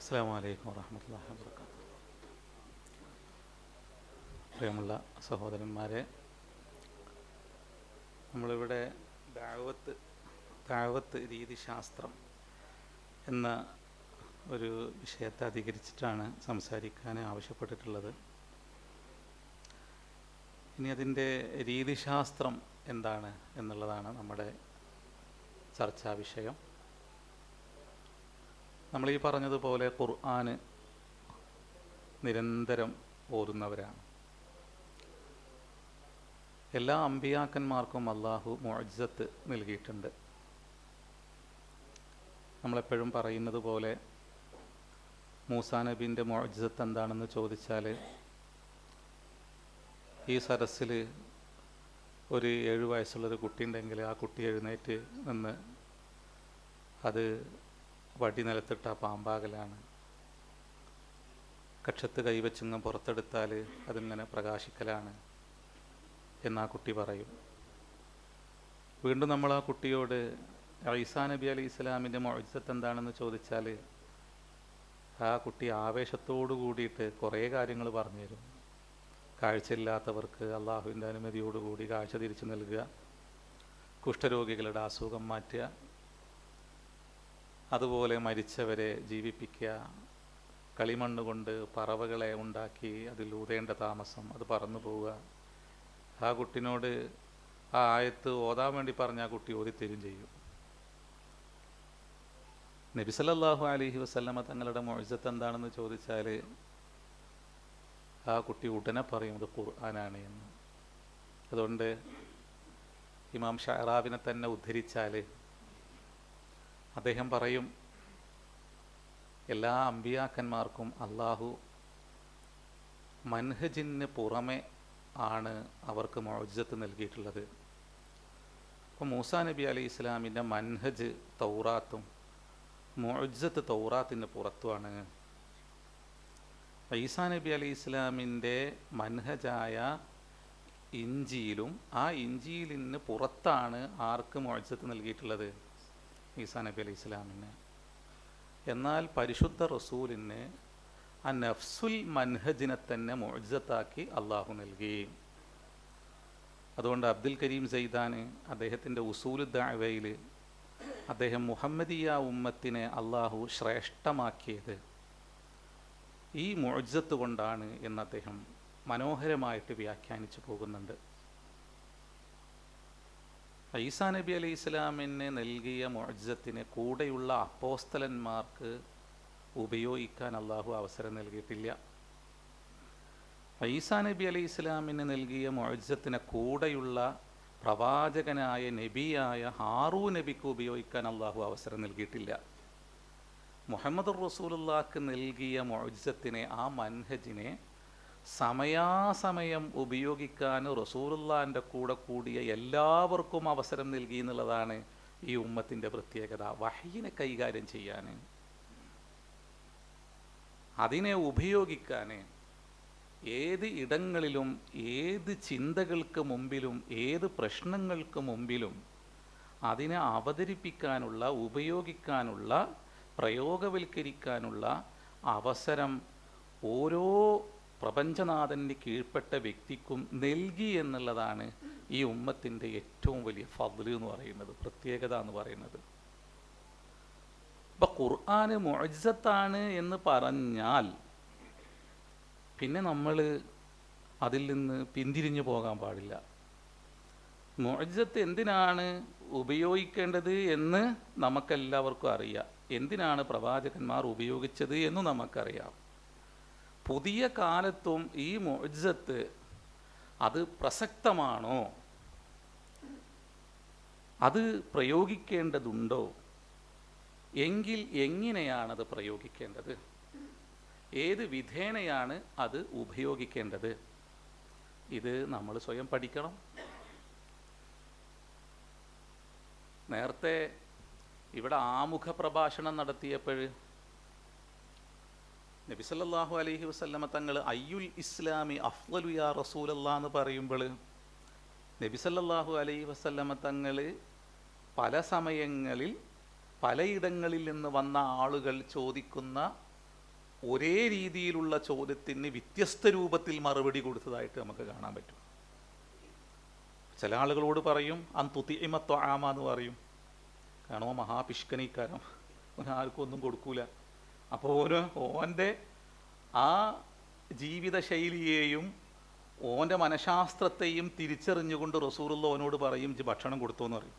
അസ്സലാമു അലൈക്കും വറഹ്മത്തുള്ളാഹി വബറകാതുഹു. പ്രിയമുള്ള സഹോദരന്മാരെ, നമ്മളിവിടെ ദഅവത്ത് രീതിശാസ്ത്രം എന്ന ഒരു വിഷയത്തെ അധികരിച്ചിട്ടാണ് സംസാരിക്കാൻ ആവശ്യപ്പെട്ടിട്ടുള്ളത്. ഇനി അതിൻ്റെ രീതിശാസ്ത്രം എന്താണ് എന്നുള്ളതാണ് നമ്മുടെ ചർച്ചാ വിഷയം. നമ്മൾ ഈ പറഞ്ഞതുപോലെ ഖുർആന് നിരന്തരം ഓതുന്നവരാണ്. എല്ലാ അമ്പിയാക്കന്മാർക്കും അള്ളാഹു മുഅ്ജിസത്ത് നൽകിയിട്ടുണ്ട്. നമ്മളെപ്പോഴും പറയുന്നത് പോലെ മൂസാ നബീൻ്റെ മുഅ്ജിസത്ത് എന്താണെന്ന് ചോദിച്ചാൽ, ഈ സരസ്സിൽ ഒരു 7 വയസ്സുള്ളൊരു കുട്ടി ഉണ്ടെങ്കിൽ ആ കുട്ടി എഴുന്നേറ്റ് നിന്ന് അത് വടി നിലത്തിട്ട പാമ്പാകലാണ്. കക്ഷത്ത് കൈവച്ചിങ്ങ് പുറത്തെടുത്താൽ അതിങ്ങനെ പ്രകാശിക്കലാണ് എന്നാ കുട്ടി പറയും. വീണ്ടും നമ്മൾ ആ കുട്ടിയോട് ഈസാ നബി അലൈഹി ഇസ്ലാമിൻ്റെ മുഅ്ജിസത്ത് എന്താണെന്ന് ചോദിച്ചാൽ ആ കുട്ടി ആവേശത്തോടു കൂടിയിട്ട് കുറേ കാര്യങ്ങൾ പറഞ്ഞു തരും. കാഴ്ചയില്ലാത്തവർക്ക് അള്ളാഹുവിൻ്റെ അനുമതിയോടുകൂടി കാഴ്ച തിരിച്ചു നൽകുക, കുഷ്ഠരോഗികളുടെ അസുഖം മാറ്റുക, അതുപോലെ മരിച്ചവരെ ജീവിപ്പിക്കുക, കളിമണ്ണ് കൊണ്ട് പറവകളെ ഉണ്ടാക്കി അതിൽ ഊതേണ്ട താമസം, അത് പറന്നു പോവുക. ആ കുട്ടിനോട് ആ ആയത്ത് ഓതാൻ വേണ്ടി പറഞ്ഞ ആ കുട്ടി ഓതിത്തരും ചെയ്യും. നബി സല്ലല്ലാഹു അലൈഹി വസല്ലമ തങ്ങളുടെ മുഅ്ജിസത്ത് എന്താണെന്ന് ചോദിച്ചാൽ ആ കുട്ടി ഉടനെ പറയും അത് ഖുർആനാണ് എന്ന്. അതുകൊണ്ട് ഇമാം ഷഅറാബിനെ തന്നെ ഉദ്ധരിച്ചാൽ അദ്ദേഹം പറയും, എല്ലാ അമ്പിയാക്കന്മാർക്കും അള്ളാഹു മൻഹജിന് പുറമെ ആണ് അവർക്ക് മുഅ്ജിസത്ത് നൽകിയിട്ടുള്ളത്. അപ്പോൾ മൂസാ നബി അലൈഹി ഇസ്ലാമിൻ്റെ മൻഹജ് തൗറാത്തും മുഅ്ജിസത്ത് തൗറാത്തിന് പുറത്തുമാണ്. ഈസാ നബി അലൈഹി ഇസ്ലാമിൻ്റെ മൻഹജായ ഇഞ്ചീലും ആ ഇഞ്ചീലിന് പുറത്താണ് ആർക്ക് മുഅ്ജിസത്ത് നൽകിയിട്ടുള്ളത്? ഈസാ നബി അലൈഹി ഇസ്ലാമിന്. എന്നാൽ പരിശുദ്ധ റസൂലിന് ആ നഫ്സുൽ മൻഹജിനെ തന്നെ മുഅ്ജിസത്താക്കി അള്ളാഹു നൽകി. അതുകൊണ്ട് അബ്ദുൽ കരീം സൈദാന് അദ്ദേഹത്തിൻ്റെ ഉസൂൽ ദഅവയിൽ അദ്ദേഹം മുഹമ്മദിയ ഉമ്മത്തിനെ അള്ളാഹു ശ്രേഷ്ഠമാക്കിയത് ഈ മുഅ്ജിസത്ത് കൊണ്ടാണ് എന്ന് അദ്ദേഹം മനോഹരമായിട്ട് വ്യാഖ്യാനിച്ചു പോകുന്നുണ്ട്. ഈസാ നബി അലൈഹി ഇസ്ലാമിന് നൽകിയ മുഅ്ജിസത്തിനെ കൂടെയുള്ള അപ്പോസ്തലന്മാർക്ക് ഉപയോഗിക്കാൻ അള്ളാഹു അവസരം നൽകിയിട്ടില്ല. ഈസാ നബി അലൈഹി ഇസ്ലാമിന് നൽകിയ മുഅ്ജിസത്തിനെ കൂടെയുള്ള പ്രവാചകനായ നബിയായ ഹാറൂൻ നബിക്ക് ഉപയോഗിക്കാൻ അള്ളാഹു അവസരം നൽകിയിട്ടില്ല. മുഹമ്മദ് റസൂലുള്ളാഹിക്ക് നൽകിയ മുഅ്ജിസത്തിനെ, ആ മൻഹജിനെ സമയാസമയം ഉപയോഗിക്കാൻ റസൂലുള്ളാഹിൻ്റെ കൂടെ കൂടിയ എല്ലാവർക്കും അവസരം നൽകി എന്നുള്ളതാണ് ഈ ഉമ്മത്തിൻ്റെ പ്രത്യേകത. വഹയിനെ കൈകാര്യം ചെയ്യാൻ, അതിനെ ഉപയോഗിക്കാൻ, ഏത് ഇടങ്ങളിലും ഏത് ചിന്തകൾക്ക് മുമ്പിലും ഏത് പ്രശ്നങ്ങൾക്ക് മുമ്പിലും അതിനെ അവതരിപ്പിക്കാനുള്ള, ഉപയോഗിക്കാനുള്ള, പ്രയോഗവൽക്കരിക്കാനുള്ള അവസരം ഓരോ പ്രപഞ്ചനാഥന് കീഴ്പ്പെട്ട വ്യക്തിക്കും നൽകി എന്നുള്ളതാണ് ഈ ഉമ്മത്തിൻ്റെ ഏറ്റവും വലിയ ഫദ്ല് എന്ന് പറയുന്നത്, പ്രത്യേകത എന്ന് പറയുന്നത്. ഇപ്പം ഖുർആന് മുഅ്ജിസത്താണ് എന്ന് പറഞ്ഞാൽ പിന്നെ നമ്മൾ അതിൽ നിന്ന് പിന്തിരിഞ്ഞു പോകാൻ പാടില്ല. മുഅ്ജിസത്ത് എന്തിനാണ് ഉപയോഗിക്കേണ്ടത് എന്ന് നമുക്കെല്ലാവർക്കും അറിയാം. എന്തിനാണ് പ്രവാചകന്മാർ ഉപയോഗിച്ചത് എന്ന് നമുക്കറിയാം. പുതിയ കാലത്തും ഈ മുഅ്ജിസത്ത് അത് പ്രസക്തമാണോ, അത് പ്രയോഗിക്കേണ്ടതുണ്ടോ, എങ്കിൽ എങ്ങനെയാണത് പ്രയോഗിക്കേണ്ടത്, ഏത് വിധേനയാണ് അത് ഉപയോഗിക്കേണ്ടത്, ഇത് നമ്മൾ സ്വയം പഠിക്കണം. നേരത്തെ ഇവിടെ ആമുഖ പ്രഭാഷണം നടത്തിയപ്പോൾ നബി സല്ലല്ലാഹു അലൈഹി വസല്ലമ തങ്ങൾ അയ്യുൽ ഇസ്ലാമി അഫ്ളലു യാ റസൂലല്ലാഹ് എന്ന് പറയുമ്പോൾ നബി സല്ലല്ലാഹു അലൈഹി വസല്ലമ തങ്ങൾ പല സമയങ്ങളിൽ പലയിടങ്ങളിൽ നിന്ന് വന്ന ആളുകൾ ചോദിക്കുന്ന ഒരേ രീതിയിലുള്ള ചോദ്യത്തിന് വ്യത്യസ്ത രൂപത്തിൽ മറുപടി കൊടുത്തതായിട്ട് നമുക്ക് കാണാൻ പറ്റും. ചില ആളുകളോട് പറയും അന്തുതിമത്വ ആമ എന്ന് പറയും, കാരണം മഹാപിഷ്കനിക്കാരം, ആർക്കും ഒന്നും കൊടുക്കൂല. അപ്പോൾ ഓൻ്റെ ആ ജീവിത ശൈലിയെയും ഓൻ്റെ മനഃശാസ്ത്രത്തെയും തിരിച്ചറിഞ്ഞുകൊണ്ട് റസൂലുള്ള ഓനോട് പറയും ഇജ്ജ് ഭക്ഷണം കൊടുത്തോന്ന് പറയും.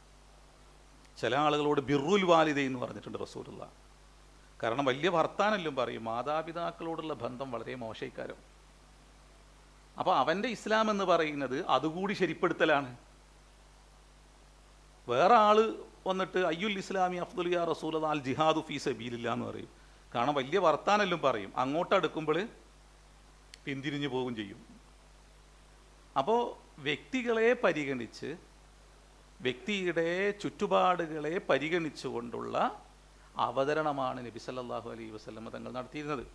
ചില ആളുകളോട് ബിറുൽ വാലിദൈ എന്ന് പറഞ്ഞിട്ടുണ്ട് റസൂലുള്ള. കാരണം വലിയ വർത്താനെല്ലാം പറയും, മാതാപിതാക്കളോടുള്ള ബന്ധം വളരെ മോശക്കാരം. അപ്പോൾ അവൻ്റെ ഇസ്ലാം എന്ന് പറയുന്നത് അതുകൂടി ശരിപ്പെടുത്തലാണ്. വേറെ ആള് വന്നിട്ട് അയ്യുൽ ഇസ്ലാമി അഫ്ദുൽ യാ റസൂലല്ലാഹ് അൽ ജിഹാദു ഫീ സബീലില്ലാഹ് എന്ന് പറയും. കാരണം വലിയ വർത്താനെല്ലാം പറയും, അങ്ങോട്ടടുക്കുമ്പോൾ പിന്തിരിഞ്ഞു പോകും ചെയ്യും. അപ്പോൾ വ്യക്തികളെ പരിഗണിച്ച്, വ്യക്തിയുടെ ചുറ്റുപാടുകളെ പരിഗണിച്ചുകൊണ്ടുള്ള അവതരണമാണ് നബി സല്ലല്ലാഹു അലൈഹി വസല്ലം തങ്ങൾ നടത്തിയിരുന്നത്.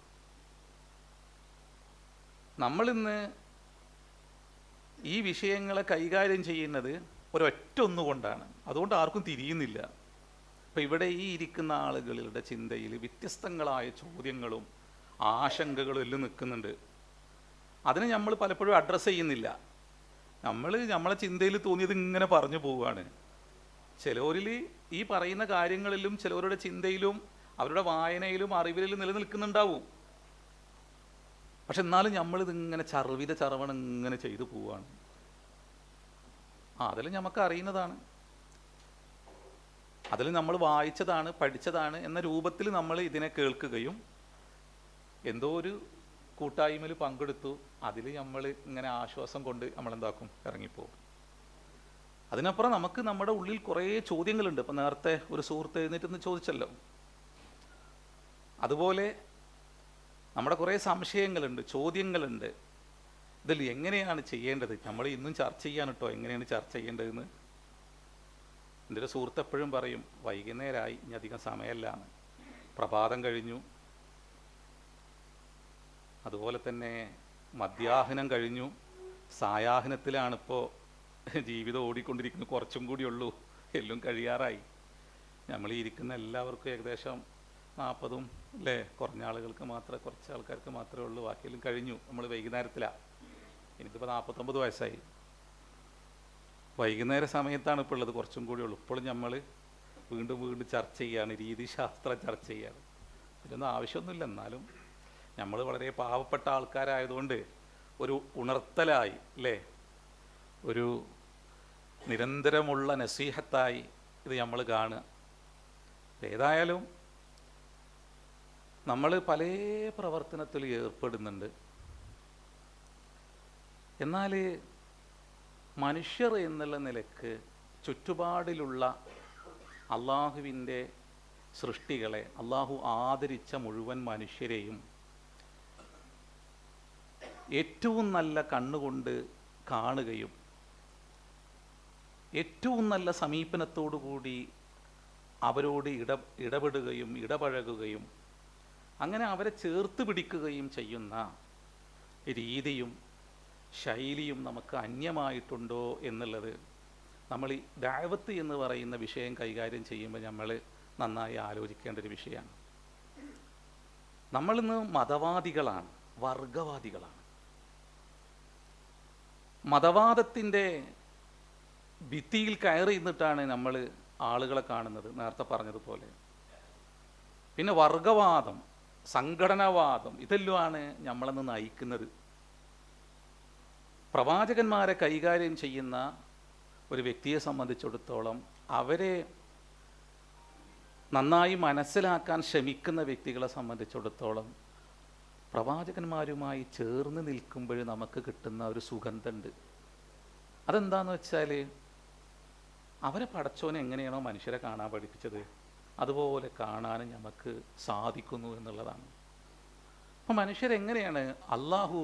നമ്മളിന്ന് ഈ വിഷയങ്ങളെ കൈകാര്യം ചെയ്യുന്നത് ഒരൊറ്റ ഒന്നുകൊണ്ടാണ്, അതുകൊണ്ട് ആർക്കും തിരിയുന്നില്ല. അപ്പം ഇവിടെ ഈ ഇരിക്കുന്ന ആളുകളുടെ ചിന്തയിൽ വ്യത്യസ്തങ്ങളായ ചോദ്യങ്ങളും ആശങ്കകളും എല്ലാം നിൽക്കുന്നുണ്ട്. അതിന് നമ്മൾ പലപ്പോഴും അഡ്രസ്സ് ചെയ്യുന്നില്ല. നമ്മളെ ചിന്തയിൽ തോന്നിയത് ഇങ്ങനെ പറഞ്ഞു പോവുകയാണ്. ചിലവരിൽ ഈ പറയുന്ന കാര്യങ്ങളിലും ചിലവരുടെ ചിന്തയിലും അവരുടെ വായനയിലും അറിവിലും നിലനിൽക്കുന്നുണ്ടാവും. പക്ഷെ എന്നാലും നമ്മളിതിങ്ങനെ ചർവണം ഇങ്ങനെ ചെയ്തു പോവുകയാണ്. അതിൽ നമുക്ക് അറിയുന്നതാണ്, അതിൽ നമ്മൾ വായിച്ചതാണ്, പഠിച്ചതാണ് എന്ന രൂപത്തിൽ നമ്മൾ ഇതിനെ കേൾക്കുകയും എന്തോ ഒരു കൂട്ടായ്മയിൽ പങ്കെടുത്തു, അതിൽ നമ്മൾ ഇങ്ങനെ ആശ്വാസം കൊണ്ട് നമ്മളെന്താക്കും, ഇറങ്ങിപ്പോകും. അതിനപ്പുറം നമുക്ക് നമ്മുടെ ഉള്ളിൽ കുറേ ചോദ്യങ്ങളുണ്ട്. ഇപ്പം നേരത്തെ ഒരു സുഹൃത്ത് എഴുന്നേറ്റെന്ന് ചോദിച്ചല്ലോ, അതുപോലെ നമ്മുടെ കുറേ സംശയങ്ങളുണ്ട്, ചോദ്യങ്ങളുണ്ട്. ഇതിൽ എങ്ങനെയാണ് ചെയ്യേണ്ടത്? നമ്മൾ ഇന്നും ചർച്ച ചെയ്യാൻ കേട്ടോ, എങ്ങനെയാണ് ചർച്ച ചെയ്യേണ്ടതെന്ന്. എൻ്റെ ഒരു സുഹൃത്ത് എപ്പോഴും പറയും, വൈകുന്നേരമായി, ഇനി അധികം സമയമല്ലാണ്, പ്രഭാതം കഴിഞ്ഞു, അതുപോലെ തന്നെ മധ്യാഹ്നം കഴിഞ്ഞു, സായാഹ്നത്തിലാണിപ്പോൾ ജീവിതം ഓടിക്കൊണ്ടിരിക്കുന്നു, കുറച്ചും കൂടി ഉള്ളൂ, എല്ലാം കഴിയാറായി. നമ്മൾ ഈ ഇരിക്കുന്ന എല്ലാവർക്കും ഏകദേശം 40 അല്ലേ, കുറഞ്ഞ ആളുകൾക്ക് മാത്രമേ, കുറച്ച് ആൾക്കാർക്ക് മാത്രമേ ഉള്ളൂ, ബാക്കിയെല്ലാം കഴിഞ്ഞു. നമ്മൾ വൈകുന്നേരത്തിലാണ്, എനിക്കിപ്പോൾ 49 വയസ്സായി. വൈകുന്നേര സമയത്താണ് ഇപ്പോൾ ഉള്ളത്, കുറച്ചും കൂടി ഉള്ളൂ. ഇപ്പോഴും നമ്മൾ വീണ്ടും ചർച്ച ചെയ്യുകയാണ്, രീതിശാസ്ത്രം ചർച്ച ചെയ്യുകയാണ്. ഇതിനൊന്നും ആവശ്യമൊന്നുമില്ല. എന്നാലും നമ്മൾ വളരെ പാവപ്പെട്ട ആൾക്കാരായതുകൊണ്ട് ഒരു ഉണർത്തലായി അല്ലേ, ഒരു നിരന്തരമുള്ള നസീഹത്തായി ഇത് നമ്മൾ കാണുക. ഏതായാലും നമ്മൾ പല പ്രവർത്തനത്തിൽ ഏർപ്പെടുന്നുണ്ട്. എന്നാൽ മനുഷ്യർ എന്നുള്ള നിലക്ക് ചുറ്റുപാടിലുള്ള അള്ളാഹുവിൻ്റെ സൃഷ്ടികളെ, അള്ളാഹു ആദരിച്ച മുഴുവൻ മനുഷ്യരെയും ഏറ്റവും നല്ല കണ്ണുകൊണ്ട് കാണുകയും ഏറ്റവും നല്ല സമീപനത്തോടു കൂടി അവരോട് ഇടപെടുകയും ഇടപഴകുകയും അങ്ങനെ അവരെ ചേർത്ത് പിടിക്കുകയും ചെയ്യുന്ന രീതിയും ശൈലിയും നമുക്ക് അന്യമായിട്ടുണ്ടോ എന്നുള്ളത് നമ്മൾ ഈ ദഅവത്ത് എന്ന് പറയുന്ന വിഷയം കൈകാര്യം ചെയ്യുമ്പോൾ നമ്മൾ നന്നായി ആലോചിക്കേണ്ട ഒരു വിഷയമാണ്. നമ്മളിന്ന് മതവാദികളാണ്, വർഗവാദികളാണ്. മതവാദത്തിൻ്റെ ഭിത്തിയിൽ കയറി നിന്നിട്ടാണ് നമ്മൾ ആളുകളെ കാണുന്നത്, നേരത്തെ പറഞ്ഞതുപോലെ. പിന്നെ വർഗവാദം, സംഘടനവാദം, ഇതെല്ലാമാണ് നമ്മളെന്ന് നയിക്കുന്നത്. പ്രവാചകന്മാരെ കൈകാര്യം ചെയ്യുന്ന ഒരു വ്യക്തിയെ സംബന്ധിച്ചിടത്തോളം അവരെ നന്നായി മനസ്സിലാക്കാൻ ശ്രമിക്കുന്ന വ്യക്തികളെ സംബന്ധിച്ചിടത്തോളം പ്രവാചകന്മാരുമായി ചേർന്ന് നിൽക്കുമ്പോൾ നമുക്ക് കിട്ടുന്ന ഒരു സുഗന്ധമുണ്ട്. അതെന്താണെന്ന് വെച്ചാൽ അവരെ പടച്ചോനെ എങ്ങനെയാണോ മനുഷ്യരെ കാണാൻ പഠിപ്പിച്ചത് അതുപോലെ കാണാനും നമുക്ക് സാധിക്കുന്നു എന്നുള്ളതാണ്. അപ്പം മനുഷ്യരെങ്ങനെയാണ് അള്ളാഹു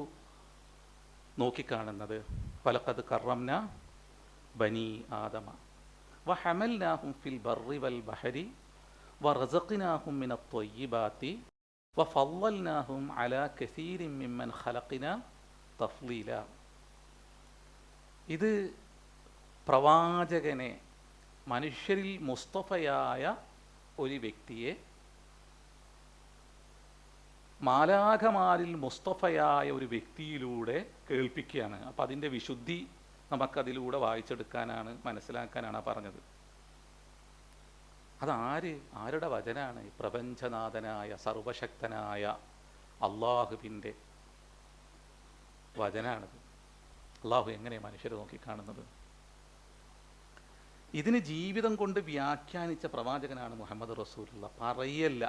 നോക്കിക്കാണുന്നത്? ഫലഖദ് കറംന ബനി ആദമ വഹമൽനാഹും ഫിൽ ബർറി വൽ ബഹരി വറസഖ്നാഹും മിനത് ത്വയ്യിബാതി വഫളൽനാഹും അലാ കസീരിൻ മിമ്മൻ ഖലഖ്ന തഫ്ളീല. ഇത് പ്രവാചകനെ, മനുഷ്യരിൽ മുസ്തഫയായ ഒരു വ്യക്തിയെ മാലാഖമാരിൽ മുസ്തഫയായ ഒരു വ്യക്തിയിലൂടെ കേൾപ്പിക്കുകയാണ്. അപ്പം അതിൻ്റെ വിശുദ്ധി നമുക്കതിലൂടെ വായിച്ചെടുക്കാനാണ്, മനസ്സിലാക്കാനാണ് പറഞ്ഞത്. ആരുടെ വചനാണ്? പ്രപഞ്ചനാഥനായ സർവശക്തനായ അള്ളാഹുവിൻ്റെ വചനാണിത്. അള്ളാഹു എങ്ങനെ മനുഷ്യരെ നോക്കിക്കാണുന്നത്? ഇതിന് ജീവിതം കൊണ്ട് വ്യാഖ്യാനിച്ച പ്രവാചകനാണ് മുഹമ്മദ് റസൂലുള്ള. പറയല്ല,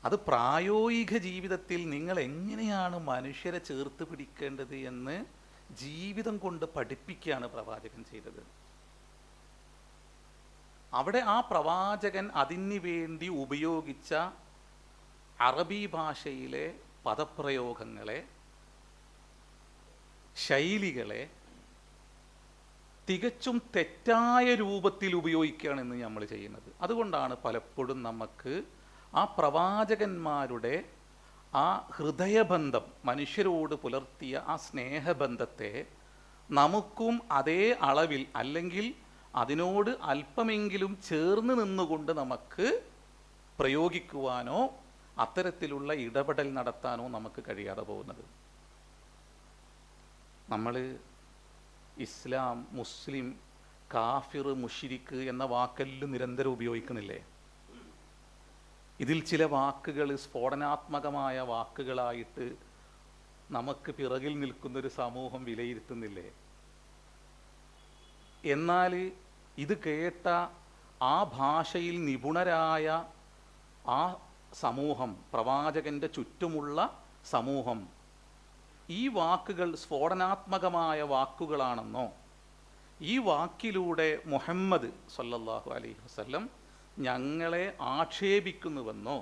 അത് പ്രായോഗിക ജീവിതത്തിൽ നിങ്ങൾ എങ്ങനെയാണ് മനുഷ്യരെ ചേർത്ത് പിടിക്കേണ്ടത് എന്ന് ജീവിതം കൊണ്ട് പഠിപ്പിക്കുകയാണ് പ്രവാചകൻ ചെയ്തത്. അവിടെ ആ പ്രവാചകൻ അതിനു വേണ്ടി ഉപയോഗിച്ച അറബി ഭാഷയിലെ പദപ്രയോഗങ്ങളെ, ശൈലികളെ തികച്ചും തെറ്റായ രൂപത്തിൽ ഉപയോഗിക്കുകയാണെന്ന് നമ്മൾ ചെയ്യുന്നത്. അതുകൊണ്ടാണ് പലപ്പോഴും നമുക്ക് ആ പ്രവാചകന്മാരുടെ ആ ഹൃദയബന്ധം, മനുഷ്യരോട് പുലർത്തിയ ആ സ്നേഹബന്ധത്തെ നമുക്കും അതേ അളവിൽ അല്ലെങ്കിൽ അതിനോട് അല്പമെങ്കിലും ചേർന്ന് നിന്നുകൊണ്ട് നമുക്ക് പ്രയോഗിക്കുവാനോ അത്തരത്തിലുള്ള ഇടപെടൽ നടത്താനോ നമുക്ക് കഴിയാതെ പോകുന്നത്. നമ്മൾ ഇസ്ലാം, മുസ്ലിം, കാഫിർ, മുഷിരിക്ക് എന്ന വാക്കെല്ലാം നിരന്തരം ഉപയോഗിക്കുന്നില്ലേ? ഇതിൽ ചില വാക്കുകൾ സ്ഫോടനാത്മകമായ വാക്കുകളായിട്ട് നമുക്ക് പിറകിൽ നിൽക്കുന്നൊരു സമൂഹം വിലയിരുത്തുന്നില്ലേ? എന്നാൽ ഇത് കേട്ട ആ ഭാഷയിൽ നിപുണരായ ആ സമൂഹം, പ്രവാചകൻ്റെ ചുറ്റുമുള്ള സമൂഹം, ഈ വാക്കുകൾ സ്ഫോടനാത്മകമായ വാക്കുകളാണെന്നോ, ഈ വാക്കിലൂടെ മുഹമ്മദ് സല്ലല്ലാഹു അലൈഹി വസല്ലം ഞങ്ങളെ ആക്ഷേപിക്കുന്നുവെന്നോ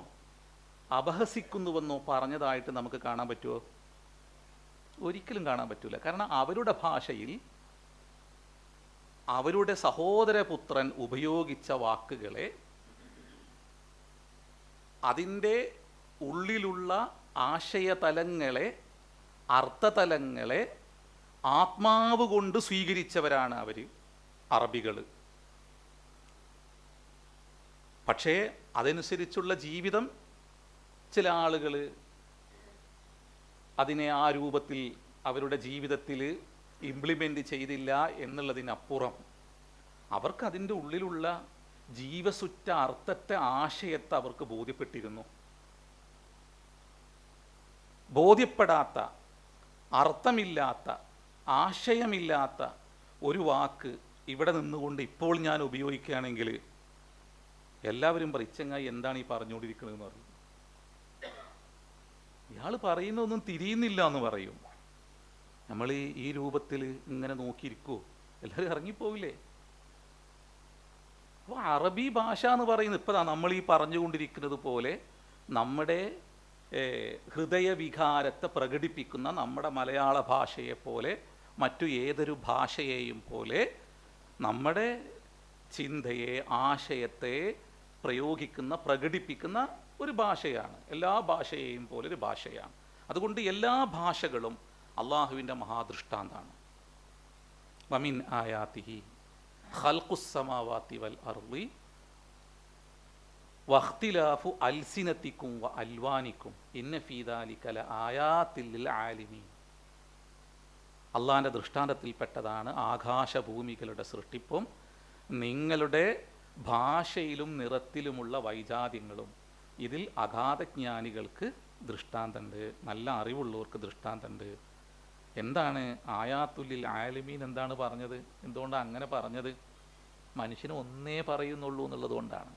അപഹസിക്കുന്നുവെന്നോ പറഞ്ഞതായിട്ട് നമുക്ക് കാണാൻ പറ്റുമോ? ഒരിക്കലും കാണാൻ പറ്റില്ല. കാരണം അവരുടെ ഭാഷയിൽ അവരുടെ സഹോദരപുത്രൻ ഉപയോഗിച്ച വാക്കുകളെ, അതിൻ്റെ ഉള്ളിലുള്ള ആശയതലങ്ങളെ, അർത്ഥതലങ്ങളെ ആത്മാവ് കൊണ്ട് സ്വീകരിച്ചവരാണ് അവർ, അറബികൾ. പക്ഷേ അതനുസരിച്ചുള്ള ജീവിതം ചില ആളുകൾ അതിനെ ആ രൂപത്തിൽ അവരുടെ ജീവിതത്തിൽ ഇംപ്ലിമെൻ്റ് ചെയ്തില്ല എന്നുള്ളതിനപ്പുറം അവർക്ക് അതിൻ്റെ ഉള്ളിലുള്ള ജീവസുറ്റ അർത്ഥത്തെ, ആശയത്തെ അവർക്ക് ബോധ്യപ്പെട്ടിരുന്നു. ബോധ്യപ്പെടാത്ത, അർത്ഥമില്ലാത്ത, ആശയമില്ലാത്ത ഒരു വാക്ക് ഇവിടെ നിന്നുകൊണ്ട് ഇപ്പോൾ ഞാൻ ഉപയോഗിക്കുകയാണെങ്കിൽ എല്ലാവരും പറയും, ഇച്ചങ്ങായി എന്താണ് ഈ പറഞ്ഞുകൊണ്ടിരിക്കുന്നതെന്ന് പറയും. ഇയാൾ പറയുന്നതൊന്നും തിരിയുന്നില്ല എന്ന് പറയും. നമ്മൾ ഈ രൂപത്തിൽ ഇങ്ങനെ നോക്കിയിരിക്കുമോ? എല്ലാവരും ഇറങ്ങിപ്പോവില്ലേ? അപ്പോൾ അറബി ഭാഷ എന്ന് പറയുന്നത് ഇപ്പോൾ നമ്മൾ ഈ പറഞ്ഞുകൊണ്ടിരിക്കുന്നത് പോലെ നമ്മുടെ ഹൃദയവികാരത്തെ പ്രകടിപ്പിക്കുന്ന നമ്മുടെ മലയാള ഭാഷയെ പോലെ, മറ്റു ഏതൊരു ഭാഷയെയും പോലെ നമ്മുടെ ചിന്തയെ, ആശയത്തെ പ്രയോഗിക്കുന്ന, പ്രകടിപ്പിക്കുന്ന ഒരു ഭാഷയാണ്. എല്ലാ ഭാഷയെയും പോലെ ഒരു ഭാഷയാണ്. അതുകൊണ്ട് എല്ലാ ഭാഷകളും അള്ളാഹുവിൻ്റെ മഹാദൃഷ്ടാന്താണ്. വമിൻ ആയാതിഹി ഖൽഖുസ് സമാവാതി വൽ അർളി വഖ്തിലാഫു അൽസിനതികും വ അൽവാനിക്കും ഇന്ന ഫീ ദാലിക ലആയാതിൽ ലിൽ ആലിമീൻ. അള്ളാഹിൻ്റെ ദൃഷ്ടാന്തത്തിൽപ്പെട്ടതാണ് ആകാശഭൂമികളുടെ സൃഷ്ടിപ്പും നിങ്ങളുടെ ഭാഷയിലും നിറത്തിലുമുള്ള വൈജാത്യങ്ങളും. ഇതിൽ അഗാധജ്ഞാനികൾക്ക് ദൃഷ്ടാന്തമുണ്ട്, നല്ല അറിവുള്ളവർക്ക് ദൃഷ്ടാന്തമുണ്ട്. എന്താണ് ആയാത്തുല്ലിൽ ആലിമീൻ എന്താണ് പറഞ്ഞത്? എന്തുകൊണ്ടാണ് അങ്ങനെ പറഞ്ഞത്? മനുഷ്യന് ഒന്നേ പറയുന്നുള്ളൂ എന്നുള്ളത് കൊണ്ടാണ്.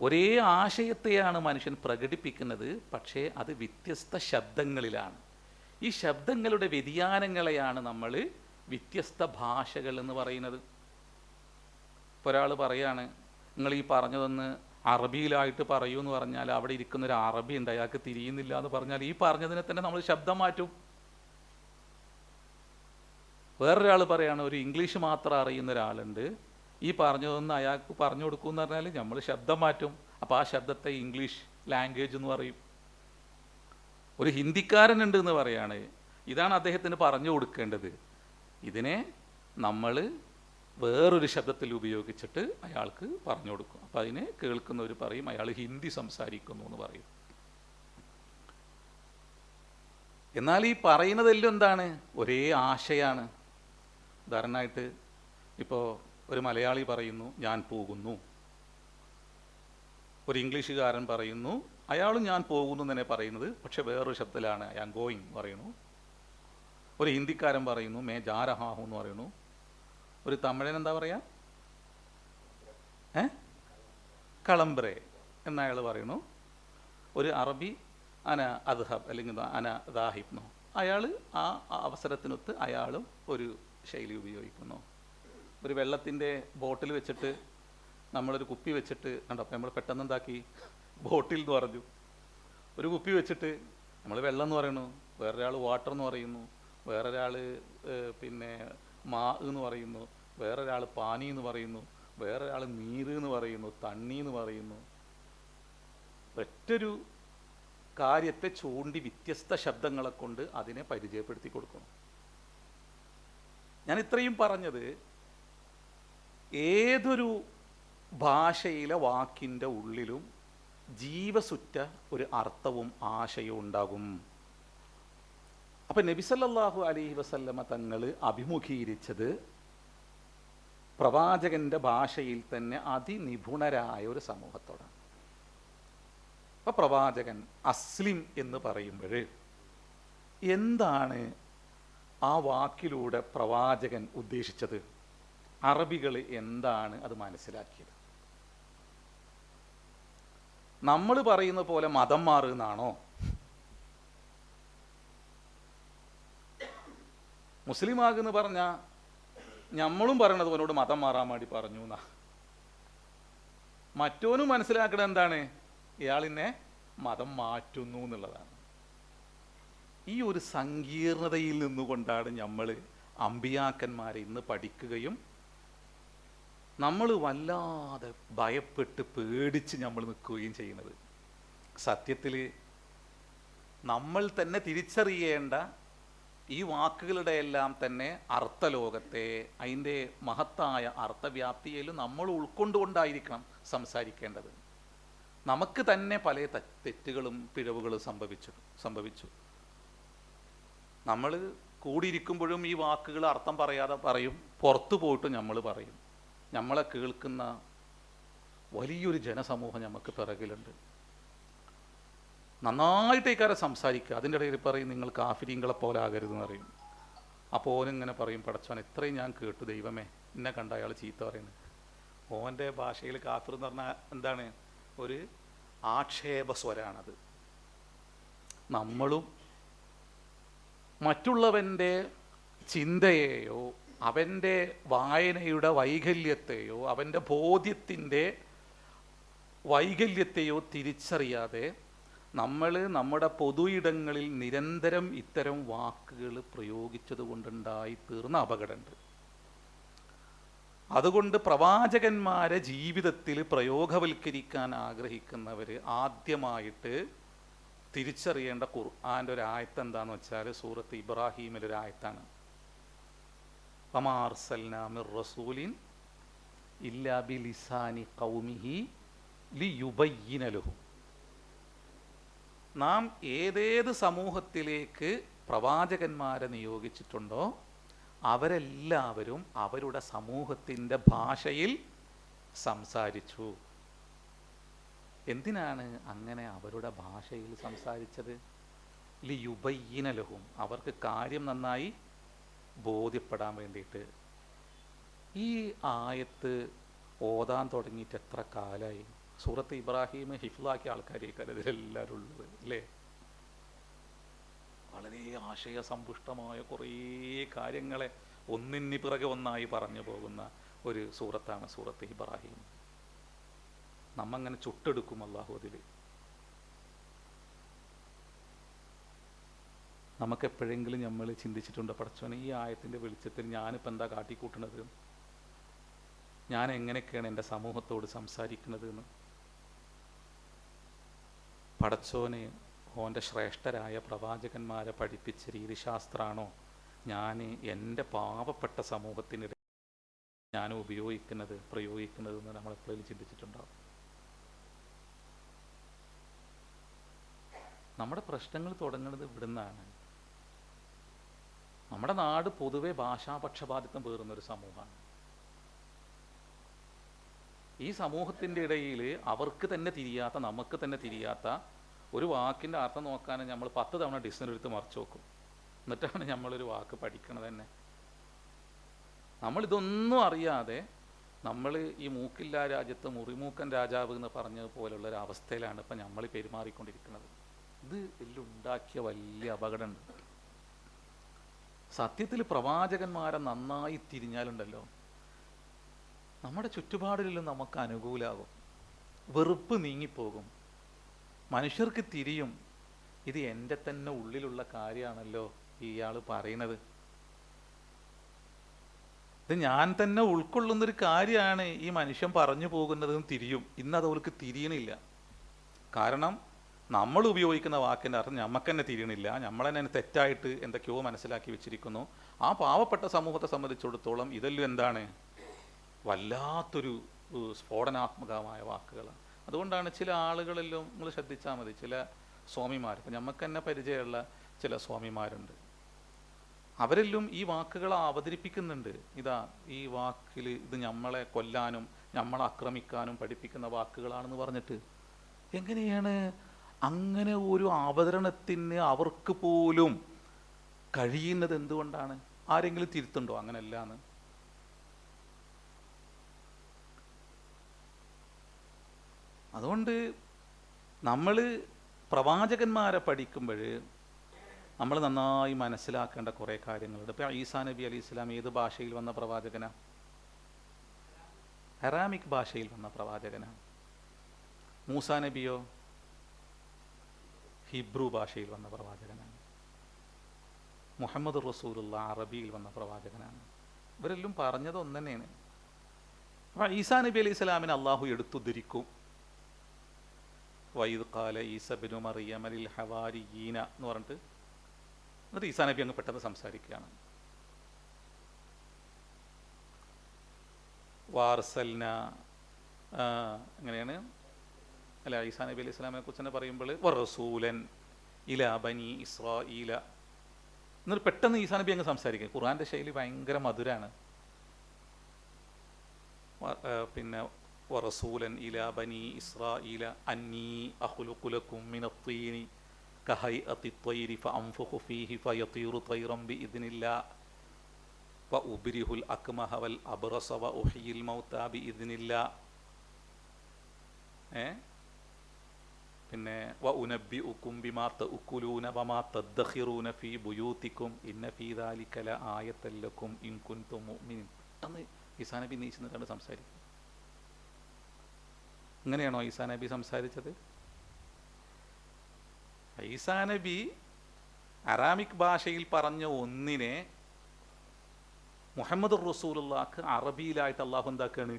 ഒരേ ആശയത്തെയാണ് മനുഷ്യൻ പ്രകടിപ്പിക്കുന്നത്, പക്ഷേ അത് വ്യത്യസ്ത ശബ്ദങ്ങളിലാണ്. ഈ ശബ്ദങ്ങളുടെ വ്യതിയാനങ്ങളെയാണ് നമ്മൾ വ്യത്യസ്ത ഭാഷകൾ എന്ന് പറയുന്നത്. ഇപ്പോൾ ഒരാൾ പറയാണ്, നിങ്ങൾ ഈ പറഞ്ഞതൊന്ന് അറബിയിലായിട്ട് പറയൂ എന്ന് പറഞ്ഞാൽ അവിടെ ഇരിക്കുന്നൊരു അറബി ഉണ്ട്, അയാൾക്ക് തിരിയുന്നില്ല എന്ന് പറഞ്ഞാൽ ഈ പറഞ്ഞതിനെ തന്നെ നമ്മൾ ശബ്ദം മാറ്റും. വേറൊരാൾ പറയാണ്, ഒരു ഇംഗ്ലീഷ് മാത്രം അറിയുന്ന ഒരാളുണ്ട്, ഈ പറഞ്ഞതൊന്ന് അയാൾക്ക് പറഞ്ഞു കൊടുക്കുമെന്ന് പറഞ്ഞാൽ നമ്മൾ ശബ്ദം മാറ്റും. അപ്പോൾ ആ ശബ്ദത്തെ ഇംഗ്ലീഷ് ലാംഗ്വേജ് എന്ന് പറയും. ഒരു ഹിന്ദിക്കാരനുണ്ട് എന്ന് പറയാണ്, ഇതാണ് അദ്ദേഹത്തിന് പറഞ്ഞു കൊടുക്കേണ്ടത്. ഇതിനെ നമ്മൾ വേറൊരു ശബ്ദത്തിൽ ഉപയോഗിച്ചിട്ട് അയാൾക്ക് പറഞ്ഞു കൊടുക്കും. അപ്പം അതിനെ കേൾക്കുന്നവർ പറയും അയാൾ ഹിന്ദി സംസാരിക്കുന്നു എന്ന് പറയും. എന്നാൽ ഈ പറയുന്നതെല്ലാം എന്താണ്? ഒരേ ആശയാണ്. ഉദാഹരണമായിട്ട് ഇപ്പോൾ ഒരു മലയാളി പറയുന്നു ഞാൻ പോകുന്നു, ഒരു ഇംഗ്ലീഷുകാരൻ പറയുന്നു അയാളും ഞാൻ പോകുന്നു തന്നെ പറയുന്നത്, പക്ഷെ വേറൊരു ശബ്ദത്തിലാണ് ഐ ആം ഗോയിങ് പറയുന്നു. ഒരു ഹിന്ദിക്കാരൻ പറയുന്നു മേ ജാ രഹാ ഹൂ എന്ന് പറയുന്നു. ഒരു തമിഴൻ എന്താ പറയുക? കളംബ്രേ എന്ന് അയാൾ പറയുന്നു. ഒരു അറബി അന അദ്ഹബ് അല്ലെങ്കിൽ അന ദാഹിബ്നോ, അയാൾ ആ അവസരത്തിനൊത്ത് അയാളും ഒരു ശൈലി ഉപയോഗിക്കുന്നു. ഒരു വെള്ളത്തിൻ്റെ ബോട്ടിൽ വെച്ചിട്ട് നമ്മളൊരു കുപ്പി വെച്ചിട്ട് കണ്ടോ, അപ്പം നമ്മൾ പെട്ടെന്ന് എന്താക്കി ബോട്ടിൽ എന്ന് പറഞ്ഞു. ഒരു കുപ്പി വെച്ചിട്ട് നമ്മൾ വെള്ളം എന്ന് പറയുന്നു, വേറൊരാൾ വാട്ടർ എന്ന് പറയുന്നു, വേറൊരാൾ പിന്നെ മാ എന്ന് പറയുന്നു, വേറൊരാൾ പാനി എന്ന് പറയുന്നു, വേറൊരാൾ നീര് എന്ന് പറയുന്നു, തണ്ണി എന്ന് പറയുന്നു. ഒറ്റൊരു കാര്യത്തെ ചൂണ്ടി വ്യത്യസ്ത ശബ്ദങ്ങളെ കൊണ്ട് അതിനെ പരിചയപ്പെടുത്തി കൊടുക്കണം. ഞാൻ ഇത്രയും പറഞ്ഞത് ഏതൊരു ഭാഷയിലെ വാക്കിൻ്റെ ഉള്ളിലും ജീവസുറ്റ ഒരു അർത്ഥവും ആശയവും ഉണ്ടാകും. അപ്പം നബി സല്ലല്ലാഹു അലൈഹി വസല്ലമ തങ്ങൾ അഭിമുഖീകരിച്ചത് പ്രവാചകന്റെ ഭാഷയിൽ തന്നെ അതിനിപുണരായ ഒരു സമൂഹത്തോടാണ്. അപ്പം പ്രവാചകൻ അസ്ലിം എന്ന് പറയുമ്പോൾ എന്താണ് ആ വാക്കിലൂടെ പ്രവാചകൻ ഉദ്ദേശിച്ചത്? അറബികൾ എന്താണ് അത് മനസ്സിലാക്കിയത്? നമ്മൾ പറയുന്ന പോലെ മതം മാറുന്നാണോ? മുസ്ലിം ആകുന്ന് പറഞ്ഞാൽ നമ്മളും പറയണത് അവനോട് മതം മാറാൻ വേണ്ടി പറഞ്ഞു എന്നാ. മറ്റോനും മനസ്സിലാക്കണത് എന്താണ്? ഇയാളിനെ മതം മാറ്റുന്നു എന്നുള്ളതാണ്. ഈ ഒരു സങ്കീർണതയിൽ നിന്നുകൊണ്ടാണ് നമ്മൾ അമ്പിയാക്കന്മാരെ ഇന്ന് പഠിക്കുകയും നമ്മൾ വല്ലാതെ ഭയപ്പെട്ട് പേടിച്ച് നമ്മൾ നിൽക്കുകയും ചെയ്യുന്നത്. സത്യത്തിൽ നമ്മൾ തന്നെ തിരിച്ചറിയേണ്ട ഈ വാക്കുകളുടെ എല്ലാം തന്നെ അർത്ഥലോകത്തെ, അതിൻ്റെ മഹത്തായ അർത്ഥവ്യാപ്തിയിലും നമ്മൾ ഉൾക്കൊണ്ടുകൊണ്ടായിരിക്കണം സംസാരിക്കേണ്ടത്. നമുക്ക് തന്നെ പല തെറ്റുകളും പിഴവുകളും സംഭവിച്ചു. നമ്മൾ കൂടിയിരിക്കുമ്പോഴും ഈ വാക്കുകൾ അർത്ഥം പറയാതെ പറയും, പുറത്തു പോയിട്ട് നമ്മൾ പറയും. നമ്മളെ കേൾക്കുന്ന വലിയൊരു ജനസമൂഹം നമുക്ക് പിറകിലുണ്ട്. നന്നായിട്ട് ഇക്കാരെ സംസാരിക്കുക, അതിൻ്റെ ഇടയിൽ പറയും നിങ്ങൾ കാഫിരീങ്ങളെ പോലെ ആകരുതെന്ന് പറയും. അപ്പോൾ ഓനിങ്ങനെ പറയും പടച്ചോൻ ഇത്രയും ഞാൻ കേട്ടു ദൈവമേ, എന്നെ കണ്ട അയാൾ ചീത്ത പറയുന്നത്. ഓൻ്റെ ഭാഷയിൽ കാഫിർ എന്ന് പറഞ്ഞാൽ എന്താണ്? ഒരു ആക്ഷേപ സ്വരാണത്. നമ്മളും മറ്റുള്ളവൻ്റെ ചിന്തയെയോ അവൻ്റെ വായനയുടെ വൈകല്യത്തെയോ അവൻ്റെ ബോധ്യത്തിൻ്റെ വൈകല്യത്തെയോ തിരിച്ചറിയാതെ നമ്മൾ നമ്മുടെ പൊതു ഇടങ്ങളിൽ നിരന്തരം ഇത്തരം വാക്കുകൾ പ്രയോഗിച്ചത് കൊണ്ടുണ്ടായി തീർന്ന അപകടമുണ്ട്. അതുകൊണ്ട് പ്രവാചകന്മാരെ ജീവിതത്തിൽ പ്രയോഗവൽക്കരിക്കാൻ ആഗ്രഹിക്കുന്നവർ ആദ്യമായിട്ട് തിരിച്ചറിയേണ്ട ഖുർആൻ്റെ ഒരു ആയത്ത് എന്താണെന്ന് വെച്ചാൽ സൂറത്ത് ഇബ്രാഹീമിലൊരു ആയത്താണ്. വമാ അർസൽനാ മിർ റസൂലിൻ ഇല്ലാ ബിലിസാനി ഖൗമിഹി ലിയുബയ്യിന ലഹും. നാം ഏതേത് സമൂഹത്തിലേക്ക് പ്രവാചകന്മാരെ നിയോഗിച്ചിട്ടുണ്ടോ അവരെല്ലാവരും അവരുടെ സമൂഹത്തിൻ്റെ ഭാഷയിൽ സംസാരിച്ചു. എന്തിനാണ് അങ്ങനെ അവരുടെ ഭാഷയിൽ സംസാരിച്ചത്? ലിയുബയ്യിന ലഹും, അവർക്ക് കാര്യം നന്നായി ബോധ്യപ്പെടാൻ വേണ്ടിയിട്ട്. ഈ ആയത്ത് ഓതാൻ തുടങ്ങിയിട്ട് എത്ര കാലമായി? സൂറത്ത് ഇബ്രാഹീം ഹിഫ്ലാക്കിയ ആൾക്കാരേക്കാൾ ഇതിലെല്ലാവരും ഉള്ളത് അല്ലേ? വളരെ ആശയസമ്പുഷ്ടമായ കുറേ കാര്യങ്ങളെ ഒന്നിന് പിറകെ ഒന്നായി പറഞ്ഞു പോകുന്ന ഒരു സൂറത്താണ് സൂറത്ത് ഇബ്രാഹീം. നമ്മങ്ങനെ ചുട്ടെടുക്കും അല്ലാഹു അതിൽ. നമുക്കെപ്പോഴെങ്കിലും നമ്മൾ ചിന്തിച്ചിട്ടുണ്ട് പടച്ചോനെ ഈ ആയത്തിൻ്റെ വെളിച്ചത്തിൽ ഞാനിപ്പോൾ എന്താ കാട്ടിക്കൂട്ടുന്നത്, ഞാൻ എങ്ങനെയൊക്കെയാണ് എൻ്റെ സമൂഹത്തോട് സംസാരിക്കുന്നത് എന്ന്? പടച്ചോനെ ഓൻ്റെ ശ്രേഷ്ഠരായ പ്രവാചകന്മാരെ പഠിപ്പിച്ച രീതിശാസ്ത്രമാണോ ഞാൻ എൻ്റെ പാവപ്പെട്ട സമൂഹത്തിനിടെ ഞാൻ ഉപയോഗിക്കുന്നത് പ്രയോഗിക്കുന്നത് എന്ന് നമ്മൾ എപ്പോഴും ചിന്തിച്ചിട്ടുണ്ടാവും. നമ്മുടെ പ്രശ്നങ്ങൾ തുടങ്ങുന്നത് ഇവിടുന്നാണ്. നമ്മുടെ നാട് പൊതുവെ ഭാഷാപക്ഷപാതിത്വം പേറുന്നൊരു സമൂഹമാണ്. ഈ സമൂഹത്തിൻ്റെ ഇടയിൽ അവർക്ക് തന്നെ തിരിയാത്ത, നമുക്ക് തന്നെ തിരിയാത്ത ഒരു വാക്കിൻ്റെ അർത്ഥം നോക്കാൻ നമ്മൾ 10 തവണ ഡിക്ഷണറി എടുത്ത് മറിച്ച് നോക്കും. എന്നിട്ടാണ് നമ്മളൊരു വാക്ക് പഠിക്കണത് തന്നെ. നമ്മളിതൊന്നും അറിയാതെ നമ്മൾ ഈ മൂക്കില്ലാ രാജ്യത്ത് മുറിമൂക്കൻ രാജാവ് എന്ന് പറഞ്ഞതുപോലുള്ളൊരവസ്ഥയിലാണ് ഇപ്പം നമ്മൾ പെരുമാറിക്കൊണ്ടിരിക്കുന്നത്. ഇത് എല്ലാം ഉണ്ടാക്കിയ വലിയ അപകടമുണ്ട്. സത്യത്തിൽ പ്രവാചകന്മാരെ നന്നായി തിരിഞ്ഞാലുണ്ടല്ലോ നമ്മുടെ ചുറ്റുപാടിലും നമുക്ക് അനുകൂലമാകും, വെറുപ്പ് നീങ്ങിപ്പോകും, മനുഷ്യർക്ക് തിരിയും. ഇത് എൻ്റെ തന്നെ ഉള്ളിലുള്ള കാര്യമാണല്ലോ ഇയാൾ പറയണത്, ഇത് ഞാൻ തന്നെ ഉൾക്കൊള്ളുന്നൊരു കാര്യമാണ് ഈ മനുഷ്യൻ പറഞ്ഞു പോകുന്നതെന്ന് തിരിയും. ഇന്നത് അവർക്ക് തിരിയണില്ല. കാരണം നമ്മൾ ഉപയോഗിക്കുന്ന വാക്കിൻ്റെ അർത്ഥം നമുക്ക് തന്നെ തിരിയണില്ല. നമ്മൾ തന്നെ തെറ്റായിട്ട് എന്തൊക്കെയോ മനസ്സിലാക്കി വെച്ചിരിക്കുന്നു. ആ പാവപ്പെട്ട സമൂഹത്തെ സംബന്ധിച്ചിടത്തോളം ഇതെല്ലാം എന്താണ്, വല്ലാത്തൊരു സ്ഫോടനാത്മകമായ വാക്കുകളാണ്. അതുകൊണ്ടാണ് ചില ആളുകളെല്ലാം നിങ്ങൾ ശ്രദ്ധിച്ചാൽ മതി, ചില സ്വാമിമാർ, ഇപ്പം നമുക്ക് തന്നെ പരിചയമുള്ള ചില സ്വാമിമാരുണ്ട്, അവരെല്ലാം ഈ വാക്കുകൾ അവതരിപ്പിക്കുന്നുണ്ട്. ഇതാ ഈ വാക്കിൽ ഇത് നമ്മളെ കൊല്ലാനും നമ്മളെ ആക്രമിക്കാനും പഠിപ്പിക്കുന്ന വാക്കുകളാണെന്ന് പറഞ്ഞിട്ട്. എങ്ങനെയാണ് അങ്ങനെ ഒരു അവതരണത്തിന് അവർക്ക് പോലും കഴിയുന്നത്? എന്തുകൊണ്ടാണ്? ആരെങ്കിലും തിരുത്തുണ്ടോ? അങ്ങനെയല്ലാന്ന്. അതുകൊണ്ട് നമ്മൾ പ്രവാചകന്മാരെ പഠിക്കുമ്പോൾ നമ്മൾ നന്നായി മനസ്സിലാക്കേണ്ട കുറേ കാര്യങ്ങളുണ്ട്. ഇപ്പം ഈസാ നബി അലൈഹി സ്വലാം ഏത് ഭാഷയിൽ വന്ന പ്രവാചകനാണ്? അറാമിക് ഭാഷയിൽ വന്ന പ്രവാചകനാണ്. മൂസാ നബിയോ ഹിബ്രു ഭാഷയിൽ വന്ന പ്രവാചകനാണ്. മുഹമ്മദ് റസൂലുള്ള അറബിയിൽ വന്ന പ്രവാചകനാണ്. ഇവരെല്ലാം പറഞ്ഞത് ഒന്ന് തന്നെയാണ്. അപ്പം ഈസാ നബി അലൈഹി സ്വലാമിനെ അള്ളാഹു എടുത്തുദ്ധരിക്കും. വൈദ് ഖാല ഈസ ഇബ്നു മറിയം ലിൽ ഹവാരിയീന എന്ന് പറഞ്ഞിട്ട് എന്നിട്ട് ഈസാ നബി അങ്ങ് പെട്ടെന്ന് സംസാരിക്കുകയാണ്. വാർസൽന അങ്ങനെയാണ് അല്ല, ഈസാ നബി അലൈഹി സ്വലാമിനെ കുറിച്ച് തന്നെ പറയുമ്പോൾ വറസൂലൻ ഇലാ ബനി ഇസ്രാഈല എന്നിട്ട് പെട്ടെന്ന് ഈസാ നബി അങ്ങ് സംസാരിക്കുക. ഖുർആൻ്റെ ശൈലി ഭയങ്കര മധുരാണ്. പിന്നെ വറസൂലൻ ഇലാ ബനി ഇസ്രാഈല അന്നീ അഖ്ലുഖു ലക്കും മിനത്തീനി കഹൈഅത്തി ത്വയ്രി ഫഅൻഫുഖു ഫീഹി ഫയതീറു ത്വയ്റൻ ബിഇദ്നില്ലാഹ് വഉബ്രിഹുൽ അക്മഹ വൽ അബ്റസ വഉഹ്യിൽ മൗതാ ബിഇദ്നില്ലാഹ്. പിന്നെ വഉനബ്ബിഉകും ബിമാ തഅകുലൂന വമാ തദ്ഖിറൂന ഫീ ബുയൂതികും ഇന്ന ഫീ ദാലിക ലആയത്തൻ ലക്കും ഇൻ കുൻതും മുഅ്മിനീൻ. പെട്ടെന്ന് ഈസാ നബി നീച്ചിട്ട് സംസാരിക്കും. ഇങ്ങനെയാണോ ഈസാ നബി സംസാരിച്ചത്? ഈസാ നബി അറാമിക് ഭാഷയിൽ പറഞ്ഞ ഒന്നിനെ മുഹമ്മദ് റസൂലുള്ളാഹ്ക്ക് അറബിയിലായിട്ട് അള്ളാഹു എന്താക്കുകയാണ്?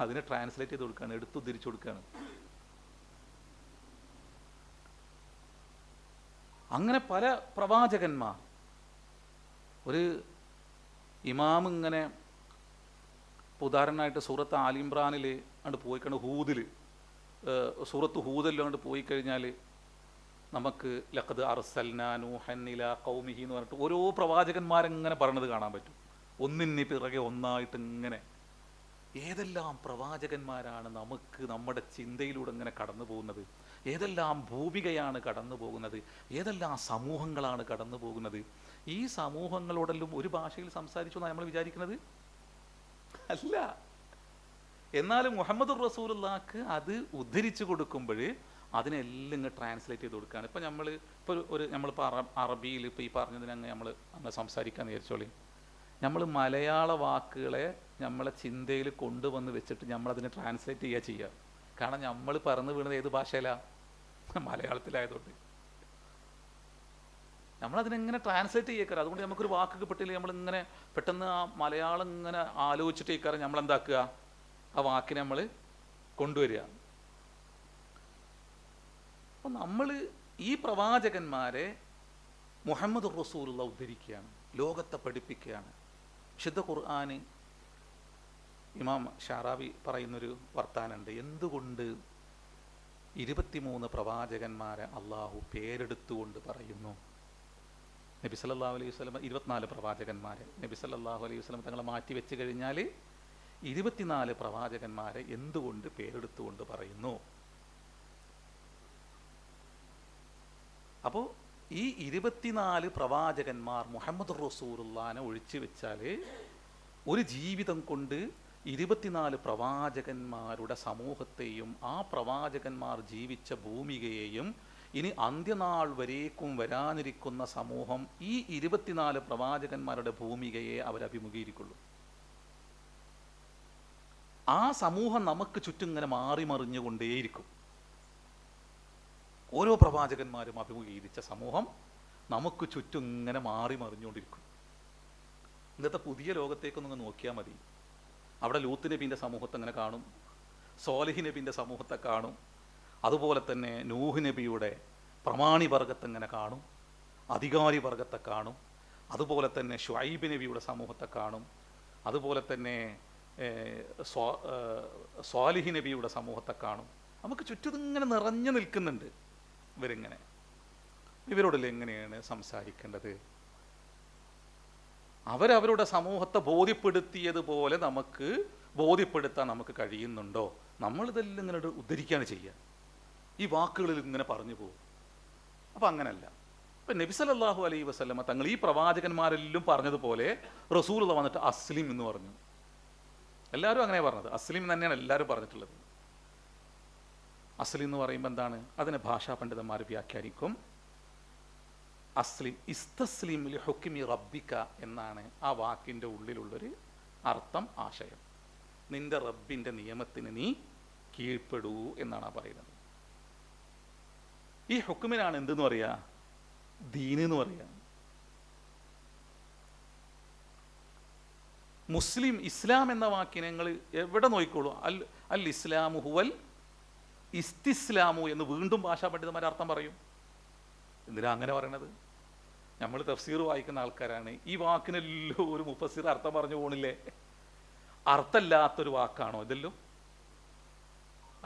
അതിനെ ട്രാൻസ്ലേറ്റ് ചെയ്ത് കൊടുക്കുകയാണ്, എടുത്തുദ്ധരിച്ചു കൊടുക്കുകയാണ്. അങ്ങനെ പല പ്രവാചകന്മാർ, ഒരു ഇമാം ഇങ്ങനെ ഉദാഹരണമായിട്ട് സൂറത്ത് ആലിംറാനിൽ അങ്ങോട്ട് പോയി കഴിഞ്ഞാൽ ഹൂദിൽ സൂറത്ത് ഹൂദെല്ലാം അങ്ങോട്ട് പോയി കഴിഞ്ഞാൽ നമുക്ക് ലഖദ് അർസൽനാ നൂഹൻ ഇലാ ഖൗമിഹി എന്ന് പറഞ്ഞിട്ട് ഓരോ പ്രവാചകന്മാരെങ്ങനെ പറയണത് കാണാൻ പറ്റും. ഒന്നിന് പിറകെ ഒന്നായിട്ട് ഇങ്ങനെ. ഏതെല്ലാം പ്രവാചകന്മാരാണ് നമുക്ക് നമ്മുടെ ചിന്തയിലൂടെ ഇങ്ങനെ കടന്നു പോകുന്നത്, ഏതെല്ലാം ഭൂമികയാണ് കടന്നു പോകുന്നത്, ഏതെല്ലാം സമൂഹങ്ങളാണ് കടന്നു പോകുന്നത്. ഈ സമൂഹങ്ങളോടെല്ലാം ഒരു ഭാഷയിൽ സംസാരിച്ചു എന്നാണ് നമ്മൾ വിചാരിക്കുന്നത്? അല്ല. എന്നാലും മുഹമ്മദ് റസൂലുള്ളാഹ്ക്ക് അത് ഉദ്ധരിച്ചു കൊടുക്കുമ്പോൾ അതിനെല്ലാം ഇങ്ങ് ട്രാൻസ്ലേറ്റ് ചെയ്ത് കൊടുക്കുകയാണ്. ഇപ്പം നമ്മളിപ്പോൾ അറബിയിൽ ഇപ്പോൾ ഈ പറഞ്ഞതിനങ്ങ് നമ്മൾ സംസാരിക്കാമെന്ന് വിചാരിച്ചോളി. നമ്മൾ മലയാള വാക്കുകളെ നമ്മളെ ചിന്തയിൽ കൊണ്ടുവന്ന് വെച്ചിട്ട് നമ്മളതിനെ ട്രാൻസ്ലേറ്റ് ചെയ്യുക. കാരണം നമ്മൾ പറന്ന് വീണത് ഏത് ഭാഷയിലാണ്? മലയാളത്തിലായതുകൊണ്ട് നമ്മളതിനെങ്ങനെ ട്രാൻസ്ലേറ്റ് ചെയ്യേക്കാറ്. അതുകൊണ്ട് നമുക്കൊരു വാക്ക് കിട്ടില്ല, നമ്മളിങ്ങനെ പെട്ടെന്ന് ആ മലയാളം ഇങ്ങനെ ആലോചിച്ചിട്ട് കേൾക്കാറ് നമ്മളെന്താക്കുക, ആ വാക്കിനെ നമ്മൾ കൊണ്ടുവരിക. അപ്പം നമ്മൾ ഈ പ്രവാചകന്മാരെ മുഹമ്മദ് റസൂലുള്ള ഉദ്ധരിക്കുകയാണ്, ലോകത്തെ പഠിപ്പിക്കുകയാണ്. വിശുദ്ധ ഖുർആന് ഇമാം ഷാറാബി പറയുന്നൊരു വർത്താനുണ്ട്, എന്തുകൊണ്ട് 23 പ്രവാചകന്മാരെ അള്ളാഹു പേരെടുത്തുകൊണ്ട് പറയുന്നു? നബി സല്ലല്ലാഹു അലൈഹി വസല്ലം 24 പ്രവാചകന്മാരെ നബി സല്ലല്ലാഹു അലൈഹി വസല്ലം തങ്ങളെ മാറ്റി വെച്ച് കഴിഞ്ഞാൽ 24 പ്രവാചകന്മാരെ എന്തുകൊണ്ട് പേരെടുത്തുകൊണ്ട് പറയുന്നു? അപ്പോൾ ഈ 24 പ്രവാചകന്മാർ മുഹമ്മദ് റസൂലുള്ളാഹിനെ ഒഴിച്ചു വെച്ചാൽ ഒരു ജീവിതം കൊണ്ട് 24 പ്രവാചകന്മാരുടെ സമൂഹത്തെയും ആ പ്രവാചകന്മാർ ജീവിച്ച ഭൂമികയെയും ഇനി അന്ത്യനാൾ വരേക്കും വരാനിരിക്കുന്ന സമൂഹം ഈ 24 പ്രവാചകന്മാരുടെ ഭൂമികയെ അവരഭിമുഖീകരിക്കുള്ളൂ. ആ സമൂഹം നമുക്ക് ചുറ്റും ഇങ്ങനെ മാറി മറിഞ്ഞുകൊണ്ടേയിരിക്കും. ഓരോ പ്രവാചകന്മാരും അഭിമുഖീകരിച്ച സമൂഹം നമുക്ക് ചുറ്റും ഇങ്ങനെ മാറി മറിഞ്ഞുകൊണ്ടിരിക്കും. ഇന്നത്തെ പുതിയ ലോകത്തേക്കൊന്ന് നോക്കിയാൽ മതി. അവിടെ ലൂത്ത് നബീൻ്റെ സമൂഹത്തെ അങ്ങനെ കാണും, സോലിഹ് നബീൻ്റെ സമൂഹത്തെ കാണും, അതുപോലെ തന്നെ നൂഹ് നബിയുടെ പ്രമാണി വർഗത്തെ ഇങ്ങനെ കാണും, അധികാരി വർഗത്തെ കാണും, അതുപോലെ തന്നെ ഷുഐബ് നബിയുടെ സമൂഹത്തെ കാണും, അതുപോലെ തന്നെ സ്വാലിഹ് നബിയുടെ സമൂഹത്തെ കാണും. നമുക്ക് ചുറ്റും ഇങ്ങനെ നിറഞ്ഞു നിൽക്കുന്നുണ്ട്. ഇവരിങ്ങനെ ഇവരോടല്ലേ എങ്ങനെയാണ് സംസാരിക്കേണ്ടത്? അവരവരുടെ സമൂഹത്തെ ബോധ്യപ്പെടുത്തിയതുപോലെ നമുക്ക് ബോധ്യപ്പെടുത്താൻ നമുക്ക് കഴിയുന്നുണ്ടോ? നമ്മളിതെല്ലാം ഇങ്ങനെ ഉദ്ധരിക്കുകയാണ് ചെയ്യുക, ഈ വാക്കുകളിൽ ഇങ്ങനെ പറഞ്ഞു പോകും. അപ്പം അങ്ങനല്ല. ഇപ്പം നബി സല്ലല്ലാഹു അലൈഹി വസല്ലമ തങ്ങൾ ഈ പ്രവാചകന്മാരെല്ലാം പറഞ്ഞതുപോലെ റസൂലുള്ള വന്നിട്ട് അസ്ലിം എന്ന് പറഞ്ഞു. എല്ലാവരും അങ്ങനെ പറഞ്ഞത്, അസ്ലിം തന്നെയാണ് എല്ലാവരും പറഞ്ഞിട്ടുള്ളത്. അസ്ലിം എന്ന് പറയുമ്പോൾ എന്താണ്? അതിനെ ഭാഷാ പണ്ഡിതന്മാർ വ്യാഖ്യാനിക്കും. അസ്ലിം ഇസ്തസ്ലിം ലി ഹുക്മി റബ്ബിക എന്നാണ് ആ വാക്കിൻ്റെ ഉള്ളിലുള്ളൊരു അർത്ഥം, ആശയം. നിന്റെ റബ്ബിൻ്റെ നിയമത്തിന് നീ കീഴ്പ്പെടൂ എന്നാണ് ആ പറയുന്നത്. ഈ ഹുക്മിനാണ് എന്തെന്ന് പറയുക? ദീന് എന്ന് പറയുക. മുസ്ലിം ഇസ്ലാം എന്ന വാക്കിനെ നിങ്ങൾ എവിടെ നോക്കിക്കോളൂ, അൽ ഇസ്ലാമു ഹുവൽ ഇസ്തിസ്ലാമു എന്ന് വീണ്ടും ഭാഷാ പണ്ഡിതന്മാർ അർത്ഥം പറയും. എന്തിനാ അങ്ങനെ പറയണത്? നമ്മൾ തഫ്സീർ വായിക്കുന്ന ആൾക്കാരാണ്. ഈ വാക്കിനെല്ലാം ഒരു മുഫസ്സിർ അർത്ഥം പറഞ്ഞു പോണില്ലേ? അർത്ഥമില്ലാത്തൊരു വാക്കാണോ ഇതെല്ലാം?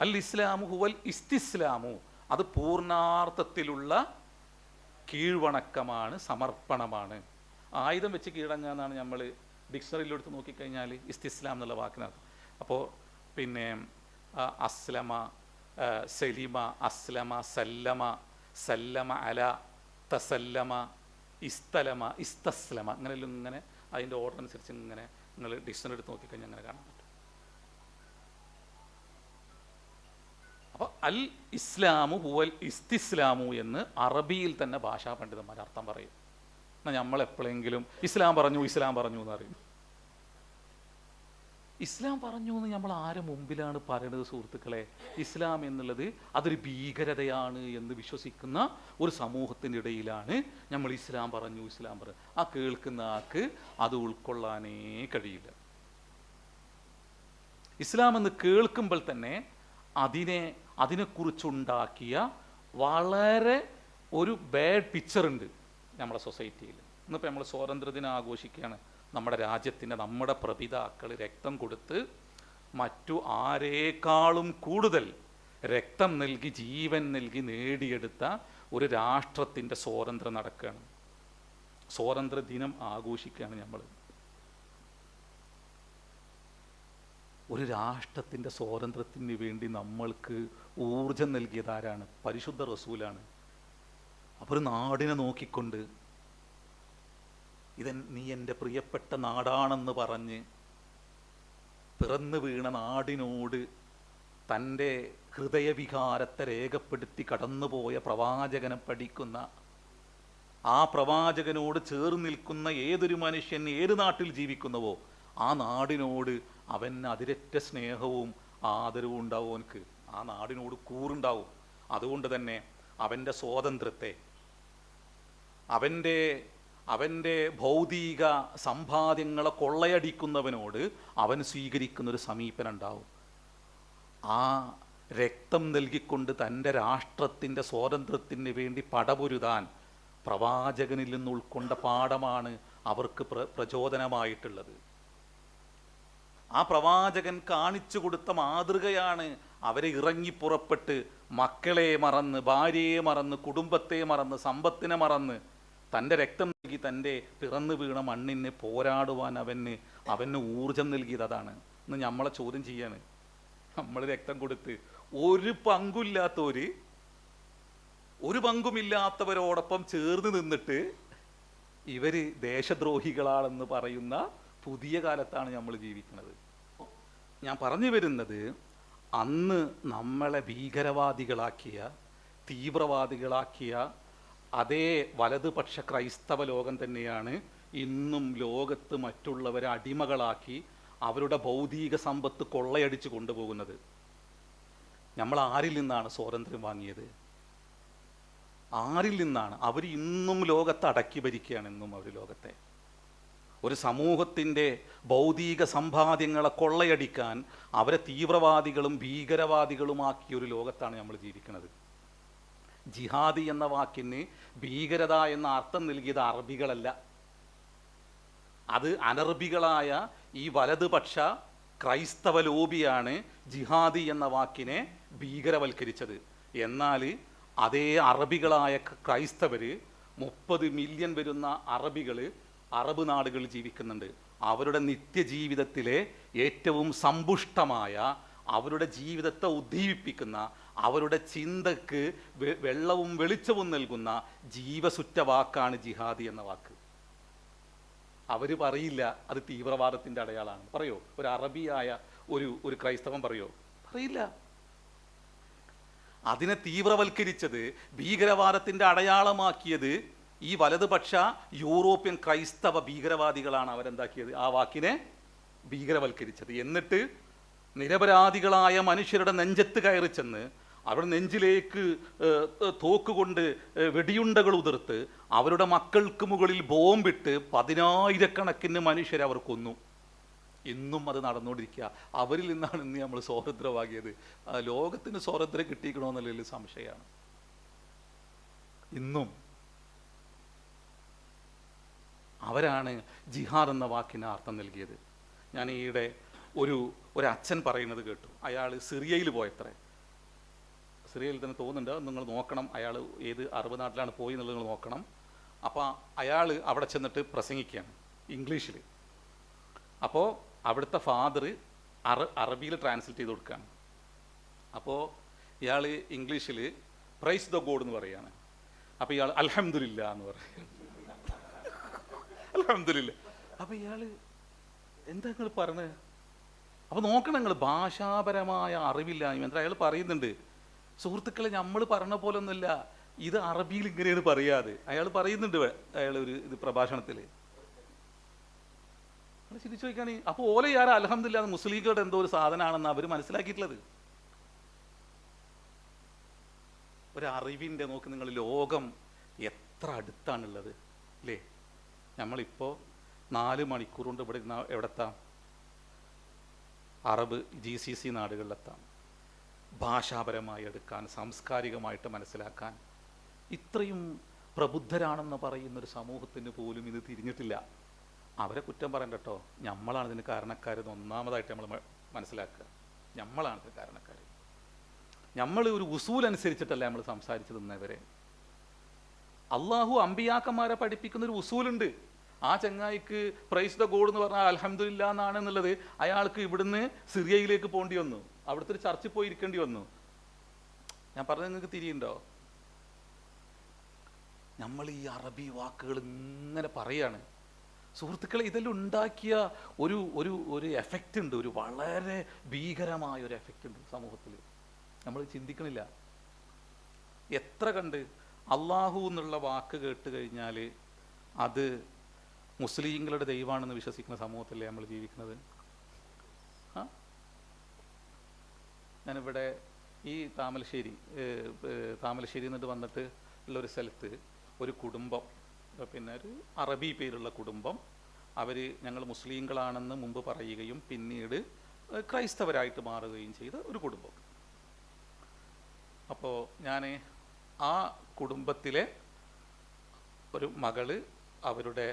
അൽ ഇസ്ലാമു ഹുവൽ ഇസ്തിസ്ലാമു, അത് പൂർണ്ണാർത്ഥത്തിലുള്ള കീഴ്വണക്കമാണ്, സമർപ്പണമാണ്. ആയുധം വെച്ച് കീഴടങ്ങാന്നാണ് നമ്മൾ ഡിക്ഷണറിയിലെടുത്ത് നോക്കിക്കഴിഞ്ഞാൽ ഇസ്തിസ്ലാം എന്നുള്ള വാക്കിനർത്ഥം. അപ്പോൾ പിന്നെ അസ്ലമ, സലിമ, അസ്ലമ, സല്ലമ, സല്ലമ അല, തസല്ലമ, ഇസ്തലമ, ഇസ്തസ്ലമ, അങ്ങനെയെല്ലാം ഇങ്ങനെ അതിൻ്റെ ഓർഡർ അനുസരിച്ച് ഇങ്ങനെ നിങ്ങൾ ഡിക്ഷണറി എടുത്ത് നോക്കിക്കഴിഞ്ഞാൽ അങ്ങനെ കാണാൻ പറ്റും. അപ്പോൾ അൽ ഇസ്ലാമു ഹുവൽ ഇസ്തിസ്ലാമു എന്ന് അറബിയിൽ തന്നെ ഭാഷാ പണ്ഡിതന്മാർ അർത്ഥം പറയും. എന്നാൽ നമ്മളെപ്പോഴെങ്കിലും ഇസ്ലാം പറഞ്ഞു എന്ന് അറിയും. ഇസ്ലാം പറഞ്ഞു എന്ന് നമ്മൾ ആരെ മുമ്പിലാണ് പറയുന്നത് സുഹൃത്തുക്കളെ? ഇസ്ലാം എന്നുള്ളത് അതൊരു ഭീകരതയാണ് എന്ന് വിശ്വസിക്കുന്ന ഒരു സമൂഹത്തിൻ്റെ ഇടയിലാണ് നമ്മൾ ഇസ്ലാം പറഞ്ഞു. ആ കേൾക്കുന്ന ആൾക്ക് അത് ഉൾക്കൊള്ളാനേ കഴിയില്ല. ഇസ്ലാം എന്ന് കേൾക്കുമ്പോൾ തന്നെ അതിനെക്കുറിച്ചുണ്ടാക്കിയ വളരെ ഒരു ബാഡ് പിക്ചർ ഉണ്ട് നമ്മുടെ സൊസൈറ്റിയിൽ. ഇന്നിപ്പോൾ നമ്മൾ സ്വാതന്ത്ര്യദിനം ആഘോഷിക്കുകയാണ്. നമ്മുടെ രാജ്യത്തിൻ്റെ, നമ്മുടെ പ്രപിതാക്കൾ രക്തം കൊടുത്ത് മറ്റു ആരേക്കാളും കൂടുതൽ രക്തം നൽകി ജീവൻ നൽകി നേടിയെടുത്ത ഒരു രാഷ്ട്രത്തിൻ്റെ സ്വാതന്ത്ര്യം നടക്കുകയാണ്. സ്വാതന്ത്ര്യ ദിനം ആഘോഷിക്കുകയാണ് നമ്മൾ. ഒരു രാഷ്ട്രത്തിൻ്റെ സ്വാതന്ത്ര്യത്തിന് വേണ്ടി നമ്മൾക്ക് ഊർജം നൽകിയതാരാണ്? പരിശുദ്ധ റസൂലാണ്. അപ്പോൾ ഒരു നാടിനെ നോക്കിക്കൊണ്ട് നീ എൻ്റെ പ്രിയപ്പെട്ട നാടാണെന്ന് പറഞ്ഞ് പിറന്നു വീണ നാടിനോട് തൻ്റെ ഹൃദയവികാരത്തെ രേഖപ്പെടുത്തി കടന്നുപോയ പ്രവാചകനെ പഠിക്കുന്ന, ആ പ്രവാചകനോട് ചേർന്ന് നിൽക്കുന്ന ഏതൊരു മനുഷ്യൻ ഏത് നാട്ടിൽ ജീവിക്കുന്നുവോ ആ നാടിനോട് അവന് അതിരറ്റ സ്നേഹവും ആദരവും ഉണ്ടാവും. അവനക്ക് ആ നാടിനോട് കൂറുണ്ടാവും. അതുകൊണ്ട് തന്നെ അവൻ്റെ സ്വാതന്ത്ര്യത്തെ, അവൻ്റെ ഭൗതിക സമ്പാദ്യങ്ങളെ കൊള്ളയടിക്കുന്നവനോട് അവൻ സ്വീകരിക്കുന്നൊരു സമീപനം ഉണ്ടാവും. ആ രക്തം നൽകിക്കൊണ്ട് തൻ്റെ രാഷ്ട്രത്തിൻ്റെ സ്വാതന്ത്ര്യത്തിന് വേണ്ടി പടപൊരുതാൻ പ്രവാചകനിൽ നിന്ന് ഉൾക്കൊണ്ട പാഠമാണ് അവർക്ക് പ്രചോദനമായിട്ടുള്ളത്. ആ പ്രവാചകൻ കാണിച്ചു കൊടുത്ത മാതൃകയാണ്. അവരെ ഇറങ്ങി പുറപ്പെട്ട് മക്കളെ മറന്ന്, ഭാര്യയെ മറന്ന്, കുടുംബത്തെ മറന്ന്, സമ്പത്തിനെ മറന്ന്, തൻ്റെ രക്തം നൽകി തൻ്റെ പിറന്നു വീണ മണ്ണിന് പോരാടുവാൻ അവന് ഊർജം നൽകിയത് അതാണ്. ഇന്ന് നമ്മളെ ചോദ്യം ചെയ്യാണ്. നമ്മൾ രക്തം കൊടുത്ത് ഒരു പങ്കുമില്ലാത്തവരോടൊപ്പം ചേർന്ന് നിന്നിട്ട് ഇവര് ദേശദ്രോഹികളാണെന്ന് പറയുന്ന പുതിയ കാലത്താണ് നമ്മൾ ജീവിക്കുന്നത്. ഞാൻ പറഞ്ഞു വരുന്നത്, അന്ന് നമ്മളെ ഭീകരവാദികളാക്കിയ, തീവ്രവാദികളാക്കിയ അതേ വലതുപക്ഷ ക്രൈസ്തവ ലോകം തന്നെയാണ് ഇന്നും ലോകത്ത് മറ്റുള്ളവരെ അടിമകളാക്കി അവരുടെ ഭൗതിക സമ്പത്ത് കൊള്ളയടിച്ച് കൊണ്ടുപോകുന്നത്. നമ്മൾ ആരിൽ നിന്നാണ് സ്വാതന്ത്ര്യം വാങ്ങിയത്? ആരിൽ നിന്നാണ്? അവർ ഇന്നും ലോകത്തെ അടക്കി ഭരിക്കുകയാണ്. ഇന്നും അവർ ലോകത്തെ ഒരു സമൂഹത്തിൻ്റെ ഭൗതിക സമ്പാദ്യങ്ങളെ കൊള്ളയടിക്കാൻ അവരെ തീവ്രവാദികളും ഭീകരവാദികളുമാക്കിയ ഒരു ലോകത്താണ് നമ്മൾ ജീവിക്കുന്നത്. ജിഹാദി എന്ന വാക്കിന് ഭീകരത എന്ന അർത്ഥം നൽകിയത് അറബികളല്ല, അത് അനർബികളായ ഈ വലതുപക്ഷ ക്രൈസ്തവ ലോബിയാണ് ജിഹാദി എന്ന വാക്കിനെ ഭീകരവൽക്കരിച്ചത്. എന്നാൽ അതേ അറബികളായ ക്രൈസ്തവർ, 30 മില്യൺ വരുന്ന അറബികൾ അറബ് നാടുകളിൽ ജീവിക്കുന്നുണ്ട്. അവരുടെ നിത്യജീവിതത്തിലെ ഏറ്റവും സമ്പുഷ്ടമായ, അവരുടെ ജീവിതത്തെ ഉദ്ദീപിപ്പിക്കുന്ന, അവരുടെ ചിന്തക്ക് വെള്ളവും വെളിച്ചവും നൽകുന്ന ജീവസുറ്റ വാക്കാണ് ജിഹാദി എന്ന വാക്ക്. അവർ പറയില്ല അത് തീവ്രവാദത്തിൻ്റെ അടയാളമാണ്. പറയോ? ഒരു അറബിയായ ഒരു ക്രൈസ്തവൻ പറയോ? പറയില്ല. അതിനെ തീവ്രവൽക്കരിച്ചത്, ഭീകരവാദത്തിൻ്റെ അടയാളമാക്കിയത് ഈ വലതുപക്ഷ യൂറോപ്യൻ ക്രൈസ്തവ ഭീകരവാദികളാണ്. അവരെന്താക്കിയത്? ആ വാക്കിനെ ഭീകരവൽക്കരിച്ചത്. എന്നിട്ട് നിരപരാധികളായ മനുഷ്യരുടെ നെഞ്ചത്ത് കയറി ചെന്ന് അവരുടെ നെഞ്ചിലേക്ക് തോക്കുകൊണ്ട് വെടിയുണ്ടകൾ ഉതിർത്ത് അവരുടെ മക്കൾക്ക് മുകളിൽ ബോംബിട്ട് 10,000-കണക്കിന് മനുഷ്യരെ അവർ കൊന്നു. ഇന്നും അത് നടന്നുകൊണ്ടിരിക്കുക. അവരിൽ നിന്നാണ് ഇന്ന് നമ്മൾ സ്വാതന്ത്ര്യമാകിയത്. ലോകത്തിന് സ്വാതന്ത്ര്യം കിട്ടിക്കണമെന്നുള്ളതിൽ സംശയമാണ്. ഇന്നും അവരാണ് ജിഹാദ് എന്ന വാക്കിന് അർത്ഥം നൽകിയത്. ഞാൻ ഈയിടെ ഒരു അച്ഛൻ പറയുന്നത് കേട്ടു. അയാൾ സിറിയയിൽ പോയത്രേ. സിറിയയിൽ തന്നെ തോന്നുന്നുണ്ട്, നിങ്ങൾ നോക്കണം അയാൾ ഏത് അറബ് നാട്ടിലാണ് പോയി എന്നുള്ളത് നിങ്ങൾ നോക്കണം. അപ്പോൾ അയാൾ അവിടെ ചെന്നിട്ട് പ്രസംഗിക്കുകയാണ് ഇംഗ്ലീഷിൽ. അപ്പോൾ അവിടുത്തെ ഫാദർ അറബിയിൽ ട്രാൻസ്ലേറ്റ് ചെയ്ത് കൊടുക്കുകയാണ്. അപ്പോൾ ഇയാൾ ഇംഗ്ലീഷിൽ പ്രൈസ് ദ ഗോഡ് എന്ന് പറയുകയാണ്. അപ്പോൾ ഇയാൾ അൽഹംദുലില്ലാ എന്ന് പറയും. അൽഹംദുലില്ല. അപ്പോൾ ഇയാൾ എന്താ നിങ്ങൾ പറഞ്ഞത്? അപ്പോൾ നോക്കണം നിങ്ങൾ, ഭാഷാപരമായ അറിവില്ലായ്മ. എന്താ അയാൾ പറയുന്നുണ്ട്? സുഹൃത്തുക്കളെ, നമ്മൾ പറഞ്ഞ പോലെ ഒന്നുമില്ല, ഇത് അറബിയിൽ ഇങ്ങനെയാണ് പറയാതെ അയാൾ പറയുന്നുണ്ട്. അയാൾ ഇത് പ്രഭാഷണത്തിൽ ചിരിച്ചു ചോദിക്കുകയാണ്. അപ്പോൾ ഓല ആരാ അൽഹംദുലില്ലാ മുസ്ലിങ്ങളുടെ എന്തോ ഒരു സാധനമാണെന്ന് അവർ മനസ്സിലാക്കിയിട്ടുള്ളത്. ഒരു അറിവിൻ്റെ നോക്ക് നിങ്ങൾ, ലോകം എത്ര അടുത്താണുള്ളത് അല്ലേ? നമ്മളിപ്പോൾ 4 മണിക്കൂർ കൊണ്ട് ഇവിടെ എവിടെത്താം? Arab GCC നാടുകളിലെത്താം. ഭാഷാപരമായി എടുക്കാൻ, സാംസ്കാരികമായിട്ട് മനസ്സിലാക്കാൻ ഇത്രയും പ്രബുദ്ധരാണെന്ന് പറയുന്നൊരു സമൂഹത്തിന് പോലും ഇത് തിരിഞ്ഞിട്ടില്ല. അവരെ കുറ്റം പറയണ്ട കേട്ടോ, നമ്മളാണ് ഇതിന് കാരണക്കാരെന്ന് ഒന്നാമതായിട്ട് നമ്മൾ മനസ്സിലാക്കുക. നമ്മളാണ് ഇതിന് കാരണക്കാർ. നമ്മൾ ഒരു ഉസൂൽ അനുസരിച്ചിട്ടല്ല നമ്മൾ സംസാരിച്ചു തന്നവരെ. അള്ളാഹു അമ്പിയാക്കന്മാരെ പഠിപ്പിക്കുന്ന ഒരു ഉസൂലുണ്ട്. ആ ചങ്ങായിക്ക് പ്രൈസ് ദ ഗോഡ് എന്ന് പറഞ്ഞാൽ അൽഹംദുലില്ലാ എന്നാണ് എന്നുള്ളത് അയാൾക്ക് ഇവിടുന്ന് സിറിയയിലേക്ക് പോകേണ്ടി വന്നു, അവിടുത്തെ ഒരു ചർച്ചിൽ പോയി ഇരിക്കേണ്ടി വന്നു. ഞാൻ പറഞ്ഞത് നിങ്ങൾക്ക് തിരിയുണ്ടോ? നമ്മൾ ഈ അറബി വാക്കുകൾ ഇങ്ങനെ പറയാണ്. സുഹൃത്തുക്കളെ, ഇതെല്ലാം ഉണ്ടാക്കിയ ഒരു എഫക്റ്റ് ഉണ്ട്, ഒരു വളരെ ഭീകരമായ ഒരു എഫക്റ്റ് ഉണ്ട് സമൂഹത്തിൽ. നമ്മൾ ചിന്തിക്കണില്ല. എത്ര കണ്ട് അള്ളാഹു എന്നുള്ള വാക്ക് കേട്ട് കഴിഞ്ഞാൽ അത് മുസ്ലിങ്ങളുടെ ദൈവമാണെന്ന് വിശ്വസിക്കുന്ന സമൂഹത്തിലല്ലേ നമ്മൾ ജീവിക്കുന്നത്? ഞാനിവിടെ ഈ താമരശ്ശേരി എന്നിട്ട് വന്നിട്ട് ഉള്ളൊരു സ്ഥലത്ത് ഒരു കുടുംബം, പിന്നെ ഒരു അറബി പേരുള്ള കുടുംബം, അവർ ഞങ്ങൾ മുസ്ലിങ്ങളാണെന്ന് മുമ്പ് പറയുകയും പിന്നീട് ക്രൈസ്തവരായിട്ട് മാറുകയും ചെയ്ത ഒരു കുടുംബം. അപ്പോൾ ഞാൻ ആ കുടുംബത്തിലെ ഒരു മകള്, അവരുടെ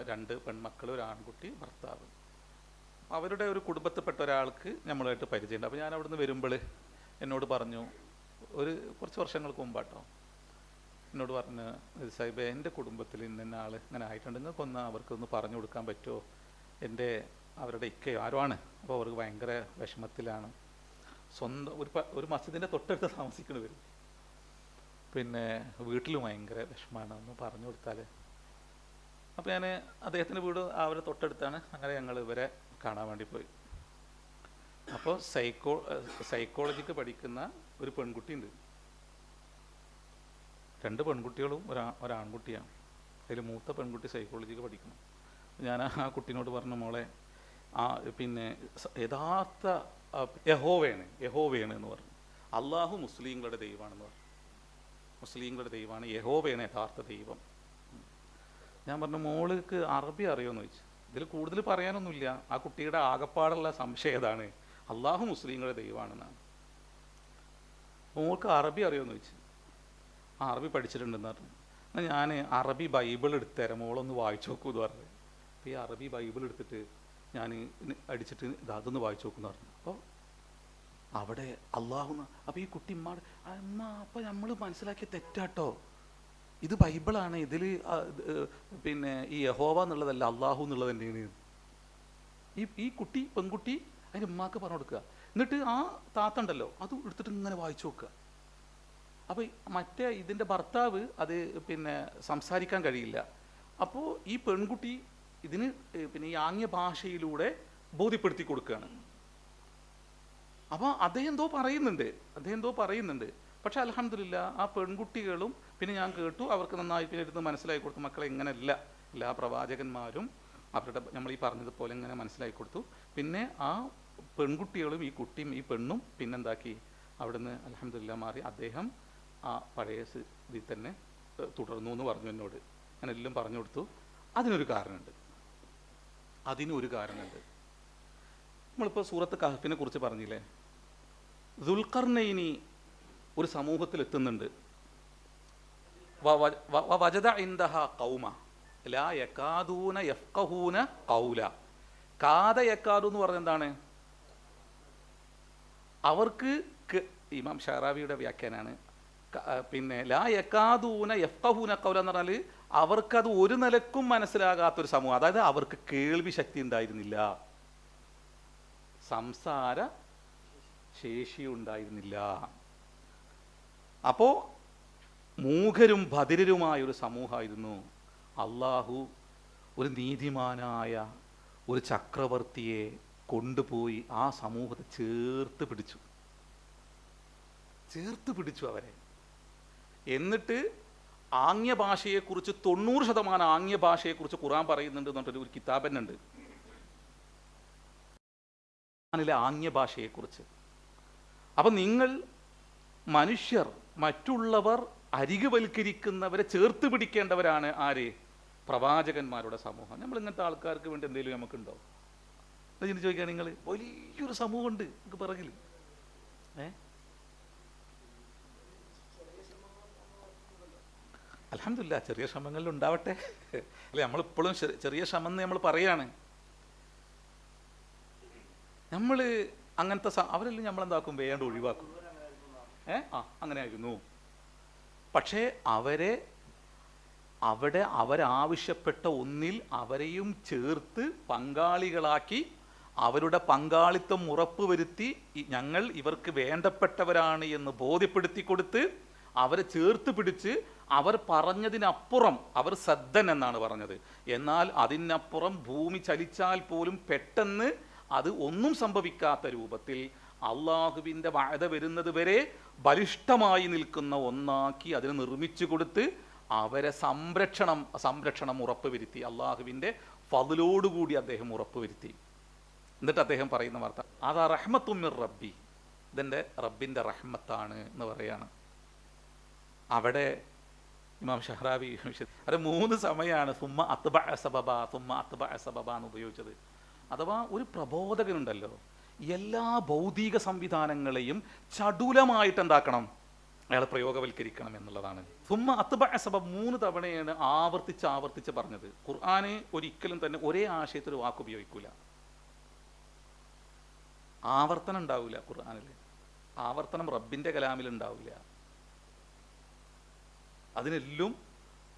2 പെൺമക്കൾ, ഒരു ആൺകുട്ടി, ഭർത്താവ്. അവരുടെ ഒരു കുടുംബത്തിൽപ്പെട്ട ഒരാൾക്ക് നമ്മളുമായിട്ട് പരിചയമുണ്ട്. അപ്പോൾ ഞാൻ അവിടുന്ന് വരുമ്പോൾ എന്നോട് പറഞ്ഞു, കുറച്ച് വർഷങ്ങൾക്ക് മുമ്പാട്ടോ, എന്നോട് പറഞ്ഞു, സാഹിബേ എൻ്റെ കുടുംബത്തിൽ ഇന്ന ആൾ ഇങ്ങനെ ആയിട്ടുണ്ട്, നിങ്ങൾക്കൊന്ന് അവർക്കൊന്ന് പറഞ്ഞു കൊടുക്കാൻ പറ്റുമോ? അവരുടെ ഇക്കയോ ആരോ ആണ്, അപ്പോൾ അവർക്ക് ഭയങ്കര വിഷമത്തിലാണ്, സ്വന്തം ഒരു മസ്ജിദിൻ്റെ തൊട്ടടുത്ത് താമസിക്കണ വരും, പിന്നെ വീട്ടിൽ ഭയങ്കര വിഷമമാണ്, ഒന്ന് പറഞ്ഞു കൊടുത്താൽ. അപ്പോൾ ഞാൻ അദ്ദേഹത്തിൻ്റെ വീട് അവരുടെ തൊട്ടടുത്താണ്. അങ്ങനെ ഞങ്ങൾ ഇവരെ കാണാൻ വേണ്ടി പോയി. അപ്പോൾ സൈക്കോളജിക്ക് പഠിക്കുന്ന ഒരു പെൺകുട്ടിയുണ്ട്. 2 പെൺകുട്ടികളും ഒരാൺകുട്ടിയാണ്. അതിൽ മൂത്ത പെൺകുട്ടി സൈക്കോളജിക്ക് പഠിക്കണം. ഞാൻ ആ കുട്ടീനോട് പറഞ്ഞു, മോളെ പിന്നെ യഥാർത്ഥ യഹോവയാണ് എന്ന് പറഞ്ഞു. അള്ളാഹു മുസ്ലിങ്ങളുടെ ദൈവമാണെന്ന് പറഞ്ഞു. മുസ്ലിങ്ങളുടെ ദൈവമാണ്, യഹോവയാണ് യഥാർത്ഥ ദൈവം. ഞാൻ പറഞ്ഞു, മോൾക്ക് അറബി അറിയുമെന്ന് ചോദിച്ചു. ഇതിൽ കൂടുതൽ പറയാനൊന്നുമില്ല. ആ കുട്ടിയുടെ ആകപ്പാടുള്ള സംശയം ഏതാണ്? അള്ളാഹു മുസ്ലിങ്ങളുടെ ദൈവമാണെന്നാണ്. മോൾക്ക് അറബി അറിയുമെന്ന് ചോദിച്ചു. അറബി പഠിച്ചിട്ടുണ്ടെന്ന് പറഞ്ഞു. എന്നാൽ ഞാൻ അറബി ബൈബിൾ എടുത്തുതരാം, മോളൊന്ന് വായിച്ചു നോക്കൂ എന്ന് പറഞ്ഞു. അപ്പോൾ ഈ അറബി ബൈബിൾ എടുത്തിട്ട് ഞാൻ അടിച്ചിട്ട് അതൊന്ന് വായിച്ചു നോക്കുമെന്ന് പറഞ്ഞു. അപ്പോൾ അവിടെ അള്ളാഹു, അപ്പോൾ ഈ കുട്ടി അമ്മ അപ്പോൾ നമ്മൾ മനസ്സിലാക്കിയ തെറ്റാട്ടോ, ഇത് ബൈബിളാണ്, ഇതിൽ പിന്നെ ഈ യഹോവ എന്നുള്ളതല്ല അള്ളാഹു എന്നുള്ളത് തന്നെയാണ്. ഈ പെൺകുട്ടി അതിൻ്റെ ഉമ്മാക്ക് പറഞ്ഞു കൊടുക്കുക. എന്നിട്ട് ആ താത്ത ഉണ്ടല്ലോ അത് എടുത്തിട്ട് ഇങ്ങനെ വായിച്ചു നോക്കുക. അപ്പോൾ മറ്റേ ഇതിൻ്റെ ഭർത്താവ് അത് പിന്നെ സംസാരിക്കാൻ കഴിയില്ല. അപ്പോൾ ഈ പെൺകുട്ടി ഇതിന് പിന്നെ ഈ ആംഗ്യ ഭാഷയിലൂടെ ബോധ്യപ്പെടുത്തി കൊടുക്കുകയാണ്. അപ്പോൾ അദ്ദേഹം എന്തോ പറയുന്നുണ്ട്. പക്ഷെ അൽഹംദുലില്ലാ ആ പെൺകുട്ടികളും പിന്നെ ഞാൻ കേട്ടു, അവർക്ക് നന്നായി പിന്നെ ഇരുന്ന് മനസ്സിലാക്കി കൊടുത്തു. മക്കളെ ഇങ്ങനെയല്ല, എല്ലാ പ്രവാചകന്മാരും അവരുടെ നമ്മൾ ഈ പറഞ്ഞതുപോലെ ഇങ്ങനെ മനസ്സിലാക്കി കൊടുത്തു. പിന്നെ ആ പെൺകുട്ടികളും ഈ കുട്ടിയും ഈ പെണ്ണും പിന്നെന്താക്കി, അവിടുന്ന് അൽഹംദുലില്ലാ മാറി അദ്ദേഹം ആ പഴയ ഇതിൽ തന്നെ തുടർന്നു എന്ന് പറഞ്ഞു എന്നോട്. ഞാൻ എല്ലാം പറഞ്ഞു കൊടുത്തു. അതിനൊരു കാരണമുണ്ട്. നമ്മളിപ്പോൾ സൂറത്ത് കഹ്ഫിനെ കുറിച്ച് പറഞ്ഞില്ലേ, ദുൽഖർനൈനി ഒരു സമൂഹത്തിൽ എത്തുന്നുണ്ട്. വജദ ഇൻദഹ ഖൗമ ലാ യകാദൂന യഫ്ഖഹൂന ഖൗല. കാദ യക്കാദു എന്ന് പറഞ്ഞ എന്താണ്? അവർക്ക് ഇമാം ഷറാവിയുടെ വ്യാഖ്യാനാണ്. പിന്നെ ലാ യകാദൂന യഫ്ഖഹൂന ഖൗല എന്ന് പറഞ്ഞാൽ അവർക്കത് ഒരു നിലക്കും മനസ്സിലാകാത്തൊരു സമൂഹം. അതായത് അവർക്ക് കേൾവി ശക്തി ഉണ്ടായിരുന്നില്ല, സംസാര ശേഷി ഉണ്ടായിരുന്നില്ല. അപ്പോൾ മൂകരും ബധിരരുമായ ഒരു സമൂഹമായിരുന്നു. അള്ളാഹു ഒരു നീതിമാനായ ഒരു ചക്രവർത്തിയെ കൊണ്ടുപോയി ആ സമൂഹത്തെ ചേർത്ത് പിടിച്ചു അവരെ. എന്നിട്ട് ആംഗ്യഭാഷയെക്കുറിച്ച് 90% ആംഗ്യഭാഷയെക്കുറിച്ച് ഖുർആൻ പറയുന്നുണ്ട് എന്ന് പറഞ്ഞിട്ട് ഒരു കിതാബ് തന്നെ ഉണ്ട്. ആംഗ്യഭാഷയെക്കുറിച്ച്. അപ്പം നിങ്ങൾ മനുഷ്യർ മറ്റുള്ളവർ അരികുവൽക്കരിക്കുന്നവരെ ചേർത്ത് പിടിക്കേണ്ടവരാണ് ആര്? പ്രവാചകന്മാരുടെ സമൂഹം. നമ്മൾ ഇങ്ങനത്തെ ആൾക്കാർക്ക് വേണ്ടി എന്തെങ്കിലും നമുക്കുണ്ടോ? എന്ന് ചോദിക്കുക. നിങ്ങൾ വലിയൊരു സമൂഹമുണ്ട് നമുക്ക് പിറകിൽ. അൽഹംദുലില്ലാ ചെറിയ ശ്രമങ്ങളിൽ ഉണ്ടാവട്ടെ. അല്ലെ, നമ്മളിപ്പോഴും ചെറിയ ശ്രമം എന്ന് നമ്മൾ പറയാണ്. നമ്മൾ അങ്ങനത്തെ അവരെല്ലാം നമ്മളെന്താക്കും? വേണ്ട ഒഴിവാക്കും. അങ്ങനെ ആയിരുന്നു. പക്ഷേ അവിടെ അവരാവശ്യപ്പെട്ട ഒന്നിൽ അവരെയും ചേർത്ത് പങ്കാളികളാക്കി അവരുടെ പങ്കാളിത്തം ഉറപ്പുവരുത്തി ഞങ്ങൾ ഇവർക്ക് വേണ്ടപ്പെട്ടവരാണ് എന്ന് ബോധ്യപ്പെടുത്തി കൊടുത്ത് അവരെ ചേർത്ത് പിടിച്ച് അവർ പറഞ്ഞതിനപ്പുറം അവർ സദ്ദൻ എന്നാണ് പറഞ്ഞത്. എന്നാൽ അതിനപ്പുറം ഭൂമി ചലിച്ചാൽ പോലും പെട്ടെന്ന് അത് ഒന്നും സംഭവിക്കാത്ത രൂപത്തിൽ അള്ളാഹുവിൻ്റെ വഅദ വരുന്നത് വരെ ബലിഷ്ഠമായി നിൽക്കുന്ന ഒന്നാക്കി അതിനെ നിർമ്മിച്ചു കൊടുത്ത് അവരെ സംരക്ഷണം ഉറപ്പുവരുത്തി. അള്ളാഹുവിൻ്റെ ഫദ്ലോടുകൂടി അദ്ദേഹം ഉറപ്പുവരുത്തി. എന്നിട്ട് അദ്ദേഹം പറയുന്ന വാർത്ത, അതാ റഹ്മത്തും മിർ റബ്ബി, ഇതെൻ്റെ റബ്ബിൻ്റെ റഹ്മത്താണ് എന്ന് പറയാണ്. അവിടെ ഇമാം ഷഹ്റാവി അത് 3 സമയമാണ് സുമ്മ അത്ബഅ സബബ എന്ന് ഉപയോഗിച്ചത്. അഥവാ ഒരു പ്രബോധകനുണ്ടല്ലോ, എല്ലാ ഭൗതിക സംവിധാനങ്ങളെയും ചടുലമായിട്ട് എന്താക്കണം? അയാൾ പ്രയോഗവൽക്കരിക്കണം എന്നുള്ളതാണ്. സുമ്മ അത്ബഅ സബബ 3 തവണയാണ് ആവർത്തിച്ച് പറഞ്ഞത്. ഖുർആന് ഒരിക്കലും തന്നെ ഒരേ ആശയത്തിൽ വാക്ക് ഉപയോഗിക്കൂല. ആവർത്തനം ഉണ്ടാവില്ല ഖുർആനിൽ, ആവർത്തനം റബ്ബിൻ്റെ കലാമിൽ ഉണ്ടാവില്ല. അതിനെല്ലാം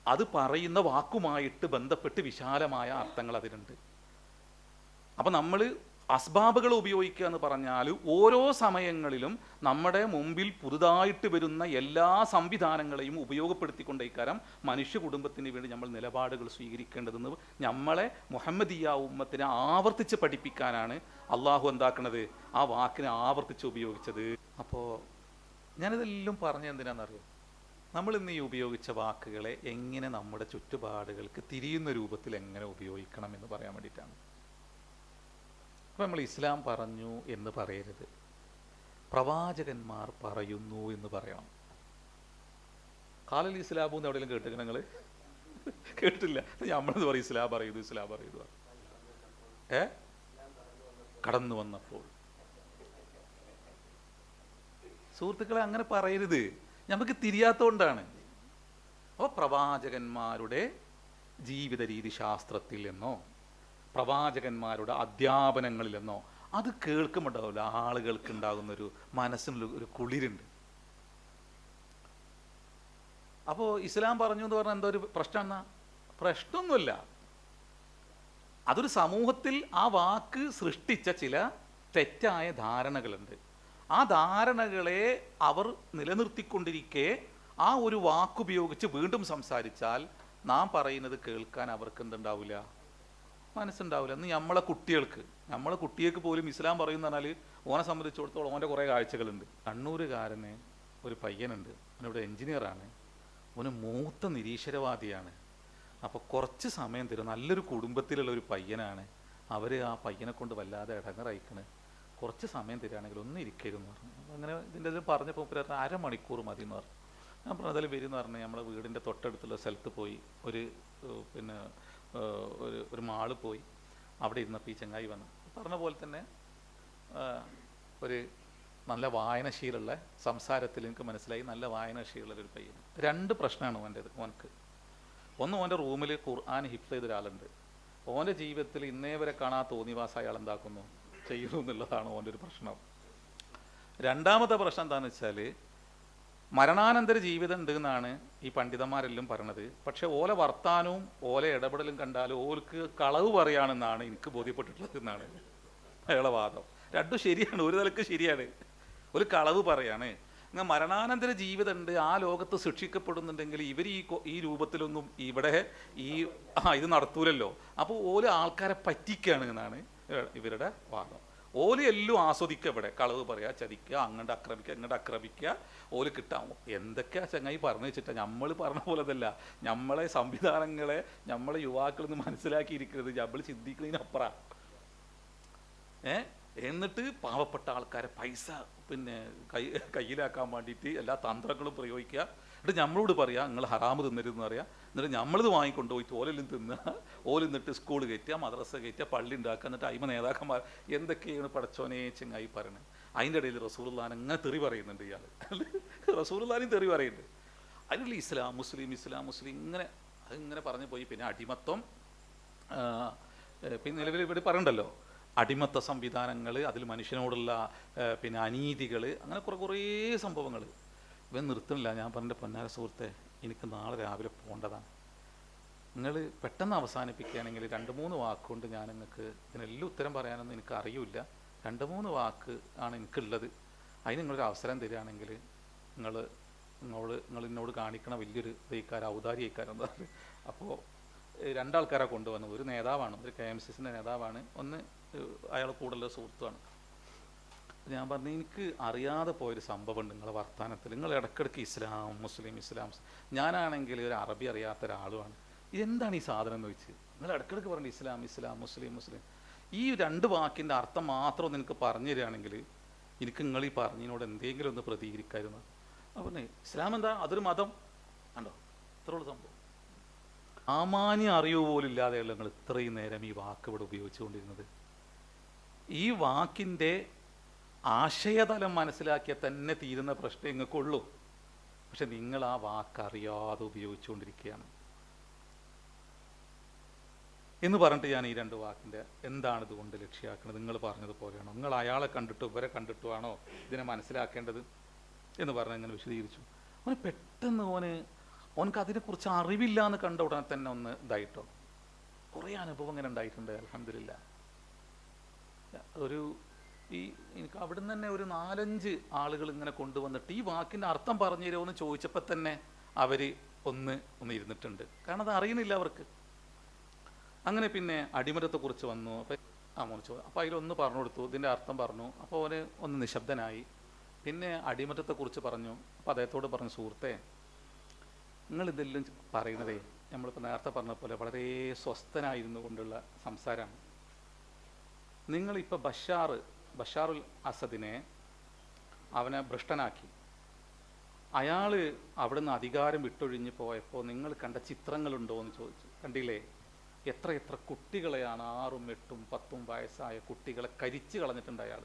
അത് പറയുന്ന വാക്കുമായിട്ട് ബന്ധപ്പെട്ട് വിശാലമായ അർത്ഥങ്ങൾ അതിനുണ്ട്. അപ്പം നമ്മൾ അസ്ബാബുകൾ ഉപയോഗിക്കുക എന്ന് പറഞ്ഞാൽ ഓരോ സമയങ്ങളിലും നമ്മുടെ മുമ്പിൽ പുതുതായിട്ട് വരുന്ന എല്ലാ സംവിധാനങ്ങളെയും ഉപയോഗപ്പെടുത്തിക്കൊണ്ട് ഇക്കാരം മനുഷ്യ കുടുംബത്തിന് വേണ്ടി നമ്മൾ നിലപാടുകൾ സ്വീകരിക്കേണ്ടതെന്ന് നമ്മളെ മുഹമ്മദിയ ഉമ്മത്തിനെ ആവർത്തിച്ച് പഠിപ്പിക്കാനാണ് അള്ളാഹു എന്താക്കണത്, ആ വാക്കിനെ ആവർത്തിച്ച് ഉപയോഗിച്ചത്. അപ്പോൾ ഞാനിതെല്ലാം പറഞ്ഞത് എന്തിനാണെന്നറിയോ? നമ്മൾ ഇന്ന് ഈ ഉപയോഗിച്ച വാക്കുകളെ എങ്ങനെ നമ്മുടെ ചുറ്റുപാടുകൾക്ക് തിരിയുന്ന രൂപത്തിൽ എങ്ങനെ ഉപയോഗിക്കണം എന്ന് പറയാൻ വേണ്ടിയിട്ടാണ്. അപ്പോൾ നമ്മൾ ഇസ്ലാം പറഞ്ഞു എന്ന് പറയരുത്, പ്രവാചകന്മാർ പറയുന്നു എന്ന് പറയണം. കാലൽ ഇസ്ലാമു എന്ന് എവിടെയെങ്കിലും കേട്ടിരിക്കണം നിങ്ങൾ? കേട്ടില്ല. നമ്മളത് പറയും ഇസ്ലാം പറയുന്നു, ഇസ്ലാം പറയുന്നു. കടന്നു വന്നപ്പോൾ സുഹൃത്തുക്കളെ അങ്ങനെ പറയരുത്, നമുക്ക് തിരിയാത്തോണ്ടാണ്. അപ്പോൾ പ്രവാചകന്മാരുടെ ജീവിത രീതി ശാസ്ത്രത്തിൽ എന്നോ പ്രവാചകന്മാരുടെ അധ്യാപനങ്ങളിലെന്നോ അത് കേൾക്കുമ്പോണ്ടാവില്ല, ആളുകൾക്ക് ഉണ്ടാകുന്നൊരു മനസ്സിനുള്ള ഒരു കുളിരുണ്ട്. അപ്പോൾ ഇസ്ലാം പറഞ്ഞു എന്ന് പറഞ്ഞാൽ എന്തോ ഒരു പ്രശ്നമെന്നാ? പ്രശ്നമൊന്നുമില്ല. അതൊരു സമൂഹത്തിൽ ആ വാക്ക് സൃഷ്ടിച്ച ചില തെറ്റായ ധാരണകളുണ്ട്. ആ ധാരണകളെ അവർ നിലനിർത്തിക്കൊണ്ടിരിക്കെ ആ ഒരു വാക്കുപയോഗിച്ച് വീണ്ടും സംസാരിച്ചാൽ നാം പറയുന്നത് കേൾക്കാൻ അവർക്ക് എന്തുണ്ടാവില്ല, മനസ്സുണ്ടാവില്ല. എന്ന് നമ്മളെ കുട്ടികൾക്ക് പോലും ഇസ്ലാം പറയുന്ന പറഞ്ഞാൽ ഓനെ സംബന്ധിച്ചിടത്തോളം ഓൻ്റെ കുറേ കാഴ്ചകളുണ്ട്. കണ്ണൂരുകാരന് ഒരു പയ്യനുണ്ട്, അവനിവിടെ എൻജിനീയറാണ്, ഓന് മൂത്ത നിരീശ്വരവാദിയാണ്. അപ്പോൾ കുറച്ച് സമയം തരും, നല്ലൊരു കുടുംബത്തിലുള്ള ഒരു പയ്യനാണ്, അവർ ആ പയ്യനെ കൊണ്ട് വല്ലാതെ ഇടങ്ങറയിക്കണ്, കുറച്ച് സമയം തരികയാണെങ്കിൽ ഒന്ന് ഇരിക്കരുതെന്ന് പറഞ്ഞു. അപ്പോൾ അങ്ങനെ ഇതിൻ്റെ പറഞ്ഞപ്പോൾ അരമണിക്കൂർ മതി എന്ന് പറഞ്ഞു. ഞാൻ പറഞ്ഞു അതിൽ വരുമെന്ന് പറഞ്ഞ് നമ്മളെ വീടിൻ്റെ തൊട്ടടുത്തുള്ള സ്ഥലത്ത് പോയി ഒരു മാള് പോയി. അവിടെ ഇരുന്നപ്പോൾ ഈ ചങ്ങായി വന്നു. പറഞ്ഞ പോലെ തന്നെ ഒരു നല്ല വായനശീലുള്ള സംസാരത്തിൽ എനിക്ക് മനസ്സിലായി, നല്ല വായനശീലുള്ള ഒരു പയ്യൻ. രണ്ട് പ്രശ്നമാണ് ഓനക്ക്. ഒന്ന്, ഓൻ്റെ റൂമിൽ ഖുർആൻ ഹിഫ്ള് ചെയ്ത ഒരാളുണ്ട്. ഓൻ്റെ ജീവിതത്തിൽ ഇന്നേ വരെ കാണാൻ തോന്നിവാസം അയാൾ എന്താക്കുന്നു, ചെയ്യുന്നു എന്നുള്ളതാണ് ഓൻ്റെ ഒരു പ്രശ്നം. രണ്ടാമത്തെ പ്രശ്നം എന്താണെന്ന് വെച്ചാൽ മരണാനന്തര ജീവിതം ഉണ്ട് എന്നാണ് ഈ പണ്ഡിതന്മാരെല്ലാം പറയണത്. പക്ഷെ ഓല വർത്താനവും ഓല ഇടപെടലും കണ്ടാൽ ഓർക്ക് കളവ് പറയുകയാണെന്നാണ് എനിക്ക് ബോധ്യപ്പെട്ടിട്ടുള്ളത് എന്നാണ് അയാളെ വാദം. രണ്ടും ശരിയാണ്, ഒരു നിലക്ക് ശരിയാണ്. ഒരു കളവ് പറയാണ്. എന്നാൽ മരണാനന്തര ജീവിതം ഉണ്ട്, ആ ലോകത്ത് ശിക്ഷിക്കപ്പെടുന്നുണ്ടെങ്കിൽ ഇവർ ഈ രൂപത്തിലൊന്നും ഇവിടെ ഇത് നടത്തൂലല്ലോ. അപ്പോൾ ഓല് ആൾക്കാരെ പറ്റിക്കുകയാണ് എന്നാണ് ഇവരുടെ വാദം. ഓല് എല്ലാം ആസ്വദിക്കുക, ഇവിടെ കളവ് പറയുക, ചതിക്കുക, അങ്ങോട്ട് ആക്രമിക്കുക, ഇങ്ങോട്ട് ആക്രമിക്കുക, ഓല് കിട്ടാമോ എന്തൊക്കെയാ ചങ്ങായി പറഞ്ഞു വെച്ചിട്ടാ. നമ്മൾ പറഞ്ഞ പോലെ അതല്ല, നമ്മളെ സംവിധാനങ്ങളെ നമ്മളെ യുവാക്കളൊന്ന് മനസ്സിലാക്കിയിരിക്കുന്നത് നമ്മൾ ചിന്തിക്കുന്നതിനപ്പുറം. എന്നിട്ട് പാവപ്പെട്ട ആൾക്കാരെ പൈസ കയ്യിലാക്കാൻ വേണ്ടിയിട്ട് എല്ലാ തന്ത്രങ്ങളും പ്രയോഗിക്കുക. എന്നിട്ട് നമ്മളോട് പറയാം നിങ്ങൾ ഹറാമ് തിന്നരുതെന്ന് പറയാം. എന്നിട്ട് നമ്മളിത് വാങ്ങിക്കൊണ്ടുപോയിട്ട് ഓലെല്ലാം തിന്നുക, എന്നിട്ട് സ്കൂൾ കയറ്റുക, മദ്രസ കയറ്റുക, പള്ളി ഉണ്ടാക്കുക, എന്നിട്ട് അയിമ നേതാക്കന്മാർ എന്തൊക്കെയാണ് പടച്ചോനെ ചെങ്ങായി പറയണത്. അതിൻ്റെ ഇടയിൽ റസൂലുള്ളാഹിനെ അങ്ങനെ തെറി പറയുന്നുണ്ട് ഇയാൾ. റസൂലുള്ളാഹിനെയും തെറി പറയുന്നുണ്ട്. അതിനുള്ള ഇസ്ലാം മുസ്ലിം ഇങ്ങനെ പറഞ്ഞു പോയി. പിന്നെ അടിമത്വം, പിന്നെ നിലവിൽ ഇവിടെ പറയണ്ടല്ലോ അടിമത്ത സംവിധാനങ്ങൾ, അതിൽ മനുഷ്യനോടുള്ള അനീതികൾ, അങ്ങനെ കുറേ സംഭവങ്ങൾ. ഇവൻ നിർത്തുന്നില്ല. ഞാൻ പറഞ്ഞ പൊന്നാര സുഹൃത്തെ, എനിക്ക് നാളെ രാവിലെ പോകേണ്ടതാണ്. നിങ്ങൾ പെട്ടെന്ന് അവസാനിപ്പിക്കുകയാണെങ്കിൽ 2-3 വാക്കുകൊണ്ട് ഞാൻ നിങ്ങൾക്ക് ഇതിനെല്ലാം ഉത്തരം പറയാനൊന്നും എനിക്ക് അറിയില്ല. 2-3 വാക്ക് ആണ് എനിക്കുള്ളത്. അതിന് നിങ്ങളൊരു അവസരം തരികയാണെങ്കിൽ നിങ്ങൾ എന്നോട് കാണിക്കണ വലിയൊരു ഔദാര്യ ഇക്കാരെന്ന് പറഞ്ഞു. അപ്പോൾ 2 ആൾക്കാരെ കൊണ്ടുവന്നു. ഒരു നേതാവാണ്, ഒരു KMCസിൻ്റെ നേതാവാണ്, ഒന്ന് അയാൾ കൂടുതലുള്ള സുഹൃത്തുമാണ്. ഞാൻ പറഞ്ഞു എനിക്ക് അറിയാതെ പോയൊരു സംഭവമുണ്ട് നിങ്ങളെ വർത്തമാനത്തിൽ. നിങ്ങൾ ഇടയ്ക്കിടയ്ക്ക് ഇസ്ലാം മുസ്ലിം. ഞാനാണെങ്കിൽ ഒരു അറബി അറിയാത്ത ഒരാളുമാണ്. ഇതെന്താണ് ഈ സാധനം എന്ന് വെച്ച് നിങ്ങൾ ഇടയ്ക്കിടയ്ക്ക് പറഞ്ഞു ഇസ്ലാം മുസ്ലിം. ഈ 2 വാക്കിൻ്റെ അർത്ഥം മാത്രം ഒന്ന് എനിക്ക് പറഞ്ഞു തരികയാണെങ്കിൽ എനിക്ക് നിങ്ങൾ ഈ പറഞ്ഞതിനോട് എന്തെങ്കിലും ഒന്ന് പ്രതികരിക്കായിരുന്നു. അപ്പം ഇസ്ലാം എന്താ, അതൊരു മതം കണ്ടോ, ഇത്രയുള്ള സംഭവം. സാമാന്യ അറിവ് പോലും ഇല്ലാതെയുള്ള നിങ്ങൾ ഇത്രയും നേരം ഈ വാക്ക് ഇവിടെ ഉപയോഗിച്ചുകൊണ്ടിരുന്നത്. ഈ വാക്കിൻ്റെ ആശയതലം മനസ്സിലാക്കിയാൽ തന്നെ തീരുന്ന പ്രശ്നം നിങ്ങൾക്കുള്ളൂ. പക്ഷെ നിങ്ങൾ ആ വാക്കറിയാതെ ഉപയോഗിച്ചുകൊണ്ടിരിക്കുകയാണ്. എന്ന് പറഞ്ഞിട്ട് ഞാൻ ഈ രണ്ട് വാക്കിൻ്റെ എന്താണ് ഇതുകൊണ്ട് ലക്ഷ്യമാക്കുന്നത്, നിങ്ങൾ പറഞ്ഞതുപോലെയാണോ, നിങ്ങൾ അയാളെ കണ്ടിട്ടോ ഇവരെ കണ്ടിട്ടോ ആണോ ഇതിനെ മനസ്സിലാക്കേണ്ടത് എന്ന് പറഞ്ഞ് ഇങ്ങനെ വിശദീകരിച്ചു. അവന് പെട്ടെന്ന് ഓനക്ക് അതിനെക്കുറിച്ച് അറിവില്ല എന്ന് കണ്ട ഉടനെ തന്നെ ഒന്ന് ഇതായിട്ടോ. കുറേ അനുഭവം ഇങ്ങനെ ഉണ്ടായിട്ടുണ്ട് അൽഹംദുലില്ലാ. എനിക്ക് അവിടുന്ന് തന്നെ ഒരു 4-5 ആളുകൾ ഇങ്ങനെ കൊണ്ടുവന്നിട്ട് ഈ വാക്കിൻ്റെ അർത്ഥം പറഞ്ഞു തരുമോ ചോദിച്ചപ്പോൾ തന്നെ അവർ ഒന്ന് ഇരുന്നിട്ടുണ്ട്. കാരണം അത് അറിയണില്ല അവർക്ക്. അങ്ങനെ പിന്നെ അടിമരത്തെക്കുറിച്ച് വന്നു. അപ്പോൾ അതിലൊന്ന് പറഞ്ഞു കൊടുത്തു, ഇതിൻ്റെ അർത്ഥം പറഞ്ഞു. അപ്പോൾ അവന് ഒന്ന് നിശബ്ദനായി. പിന്നെ അടിമരത്തെക്കുറിച്ച് പറഞ്ഞു. അപ്പോൾ അദ്ദേഹത്തോട് പറഞ്ഞു, സുഹൃത്തെ, നിങ്ങളിതെല്ലാം പറയുന്നതേ നമ്മളിപ്പോൾ നേരത്തെ പറഞ്ഞ പോലെ വളരെ സ്വസ്ഥനായിരുന്നു കൊണ്ടുള്ള സംസാരമാണ്. നിങ്ങളിപ്പോൾ ബഷാറുൽ അസദിനെ അവനെ ഭ്രഷ്ടനാക്കി. അയാൾ അവിടുന്ന് അധികാരം വിട്ടൊഴിഞ്ഞ് പോയപ്പോൾ നിങ്ങൾ കണ്ട ചിത്രങ്ങളുണ്ടോ എന്ന് ചോദിച്ചു. കണ്ടില്ലേ, എത്ര കുട്ടികളെയാണ് 6ഉം 8ഉം 10ഉം വയസ്സായ കുട്ടികളെ കരിച്ചു കളഞ്ഞിട്ടുണ്ട് അയാൾ.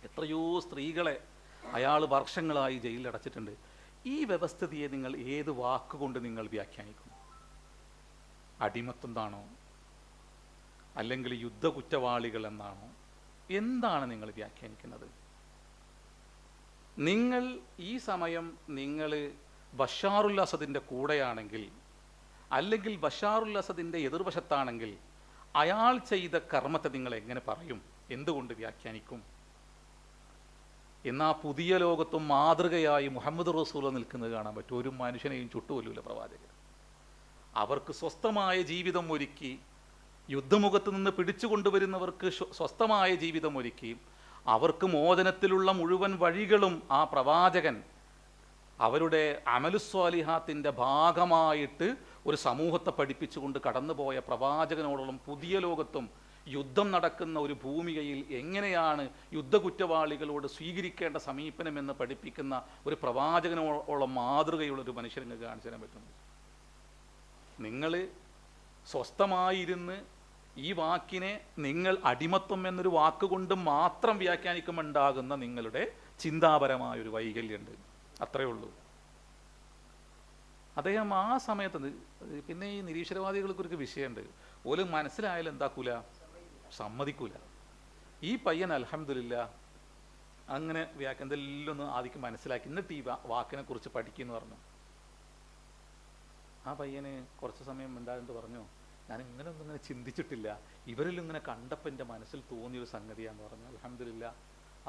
എത്രയോ സ്ത്രീകളെ അയാൾ വർഷങ്ങളായി ജയിലിൽ അടച്ചിട്ടുണ്ട്. ഈ വ്യവസ്ഥിതിയെ നിങ്ങൾ ഏത് വാക്കുകൊണ്ട് നിങ്ങൾ വ്യാഖ്യാനിക്കും? അടിമത്വം അല്ലെങ്കിൽ യുദ്ധ കുറ്റവാളികൾ എന്നാണോ? എന്താണ് നിങ്ങൾ വ്യാഖ്യാനിക്കുന്നത്? നിങ്ങൾ ഈ സമയം ബഷാറുൽ അസദിൻ്റെ കൂടെയാണെങ്കിൽ, അല്ലെങ്കിൽ ബഷാറുൽ അസദിൻ്റെ എതിർവശത്താണെങ്കിൽ, അയാൾ ചെയ്ത കർമ്മത്തെ നിങ്ങൾ എങ്ങനെ പറയും, എന്തുകൊണ്ട് വ്യാഖ്യാനിക്കും? എന്നാൽ പുതിയ ലോകത്തും മാതൃകയായി മുഹമ്മദ് റസൂൽ നിൽക്കുന്നത് കാണാൻ പറ്റും. ഒരു മനുഷ്യനെയും ചുട്ടുകൊല്ലൂല പ്രവാചകൻ. അവർക്ക് സ്വസ്ഥമായ ജീവിതം ഒരുക്കി, യുദ്ധമുഖത്ത് നിന്ന് പിടിച്ചു കൊണ്ടുവരുന്നവർക്ക് സ്വസ്ഥമായ ജീവിതം ഒരുക്കി, അവർക്ക് മോചനത്തിലുള്ള മുഴുവൻ വഴികളും ആ പ്രവാചകൻ അവരുടെ അമലുസ്വാലിഹാത്തിൻ്റെ ഭാഗമായിട്ട് ഒരു സമൂഹത്തെ പഠിപ്പിച്ചുകൊണ്ട് കടന്നുപോയ പ്രവാചകനോടൊപ്പം പുതിയ ലോകത്തും യുദ്ധം നടക്കുന്ന ഒരു ഭൂമികയിൽ എങ്ങനെയാണ് യുദ്ധ കുറ്റവാളികളോട് സ്വീകരിക്കേണ്ട സമീപനമെന്ന് പഠിപ്പിക്കുന്ന ഒരു പ്രവാചകനോളം മാതൃകയുള്ളൊരു മനുഷ്യനെ കാണിച്ചു തരാൻ പറ്റുന്നു. നിങ്ങൾ സ്വസ്ഥമായിരുന്ന് ഈ വാക്കിനെ നിങ്ങൾ അടിമത്വം എന്നൊരു വാക്കുകൊണ്ട് മാത്രം വ്യാഖ്യാനിക്കുമുണ്ടാകുന്ന നിങ്ങളുടെ ചിന്താപരമായൊരു വൈകല്യമുണ്ട്. അത്രയേ ഉള്ളൂ. അദ്ദേഹം ആ സമയത്ത് പിന്നെ ഈ നിരീശ്വരവാദികൾക്കൊരു വിഷയമുണ്ട്. ഓല് മനസ്സിലായാലും എന്താക്കൂല, സമ്മതിക്കൂല. ഈ പയ്യൻ അൽഹംദുലില്ലാ അങ്ങനെ എന്തെല്ലാം ഒന്ന് ആദ്യം മനസ്സിലാക്കി, എന്നിട്ട് ഈ വാക്കിനെ കുറിച്ച് പഠിക്കുമെന്ന് പറഞ്ഞു. ആ പയ്യന് കുറച്ച് സമയം ഉണ്ടായിട്ട് പറഞ്ഞു, ഞാൻ ഒന്നും ഇങ്ങനെ ചിന്തിച്ചിട്ടില്ല, ഇവരിലും ഇങ്ങനെ കണ്ടപ്പോൾ എൻ്റെ മനസ്സിൽ തോന്നിയൊരു സംഗതിയാന്ന് പറഞ്ഞു. അൽഹംദുലില്ലാ,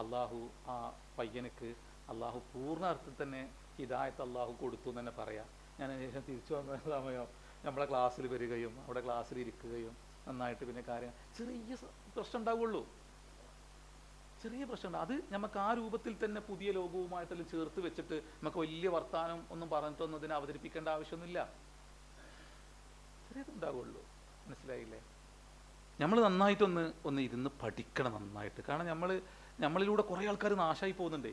അള്ളാഹു ആ പയ്യനക്ക് പൂർണ്ണ അർത്ഥത്തിൽ തന്നെ ഹിദായത്ത് അള്ളാഹു കൊടുത്തു എന്ന് തന്നെ പറയാം. ഞാൻ ശേഷം തിരിച്ചു വന്ന സമയം നമ്മളെ ക്ലാസ്സിൽ വരികയും അവിടെ ക്ലാസ്സിൽ ഇരിക്കുകയും നന്നായിട്ട് പിന്നെ കാര്യം ചെറിയ പ്രശ്നം ഉണ്ടാവുള്ളൂ, ചെറിയ പ്രശ്നം. അത് നമുക്ക് ആ രൂപത്തിൽ തന്നെ പുതിയ ലോകവുമായിട്ടെല്ലാം ചേർത്ത് വെച്ചിട്ട് നമുക്ക് വലിയ വർത്താനം ഒന്നും പറഞ്ഞിട്ടൊന്നും ഇതിനെ അവതരിപ്പിക്കേണ്ട ആവശ്യമൊന്നുമില്ല. ചെറിയതുണ്ടാവുള്ളൂ. മനസ്സിലായില്ലേ? നമ്മൾ നന്നായിട്ടൊന്ന് ഇരുന്ന് പഠിക്കണം നന്നായിട്ട്. കാരണം നമ്മളിലൂടെ കുറേ ആൾക്കാർ നാശമായി പോകുന്നുണ്ട്.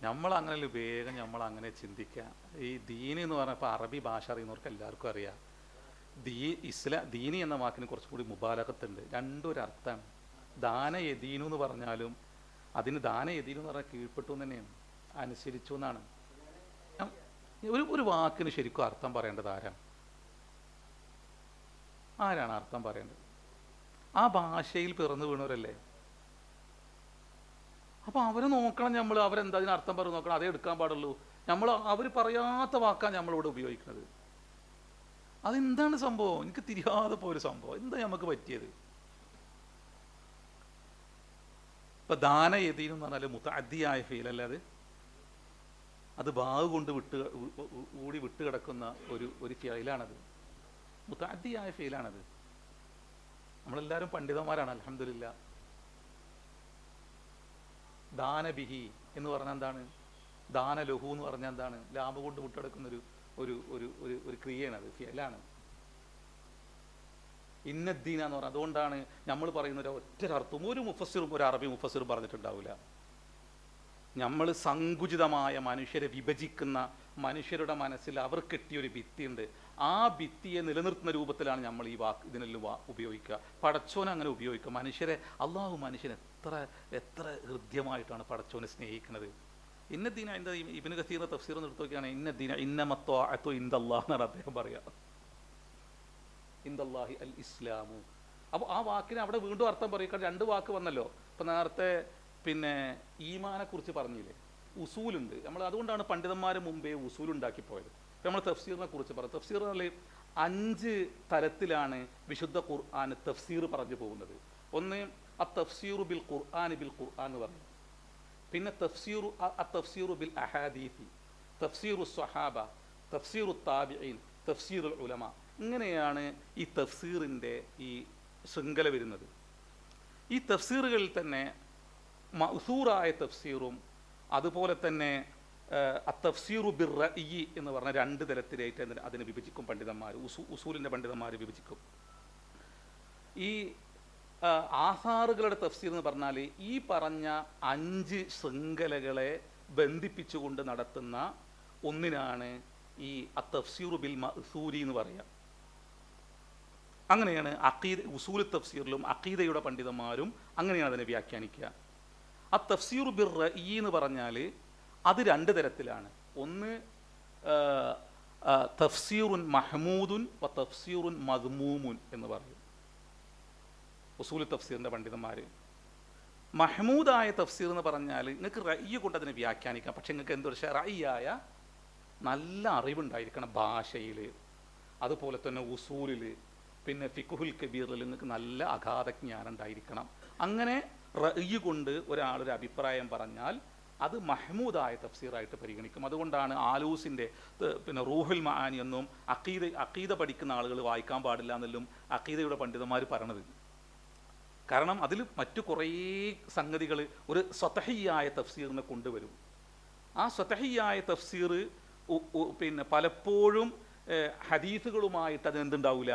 നമ്മളങ്ങനെ വേഗം നമ്മളങ്ങനെ ചിന്തിക്കുക. ഈ ദീനി എന്ന് പറഞ്ഞാൽ ഇപ്പോൾ അറബി ഭാഷ അറിയുന്നവർക്ക് എല്ലാവർക്കും അറിയാം. ദീനി എന്ന വാക്കിന് കുറച്ചും കൂടി മുബാലകത്തുണ്ട്. രണ്ടും ഒരു അർത്ഥമാണ്. ദാന യദീനു എന്ന് പറഞ്ഞാലും അതിന് ദാന യദീനു എന്ന് പറഞ്ഞാൽ കീഴ്പ്പെട്ടു എന്ന് തന്നെയാണ്, അനുസരിച്ചു എന്നാണ്. ഒരു വാക്കിന് ശരിക്കും അർത്ഥം പറയേണ്ടത് ആരാണ് അർത്ഥം പറയേണ്ടത്? ആ ഭാഷയിൽ പിറന്നു വീണവരല്ലേ. അപ്പോൾ അവരെ നോക്കണം നമ്മൾ, അവരെന്താ അതിന് അർത്ഥം പറഞ്ഞു നോക്കണം, അതേ എടുക്കാൻ പാടുള്ളൂ. അവർ പറയാത്ത വാക്കാണ് നമ്മളിവിടെ ഉപയോഗിക്കുന്നത്. അതെന്താണ് സംഭവം? എനിക്ക് തിരിയാതെ പോയൊരു സംഭവം. എന്താ നമുക്ക് പറ്റിയത്? ഇപ്പൊ ദാന യദീൻ എന്ന് പറഞ്ഞാൽ മുതഅദ്ദിയായ ഫീലല്ലേ അത് ബാഗ് കൊണ്ട് വിട്ട് കിടക്കുന്ന ഒരു ഫീലാണത്. മുതഅദ്ദിയായ ഫീലാണത്. നമ്മളെല്ലാവരും പണ്ഡിതന്മാരാണ് അൽഹംദുലില്ലാ. ദാനബിഹി എന്ന് പറഞ്ഞാൽ എന്താണ്? ദാനലഹു എന്ന് പറഞ്ഞാൽ എന്താണ്? ലാഭം കൊണ്ട് വിട്ടെടുക്കുന്ന ഒരു ക്രിയയാണ്, അത് ഫിയലാണ്. ഇന്നദ്ദീന എന്ന് പറഞ്ഞാൽ അതുകൊണ്ടാണ് നമ്മൾ പറയുന്ന ഒറ്റൊരർത്ഥവും ഒരു അറബി മുഫസ്സിറും പറഞ്ഞിട്ടുണ്ടാവില്ല. നമ്മൾ സങ്കുചിതമായ മനുഷ്യരെ വിഭജിക്കുന്ന, മനുഷ്യരുടെ മനസ്സിൽ അവർ കെട്ടിയൊരു ഭിത്തിയുണ്ട്. ആ ഭിത്തിയെ നിലനിർത്തുന്ന രൂപത്തിലാണ് നമ്മൾ ഈ ഇതിനെല്ലാം ഉപയോഗിക്കുക. പടച്ചോനെ അങ്ങനെ ഉപയോഗിക്കുക. അള്ളാഹു മനുഷ്യൻ എത്ര ഹൃദ്യമായിട്ടാണ് പടച്ചോനെ സ്നേഹിക്കുന്നത്. ഇന്നദ്ദീന എന്താ ഇബ്നു കസീറിന്റെ തഫ്സീർ എടുത്ത് നോക്കിയാണ് ഇന്നദ്ദീന ഇന്നമത്വാഅതു ഇൻദല്ലാഹ് എന്നാണ് അദ്ദേഹം പറയാ. ഇൻദല്ലാഹി അൽ ഇസ്ലാമു. അപ്പോൾ ആ വാക്കിന് അവിടെ വീണ്ടും അർത്ഥം പറയും. രണ്ട് വാക്ക് വന്നല്ലോ. ഇപ്പം നേരത്തെ പിന്നെ ഈമാനെ കുറിച്ച് പറഞ്ഞില്ലേ, ഉസൂലുണ്ട്. നമ്മൾ അതുകൊണ്ടാണ് പണ്ഡിതന്മാർ മുമ്പേ ഉസൂലുണ്ടാക്കി പോയത്. ഇപ്പം നമ്മൾ തഫ്സീറിനെ കുറിച്ച് പറഞ്ഞു. തഫ്സീറിൽ 5 തരത്തിലാണ് വിശുദ്ധ ഖുർആൻ തഫ്സീർ പറഞ്ഞു പോകുന്നത്. ഒന്ന് തഫ്സീറു ബിൽ ഖുർആൻ എന്ന് പറഞ്ഞു. പിന്നെ തഫ്സീറു ബിൽ അഹാദീഥി, തഫ്സീറു സ്വഹാബ, തഫ്സീറു താബിഈൻ, തഫ്സീറുൽ ഉലമ. ഇങ്ങനെയാണ് ഈ തഫ്സീറിൻ്റെ ഈ ശൃംഖല വരുന്നത്. ഈ തഫ്സീറുകളിൽ തന്നെ മഅ്സൂറായ തഫ്സീറും അതുപോലെ തന്നെ തഫ്സീറു ബിർ റഅയി എന്ന് പറഞ്ഞ 2 തരത്തിലായിട്ട് അതിനെ വിഭജിക്കും പണ്ഡിതന്മാർ. ഉസൂലിൻ്റെ പണ്ഡിതന്മാർ വിഭജിക്കും. ഈ ആസാറുകളുടെ തഫ്സീർ എന്ന് പറഞ്ഞാൽ ഈ പറഞ്ഞ 5 ശൃംഖലകളെ ബന്ധിപ്പിച്ചുകൊണ്ട് നടത്തുന്ന ഒന്നിനാണ് ഈ തഫ്സീറു ബിൽ മഅ്സൂരി എന്ന് പറയുക. അങ്ങനെയാണ് ഉസൂൽ തഫ്സീറിലും അഖീദയുടെ പണ്ഡിതന്മാരും അങ്ങനെയാണ് അതിനെ വ്യാഖ്യാനിക്കുക. തഫ്സീറു ബിർ റഅയി എന്ന് പറഞ്ഞാൽ അത് 2 തരത്തിലാണ്. ഒന്ന് തഫ്സീറുൻ മഹ്മൂദുൻ വ തഫ്സീറുൻ മദ്മൂമുൻ എന്ന് പറയും ഉസൂൽ തഫ്സീറിൻ്റെ പണ്ഡിതന്മാർ. മഹ്മൂദായ തഫ്സീർ എന്ന് പറഞ്ഞാൽ നിങ്ങൾക്ക് റഅയി കൊണ്ട് അതിനെ വ്യാഖ്യാനിക്കാം. പക്ഷെ നിങ്ങൾക്ക് എന്തൊരു റഅയിയായ നല്ല അറിവുണ്ടായിരിക്കണം ഭാഷയിൽ, അതുപോലെ തന്നെ ഉസൂലിൽ, പിന്നെ ഫിഖ്ഹുൽ കബീറിൽ നിങ്ങൾക്ക് നല്ല അഗാധ ജ്ഞാനം ഉണ്ടായിരിക്കണം. അങ്ങനെ റഅയി കൊണ്ട് ഒരാളൊരു അഭിപ്രായം പറഞ്ഞാൽ അത് മഹ്മൂദായ തഫ്സീറായിട്ട് പരിഗണിക്കും. അതുകൊണ്ടാണ് ആലൂസിൻ്റെ പിന്നെ റൂഹുൽ മആനി എന്നും അഖീദ പഠിക്കുന്ന ആളുകൾ വായിക്കാൻ പാടില്ല എന്നെല്ലാം അഖീദയുടെ പണ്ഡിതന്മാർ പറയണത്. കാരണം അതിൽ മറ്റു കുറേ സംഗതികൾ ഒരു സ്വതഹിയായ തഫ്സീറിനെ കൊണ്ടുവരും. ആ സ്വതഹിയായ തഫ്സീർ പിന്നെ പലപ്പോഴും ഹദീസുകളുമായിട്ട് അതിനെന്തുണ്ടാവില്ല,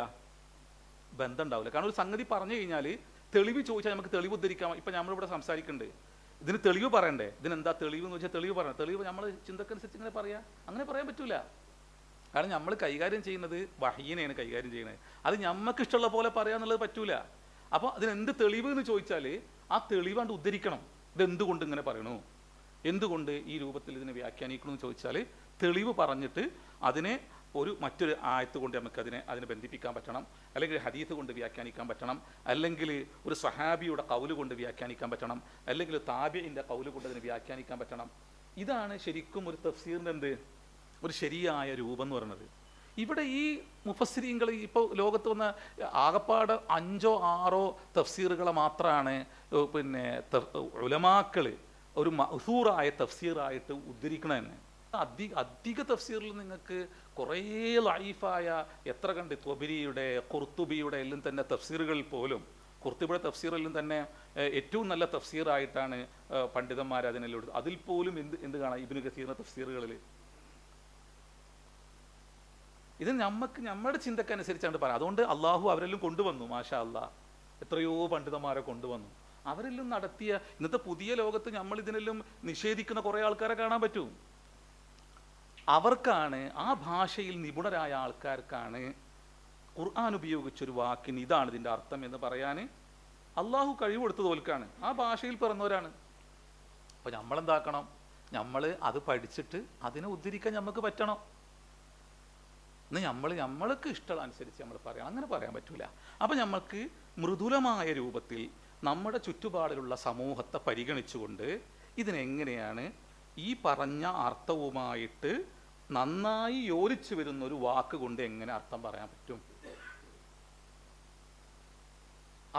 ബന്ധം ഉണ്ടാവില്ല. കാരണം ഒരു സംഗതി പറഞ്ഞു കഴിഞ്ഞാൽ തെളിവ് ചോദിച്ചാൽ നമുക്ക് തെളിവ് ഉദ്ധരിക്കാം. ഇപ്പം നമ്മളിവിടെ സംസാരിക്കുന്നുണ്ട്, ഇതിന് തെളിവ് പറയണ്ടേ. ഇതിനെന്താ തെളിവ് എന്ന് വെച്ചാൽ തെളിവ് പറയണം. തെളിവ് നമ്മൾ ചിന്തക്കനുസരിച്ച് ഇങ്ങനെ പറയാം, അങ്ങനെ പറയാൻ പറ്റൂല. കാരണം നമ്മൾ കൈകാര്യം ചെയ്യുന്നത് വഹീനെയാണ് കൈകാര്യം ചെയ്യുന്നത്. അത് നമുക്ക് ഇഷ്ടമുള്ള പോലെ പറയാന്നുള്ളത് പറ്റൂല. അപ്പോൾ അതിനെന്ത് തെളിവ് എന്ന് ചോദിച്ചാൽ ആ തെളിവാണ്ട് ഉദ്ധരിക്കണം. ഇതെന്തുകൊണ്ട് ഇങ്ങനെ പറയണു, എന്തുകൊണ്ട് ഈ രൂപത്തിൽ ഇതിനെ വ്യാഖ്യാനിക്കണമെന്ന് ചോദിച്ചാൽ തെളിവ് പറഞ്ഞിട്ട് അതിനെ മറ്റൊരു ആയത്ത് കൊണ്ട് നമുക്ക് അതിനെ ബന്ധിപ്പിക്കാൻ പറ്റണം, അല്ലെങ്കിൽ ഹദീസ് കൊണ്ട് വ്യാഖ്യാനിക്കാൻ പറ്റണം, അല്ലെങ്കിൽ ഒരു സഹാബിയുടെ കൗല് കൊണ്ട് വ്യാഖ്യാനിക്കാൻ പറ്റണം, അല്ലെങ്കിൽ താബിഈന്റെ കൗല് കൊണ്ട് അതിനെ വ്യാഖ്യാനിക്കാൻ പറ്റണം. ഇതാണ് ശരിക്കും ഒരു തഫ്സീറിൻ്റെ ഒരു ശരിയായ രൂപം എന്ന് പറയുന്നത്. ഇവിടെ ഈ മുഫസ്സിരീങ്ങൾ ഇപ്പോൾ ലോകത്ത് വന്ന ആകപ്പാട് 5 or 6 തഫ്സീറുകളെ മാത്രമാണ് പിന്നെ ഉലമാക്കൾ ഒരു മഅ്സൂറായ തഫ്സീറായിട്ട് ഉദ്ധരിക്കണമെന്ന്. അധിക തഫ്സീറിൽ നിങ്ങൾക്ക് കുറേ ലൈഫായ എത്ര കണ്ട് ത്വബരിയുടെ ഖുർത്തുബിയുടെ എല്ലാം തന്നെ തഫ്സീറുകളിൽ പോലും ഖുർത്തുബിയുടെ തഫ്സീറെല്ലാം തന്നെ ഏറ്റവും നല്ല തഫ്സീറായിട്ടാണ് പണ്ഡിതന്മാർ അതിനെല്ലാം. അതിൽ പോലും എന്ത് കാണാം ഇബ്നു കസീറിൻ്റെ തഫ്സീറുകളിൽ. ഇത് നമ്മുടെ ചിന്തക്കനുസരിച്ചാണ് പറയാം. അതുകൊണ്ട് അള്ളാഹു അവരെല്ലാം കൊണ്ടുവന്നു, മാഷാ അല്ലാഹ്, എത്രയോ പണ്ഡിതന്മാരെ കൊണ്ടുവന്നു. അവരെല്ലാം നടത്തിയ ഇന്നത്തെ പുതിയ ലോകത്ത് നമ്മൾ ഇതിനെല്ലാം നിഷേധിക്കുന്ന കുറേ ആൾക്കാരെ കാണാൻ പറ്റും. അവർക്കാണ്, ആ ഭാഷയിൽ നിപുണരായ ആൾക്കാർക്കാണ് ഖുർആൻ ഉപയോഗിച്ചൊരു വാക്കിന് ഇതാണ് ഇതിൻ്റെ അർത്ഥം എന്ന് പറയാൻ അള്ളാഹു കഴിവ് കൊടുത്തത് ഓൽക്കാണ്. ആ ഭാഷയിൽ പിറന്നവരാണ്. അപ്പോൾ നമ്മളെന്താക്കണം, നമ്മൾ അത് പഠിച്ചിട്ട് അതിനെ ഉദ്ധരിക്കാൻ നമുക്ക് പറ്റണം. ഇന്ന് നമ്മൾക്ക് ഇഷ്ടം അനുസരിച്ച് നമ്മൾ പറയണം, അങ്ങനെ പറയാൻ പറ്റൂല. അപ്പം നമ്മൾക്ക് മൃദുലമായ രൂപത്തിൽ നമ്മുടെ ചുറ്റുപാടിലുള്ള സമൂഹത്തെ പരിഗണിച്ചുകൊണ്ട് ഇതിനെങ്ങനെയാണ് ഈ പറഞ്ഞ അർത്ഥവുമായിട്ട് നന്നായി യോജിച്ചു വരുന്ന ഒരു വാക്ക് കൊണ്ട് എങ്ങനെ അർത്ഥം പറയാൻ പറ്റും,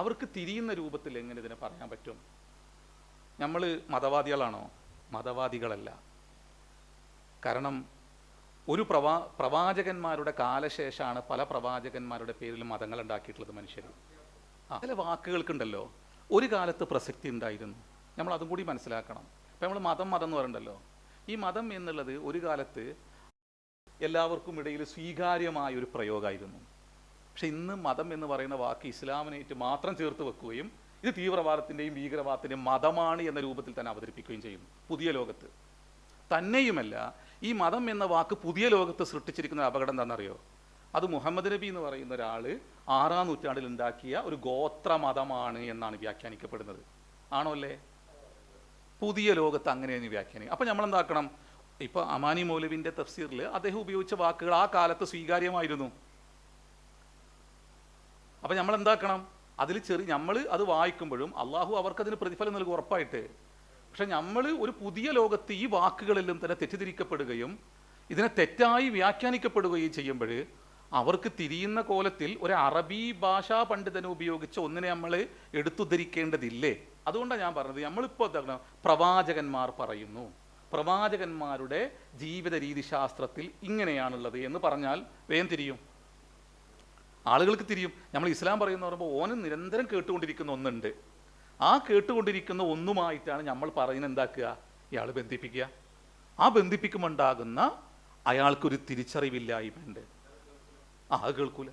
അവർക്ക് തിരിയുന്ന രൂപത്തിൽ എങ്ങനെ ഇതിനെ പറയാൻ പറ്റും. നമ്മൾ മതവാദികളാണോ? മതവാദികളല്ല. കാരണം ഒരു പ്രവാചകന്മാരുടെ കാലശേഷമാണ് പല പ്രവാചകന്മാരുടെ പേരിൽ മതങ്ങൾ ഉണ്ടാക്കിയിട്ടുള്ളത് മനുഷ്യർ. ചില വാക്കുകൾക്കുണ്ടല്ലോ ഒരു കാലത്ത് പ്രസക്തി ഉണ്ടായിരുന്നു, നമ്മൾ അതും കൂടി മനസ്സിലാക്കണം. ഇപ്പം നമ്മൾ മതം എന്ന് പറയണ്ടല്ലോ, ഈ മതം എന്നുള്ളത് ഒരു കാലത്ത് എല്ലാവർക്കും ഇടയിൽ സ്വീകാര്യമായ ഒരു പ്രയോഗമായിരുന്നു. പക്ഷെ ഇന്ന് മതം എന്ന് പറയുന്ന വാക്ക് ഇസ്ലാമിനായിട്ട് മാത്രം ചേർത്ത് വെക്കുകയും ഇത് തീവ്രവാദത്തിൻ്റെയും ഭീകരവാദത്തിൻ്റെയും മതമാണ് എന്ന രൂപത്തിൽ തന്നെ അവതരിപ്പിക്കുകയും ചെയ്യുന്നു പുതിയ ലോകത്ത്. തന്നെയുമല്ല, ഈ മതം എന്ന വാക്ക് പുതിയ ലോകത്ത് സൃഷ്ടിച്ചിരിക്കുന്ന അപകടം എന്താണെന്നറിയോ? അത് മുഹമ്മദ് നബി എന്ന് പറയുന്ന ഒരാൾ 6ാം നൂറ്റാണ്ടിൽ ഉണ്ടാക്കിയ ഒരു ഗോത്ര മതമാണ് എന്നാണ് വ്യാഖ്യാനിക്കപ്പെടുന്നത്. ആണോ അല്ലേ? പുതിയ ലോകത്ത് അങ്ങനെയാണ് വ്യാഖ്യാനിക്കുക. അപ്പം നമ്മളെന്താക്കണം, ഇപ്പോൾ അമാനി മൗലവിൻ്റെ തഫ്സീറിൽ അദ്ദേഹം ഉപയോഗിച്ച വാക്കുകൾ ആ കാലത്ത് സ്വീകാര്യമായിരുന്നു. അപ്പം നമ്മൾ എന്താക്കണം, അതിൽ നമ്മൾ അത് വായിക്കുമ്പോഴും അള്ളാഹു അവർക്കതിന് പ്രതിഫലം നൽകും ഉറപ്പായിട്ട്. പക്ഷെ നമ്മൾ ഒരു പുതിയ ലോകത്ത് ഈ വാക്കുകളെല്ലാം തന്നെ തെറ്റിദ്ധരിക്കപ്പെടുകയും ഇതിനെ തെറ്റായി വ്യാഖ്യാനിക്കപ്പെടുകയും ചെയ്യുമ്പോൾ അവർക്ക് തിരിയുന്ന കോലത്തിൽ ഒരു അറബി ഭാഷാ പണ്ഡിതനെ ഉപയോഗിച്ച് ഒന്നിനെ നമ്മൾ എടുത്തുദ്ധരിക്കേണ്ടതില്ലേ? അതുകൊണ്ടാണ് ഞാൻ പറഞ്ഞത്, നമ്മളിപ്പോൾ പ്രവാചകന്മാർ പറയുന്നു, പ്രവാചകന്മാരുടെ ജീവിത രീതിശാസ്ത്രത്തിൽ ഇങ്ങനെയാണുള്ളത് എന്ന് പറഞ്ഞാൽ വേഗം തിരിയും, ആളുകൾക്ക് തിരിയും. നമ്മൾ ഇസ്ലാം പറയുന്ന പറയുമ്പോൾ ഓന് നിരന്തരം കേട്ടുകൊണ്ടിരിക്കുന്ന ഒന്നുണ്ട്, ആ കേട്ടുകൊണ്ടിരിക്കുന്ന ഒന്നുമായിട്ടാണ് നമ്മൾ പറയുന്നത് എന്താക്കുക, ഇയാൾ ബന്ധിപ്പിക്കുക. ആ ബന്ധിപ്പിക്കുമുണ്ടാകുന്ന അയാൾക്കൊരു തിരിച്ചറിവില്ലായ്മയുണ്ട്, അത് കേൾക്കൂല.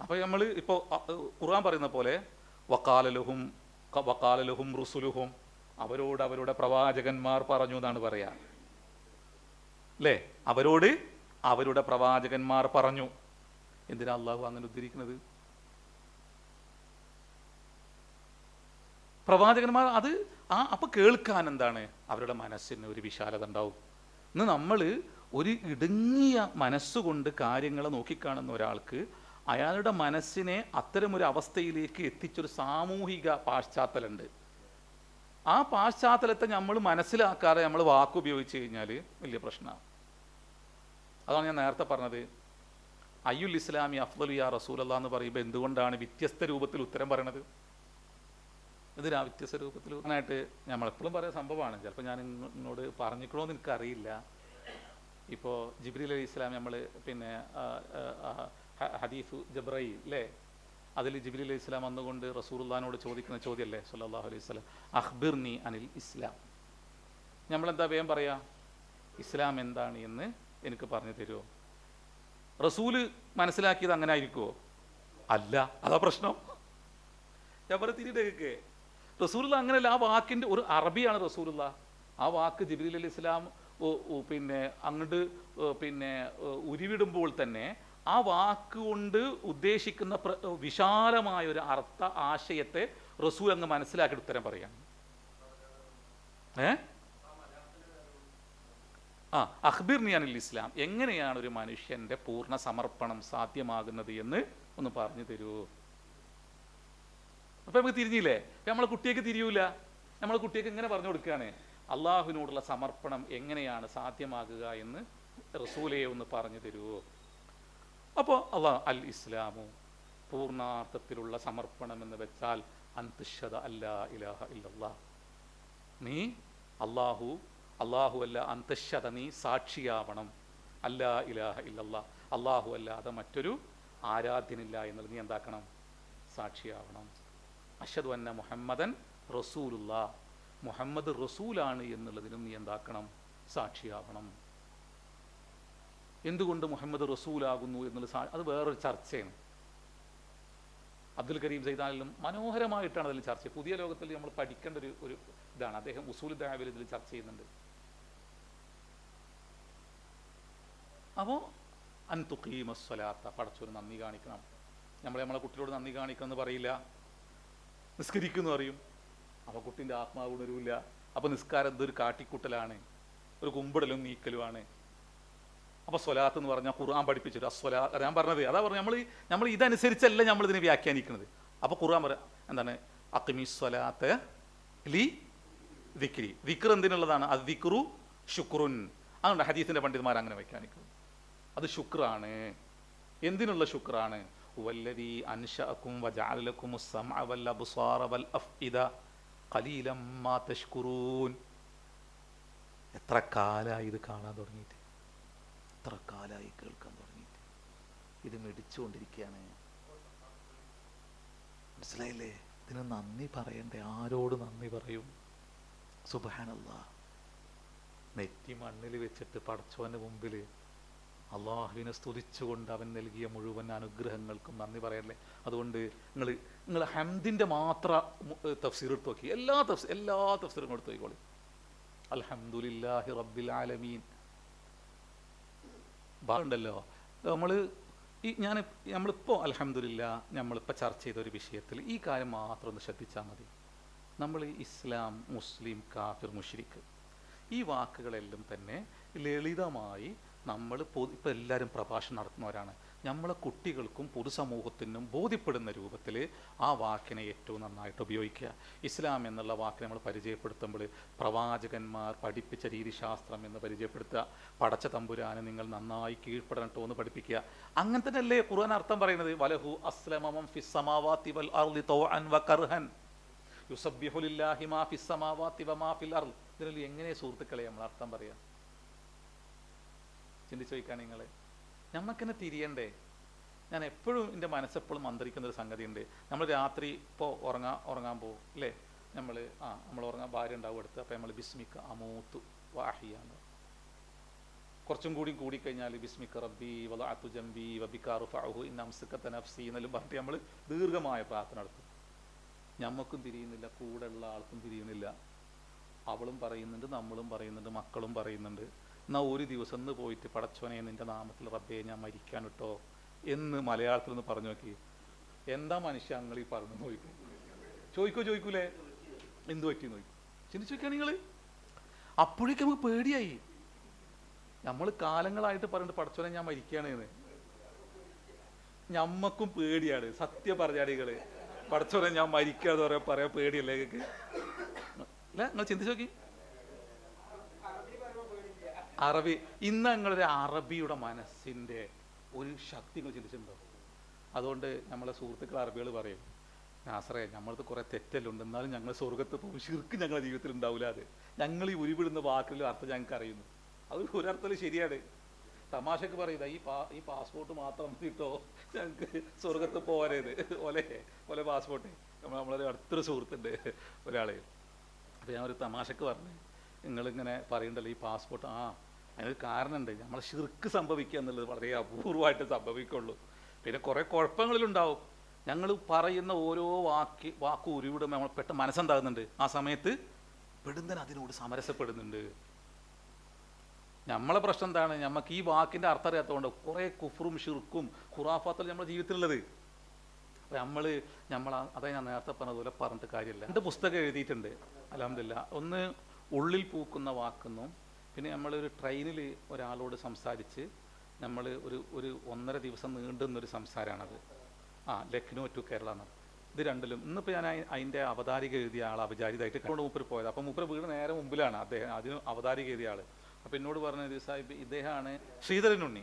അപ്പൊ നമ്മൾ ഇപ്പോൾ ഖുർആൻ പറയുന്ന പോലെ വക്കാലലുഹും റുസുലുഹും, അവരോട് അവരുടെ പ്രവാചകന്മാർ പറഞ്ഞു എന്നാണ് പറയാ അല്ലേ? അവരോട് അവരുടെ പ്രവാചകന്മാർ പറഞ്ഞു. എന്തിനാ അള്ളാഹു അങ്ങനെ ഉദ്ധരിക്കുന്നത്? പ്രവാചകന്മാർ അത് അപ്പൊ കേൾക്കാൻ എന്താണ്, അവരുടെ മനസ്സിന് ഒരു വിശാലത ഉണ്ടാവും. ഇന്ന് നമ്മൾ ഒരു ഇടുങ്ങിയ മനസ്സുകൊണ്ട് കാര്യങ്ങളെ നോക്കിക്കാണുന്ന ഒരാൾക്ക് അയാളുടെ മനസ്സിനെ അത്തരമൊരു അവസ്ഥയിലേക്ക് എത്തിച്ചൊരു സാമൂഹിക പാശ്ചാത്തലമുണ്ട്. ആ പാശ്ചാത്തലത്തെ നമ്മൾ മനസ്സിലാക്കാതെ നമ്മൾ വാക്കുപയോഗിച്ച് കഴിഞ്ഞാൽ വലിയ പ്രശ്നമാണ്. അതാണ് ഞാൻ നേരത്തെ പറഞ്ഞത്, അയ്യുൽ ഇസ്ലാമി അഫ്ദലു യാ റസൂലല്ലാഹ് എന്ന് പറയുമ്പോൾ എന്തുകൊണ്ടാണ് വ്യത്യസ്ത രൂപത്തിൽ ഉത്തരം പറയണത്? ഇതിനാ വ്യത്യസ്ത രൂപത്തിൽ ആയിട്ട് നമ്മളെപ്പോഴും പറയുന്ന സംഭവമാണ്. ചിലപ്പോൾ ഞാൻ ഇങ്ങോട്ട് പറഞ്ഞിക്കണമെന്ന് എനിക്കറിയില്ല. ഇപ്പോൾ ജിബ്രീൽ അലൈഹി ഇസ്ലാം നമ്മൾ പിന്നെ ഹദീഫു ജബ്രയിൽ അല്ലേ, അതിൽ ജിബ്രീൽ അലൈഹി ഇസ്ലാം വന്നുകൊണ്ട് റസൂലുള്ളാഹിനോട് ചോദിക്കുന്ന ചോദ്യമല്ലേ സല്ലല്ലാഹു അലൈഹി വസല്ലം, അഖ്ബിർനി അനിൽ ഇസ്ലാം. നമ്മളെന്താ വേഗം പറയാ, ഇസ്ലാം എന്താണ് എന്ന് എനിക്ക് പറഞ്ഞു തരുമോ? റസൂല് മനസ്സിലാക്കിയത് അങ്ങനെ ആയിരിക്കുമോ? അല്ല, അതാ പ്രശ്നം. ഞാൻ പറഞ്ഞിട്ട് റസൂലുള്ള അങ്ങനെയല്ല. ആ വാക്കിൻ്റെ ഒരു അറബിയാണ് റസൂലുള്ള. ആ വാക്ക് ജിബ്രീൽ അലൈഹി ഇസ്ലാം പിന്നെ അങ്ങോട്ട് പിന്നെ ഉരുവിടുമ്പോൾ തന്നെ ആ വാക്കുകൊണ്ട് ഉദ്ദേശിക്കുന്ന വിശാലമായ ഒരു അർത്ഥ ആശയത്തെ റസൂൽ അങ്ങ് മനസ്സിലാക്കിയിട്ട് ഉത്തരം പറയാം. അഖ്ബിർനി അനിൽ ഇസ്ലാം, എങ്ങനെയാണ് ഒരു മനുഷ്യന്റെ പൂർണ്ണ സമർപ്പണം സാധ്യമാകുന്നത് എന്ന് ഒന്ന് പറഞ്ഞു തരൂ. അപ്പൊ നമുക്ക് തിരിഞ്ഞില്ലേ? നമ്മളെ കുട്ടിയൊക്കെ തിരിയൂല. നമ്മളെ കുട്ടിയൊക്കെ ഇങ്ങനെ പറഞ്ഞു കൊടുക്കുകയാണ്, അള്ളാഹുവിനോടുള്ള സമർപ്പണം എങ്ങനെയാണ് സാധ്യമാകുക എന്ന് റസൂലയെ ഒന്ന് പറഞ്ഞു തരുമോ? അപ്പോൾ അൽ ഇസ്ലാമു, പൂർണ്ണാർത്ഥത്തിലുള്ള സമർപ്പണം എന്ന് വെച്ചാൽ അൻതുഷ്ഹദ അല്ലാ ഇലാഹ ഇല്ലല്ലാഹ്, നീ അല്ലാഹു അല്ല, അൻതുഷ്ഹദ നീ സാക്ഷിയാവണം, അല്ലാ ഇലാഹ ഇല്ലല്ലാഹ്, അല്ലാഹു അല്ലാതെ മറ്റൊരു ആരാധ്യനില്ല എന്നുള്ളത് നീ എന്താക്കണം, സാക്ഷിയാവണം. അഷ്ഹദു അന്ന മുഹമ്മദൻ റസൂലുള്ളാഹ്, മുഹമ്മദ് റസൂലാണ് എന്നുള്ളതിനും നീ എന്താക്കണം, സാക്ഷിയാവണം. എന്തുകൊണ്ട് മുഹമ്മദ് റസൂലാകുന്നു എന്നുള്ളത് അത് വേറൊരു ചർച്ചയാണ്. അബ്ദുൽ കരീം സൈദാനിലും മനോഹരമായിട്ടാണ് അതിൽ ചർച്ച. പുതിയ ലോകത്തിൽ നമ്മൾ പഠിക്കേണ്ട ഒരു ഇതാണ്. അദ്ദേഹം ഉസൂൽ ദഅവയിൽ ഇതിൽ ചർച്ച ചെയ്യുന്നുണ്ട്. അപ്പോൾ അൻ തുഖീമസ് സ്വലാത്ത, പടച്ചോന് നന്ദി കാണിക്കണം. നമ്മളെ കുട്ടിയോട് നന്ദി കാണിക്കണം എന്ന് പറയില്ല, നിസ്കരിക്കുന്നു അറിയും. അപ്പോൾ കുട്ടീൻ്റെ ആത്മാവ് ഉണരൂല്ല. അപ്പോൾ നിസ്കാരം എന്തൊരു കാട്ടിക്കൂട്ടലാണ്, ഒരു കുമ്പിടലും നീക്കലുമാണ്. അപ്പോൾ സ്വലാത്ത് എന്ന് പറഞ്ഞാൽ ഖുർആൻ പഠിപ്പിച്ചിട്ട് അസ്വലാ, ഞാൻ പറഞ്ഞത് അതാ പറഞ്ഞു, നമ്മൾ ഇതനുസരിച്ചല്ല നമ്മൾ ഇതിനെ വ്യാഖ്യാനിക്കുന്നത്. അപ്പോൾ ഖുർആൻ എന്താണ്, അഖിമിസ് സ്വലാത്ത് ലി ദിക്രി, ദിക്ർ എന്തിനുള്ളതാണ്, അത് ദിക്റു ശുക്റുൻ. അതുകൊണ്ട് ഹദീസിൻ്റെ പണ്ഡിതന്മാർ അങ്ങനെ വ്യാഖ്യാനിക്കുന്നത്, അത് ശുക്റാണ്. എന്തിനുള്ള ശുക്റാണ്? വല്ലദീ അൻശഅകും വജഅല ലക്കുമുസ് സമഅ വൽ അബ്സാറ വൽ അഫ്ഇദ ഖലീലം മാ തശ്കുറൂൻ. എത്ര കാലമായി ഇത് കാണാൻ തുടങ്ങിയിട്ട്, എത്ര കാലമായി കേൾക്കാൻ തുടങ്ങിയിട്ട്, ഇത് മെടിച്ചുകൊണ്ടിരിക്കുകയാണ്. മനസ്സിലായില്ലേ? ഇതിന് നന്ദി പറയണ്ടേ? ആരോട് നന്ദി പറയും? സുബ്ഹാനല്ലാഹ്. നെറ്റി മണ്ണിൽ വെച്ചിട്ട് പടച്ചവന്റെ മുമ്പിൽ അള്ളാഹുവിനെ സ്തുതിച്ചുകൊണ്ട് അവൻ നൽകിയ മുഴുവൻ അനുഗ്രഹങ്ങൾക്കും നന്ദി പറയല്ലേ. അതുകൊണ്ട് നിങ്ങൾ ഹംദിൻ്റെ മാത്ര തഫ്സീർ എടുത്ത് നോക്കി, എല്ലാ തഫ്സീറും എടുത്ത് നോക്കിക്കോളി. അൽഹംദുലില്ലാഹി റബ്ബിൽ ആലമീൻ ഉണ്ടല്ലോ. നമ്മളിപ്പോൾ അൽഹംദുലില്ലാ നമ്മളിപ്പോൾ ചർച്ച ചെയ്ത ഒരു വിഷയത്തിൽ ഈ കാര്യം മാത്രം ഒന്ന് ശ്രദ്ധിച്ചാൽ മതി. നമ്മൾ ഇസ്ലാം, മുസ്ലിം, കാഫിർ, മുശ്രിക്ക് ഈ വാക്കുകളെല്ലാം തന്നെ ലളിതമായി നമ്മൾ ഇപ്പോൾ എല്ലാവരും പ്രഭാഷണം നടത്തുന്നവരാണ്. നമ്മളെ കുട്ടികൾക്കും പൊതുസമൂഹത്തിനും ബോധ്യപ്പെടുന്ന രൂപത്തിൽ ആ വാക്കിനെ ഏറ്റവും നന്നായിട്ട് ഉപയോഗിക്കുക. ഇസ്ലാം എന്നുള്ള വാക്കിനെ നമ്മൾ പരിചയപ്പെടുത്തുമ്പോൾ പ്രവാചകന്മാർ പഠിപ്പിച്ച രീതിശാസ്ത്രം എന്ന് പരിചയപ്പെടുത്തുക. പടച്ച തമ്പുരാനെ നിങ്ങൾ നന്നായി കീഴ്പ്പെടണട്ടോ എന്ന് പഠിപ്പിക്കുക. അങ്ങനെ തന്നെ അല്ലേ ഖുർആൻ അർത്ഥം പറയുന്നത്? വലഹു അസ്ലമ ഫിസ് സമാവാതി വൽ അർളി തൗഅൻ വ കർഹൻ യുസബ്ബിഹു ലില്ലാഹി മാ ഫിസ് സമാവാതി വ മാ ഫിൽ അർള്. ഇതിൽ എങ്ങനെ സുഹൃത്തുക്കളെ നമ്മൾ അർത്ഥം പറയാ? ചിന്തിച്ചു വയ്ക്കാൻ നിങ്ങൾ. നമ്മക്കെന്നെ തിരിയണ്ടേ? ഞാൻ എപ്പോഴും എൻ്റെ മനസ്സെപ്പോഴും മന്ത്രിക്കുന്ന ഒരു സംഗതിയുണ്ട്. നമ്മൾ രാത്രി ഇപ്പോൾ ഉറങ്ങാൻ പോകും അല്ലേ? നമ്മൾ ഉറങ്ങാൻ ഭാര്യ ഉണ്ടാവും അടുത്ത്. അപ്പോൾ നമ്മൾ ബിസ്മിക്ക അമൂത്തു വാഹിയാണ്. കുറച്ചും കൂടിക്കഴിഞ്ഞാൽ ബിസ്മിക്ക റബ്ബി വദഅതു ജംബി വബിക റഫഅഹു ഇന്ന അംസകത നഫ്സി എന്നെല്ലാം പറഞ്ഞിട്ട് നമ്മൾ ദീർഘമായ പ്രാർത്ഥന നടത്തും. ഞമ്മക്കും തിരിയുന്നില്ല, കൂടെയുള്ള ആൾക്കും തിരിയുന്നില്ല. അവളും പറയുന്നുണ്ട്, നമ്മളും പറയുന്നുണ്ട്, മക്കളും പറയുന്നുണ്ട്. എന്നാൽ ഒരു ദിവസം ഒന്ന് പോയിട്ട് പടച്ചോനെ നിൻ്റെ നാമത്തിൽ റബ്ബേ ഞാൻ മരിക്കാൻ കേട്ടോ എന്ന് മലയാളത്തിൽ ഒന്ന് പറഞ്ഞു നോക്കി. എന്താ മനുഷ്യ നിങ്ങൾ ഈ പറഞ്ഞു നോക്കും? ചോദിക്കൂലേ എന്ത് പറ്റി നോക്കും? ചിന്തിച്ചു നോക്കിയാ നിങ്ങൾ. അപ്പോഴേക്കും നമുക്ക് പേടിയായി. നമ്മൾ കാലങ്ങളായിട്ട് പറഞ്ഞിട്ട് പടച്ചോനെ ഞാൻ മരിക്കുകയാണ് എന്ന്. ഞമ്മക്കും പേടിയാണ് സത്യം പറഞ്ഞാടികള്. പടച്ചോനെ ഞാൻ മരിക്കാന്ന് പറയാൻ പേടിയല്ലേ നിങ്ങൾക്ക്? അല്ല, നിങ്ങൾ ചിന്തിച്ചു നോക്കി. അറബി ഇന്ന് നിങ്ങളുടെ അറബിയുടെ മനസ്സിൻ്റെ ഒരു ശക്തി നിങ്ങൾ ചിന്തിച്ചിട്ടുണ്ടോ? അതുകൊണ്ട് നമ്മളെ സുഹൃത്തുക്കൾ അറബികൾ പറയും, നാസറേ നമ്മളത് കുറേ തെറ്റെല്ലാം ഉണ്ട്, എന്നാലും ഞങ്ങൾ സ്വർഗത്ത് പോകും, ശിർക്ക് ഞങ്ങളുടെ ജീവിതത്തിൽ ഉണ്ടാവില്ല. അത് ഞങ്ങൾ ഈ ഉരുവിടുന്ന വാക്കിലും അർത്ഥം ഞങ്ങൾക്ക് അറിയുന്നു. അത് ഒരർത്ഥത്തിൽ ശരിയാണ്. തമാശക്ക് പറയുന്നത് ഈ പാസ്പോർട്ട് മാത്രം കിട്ടോ ഞങ്ങൾക്ക് സ്വർഗത്ത് പോകാനേത് ഒലെ പാസ്പോർട്ട്. നമ്മളൊരു അടുത്തൊരു സുഹൃത്തുണ്ട് ഒരാളെ. അപ്പോൾ ഞാൻ ഒരു തമാശക്ക് പറഞ്ഞു, നിങ്ങളിങ്ങനെ പറയണ്ടല്ലോ ഈ പാസ്പോർട്ട്, അതിനൊരു കാരണമുണ്ട്. നമ്മളെ ശിർക്ക് സംഭവിക്കുക എന്നുള്ളത് വളരെ അപൂർവമായിട്ട് സംഭവിക്കുള്ളൂ. പിന്നെ കുറേ കുഴപ്പങ്ങളിലുണ്ടാവും. ഞങ്ങൾ പറയുന്ന ഓരോ വാക്ക് ഉരുവിടുമ്പോൾ നമ്മൾ പെട്ടെന്ന് മനസ്സുണ്ടാകുന്നുണ്ട്. ആ സമയത്ത് പെടുന്നതിന് അതിനോട് സമരസപ്പെടുന്നുണ്ട്. നമ്മളെ പ്രശ്നം എന്താണ്? നമുക്ക് ഈ വാക്കിൻ്റെ അർത്ഥം അറിയാത്തതുകൊണ്ട് കുറേ കുഫറും ഷിർക്കും ഖുറാഫാത്തും നമ്മുടെ ജീവിതത്തിലുള്ളത്. അപ്പം നമ്മൾ അതായത് ഞാൻ നേരത്തെ പറഞ്ഞതുപോലെ പറഞ്ഞിട്ട് കാര്യമില്ല. 2 പുസ്തകം എഴുതിയിട്ടുണ്ട് അൽഹംദുലില്ലാ. ഒന്ന് ഉള്ളിൽ പൂക്കുന്ന വാക്കെന്നും, പിന്നെ നമ്മളൊരു ട്രെയിനിൽ ഒരാളോട് സംസാരിച്ച് നമ്മൾ ഒരു 1.5 ദിവസം നീണ്ടുന്നൊരു സംസാരമാണത്. ലക്നൗ ടു കേരള എന്നാണ്. ഇത് രണ്ടിലും ഇന്നിപ്പോൾ ഞാൻ അതിൻ്റെ അവതാരിക എഴുതിയ ആൾ അവിചാരിതമായിട്ട് കണ്ടുകൊണ്ട് മൂപ്പര് പോയത്. അപ്പം മൂപ്പര് വീട് നേരെ മുമ്പിലാണ് അദ്ദേഹം, അതിന് അവതാരിക എഴുതിയ ആൾ. അപ്പോൾ എന്നോട് പറഞ്ഞ സാഹിബ് ഇദ്ദേഹമാണ് ശ്രീധരനുണ്ണി.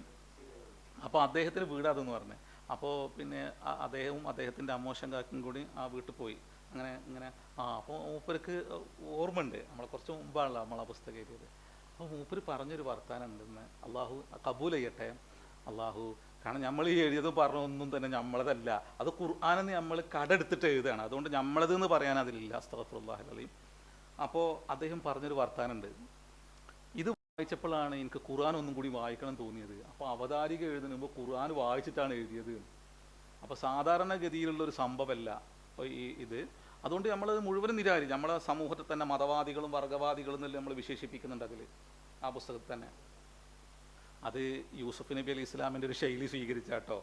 അപ്പോൾ അദ്ദേഹത്തിന് വീടാതെന്ന് പറഞ്ഞു. അപ്പോൾ പിന്നെ അദ്ദേഹവും അദ്ദേഹത്തിൻ്റെ അമ്മോശം കാക്കും കൂടി ആ വീട്ടിൽ പോയി. അങ്ങനെ അപ്പോൾ മൂപ്പർക്ക് ഓർമ്മയുണ്ട്, നമ്മളെ കുറച്ച് മുമ്പാണല്ലോ നമ്മൾ ആ പുസ്തകം എഴുതിയത്. അപ്പോൾ മൂപ്പര് പറഞ്ഞൊരു വർത്താനം ഉണ്ടെന്ന്, അള്ളാഹു കബൂൽ ചെയ്യട്ടെ അള്ളാഹു. കാരണം നമ്മൾ ഈ എഴുതിയതും പറഞ്ഞൊന്നും തന്നെ നമ്മളതല്ല, അത് ഖുർആനെന്ന് നമ്മൾ കടെടുത്തിട്ട് എഴുതുകയാണ്. അതുകൊണ്ട് നമ്മളതെന്ന് പറയാൻ അതിലില്ല, അസ്തഗ്ഫിറുല്ലാഹൽ അലീം. അപ്പോൾ അദ്ദേഹം പറഞ്ഞൊരു വർത്താനുണ്ട്. ഇത് വായിച്ചപ്പോഴാണ് എനിക്ക് ഖുർആൻ ഒന്നും കൂടി വായിക്കണം തോന്നിയത്. അപ്പോൾ അവതാരിക എഴുതുമ്പോൾ ഖുർആൻ വായിച്ചിട്ടാണ് എഴുതിയത്. അപ്പോൾ സാധാരണഗതിയിലുള്ളൊരു സംഭവമല്ല ഇത്. അതുകൊണ്ട് നമ്മളത് മുഴുവനും നിരാകരിച്ച് നമ്മളെ സമൂഹത്തിൽ തന്നെ മതവാദികളും വർഗവാദികളും എന്നെല്ലാം നമ്മൾ വിശേഷിപ്പിക്കുന്നുണ്ട് അതിൽ, ആ പുസ്തകത്തിൽ തന്നെ. അത് യൂസുഫ് നബി അലൈഹി ഇസ്ലാമിൻ്റെ ഒരു ശൈലി സ്വീകരിച്ചാട്ടോ.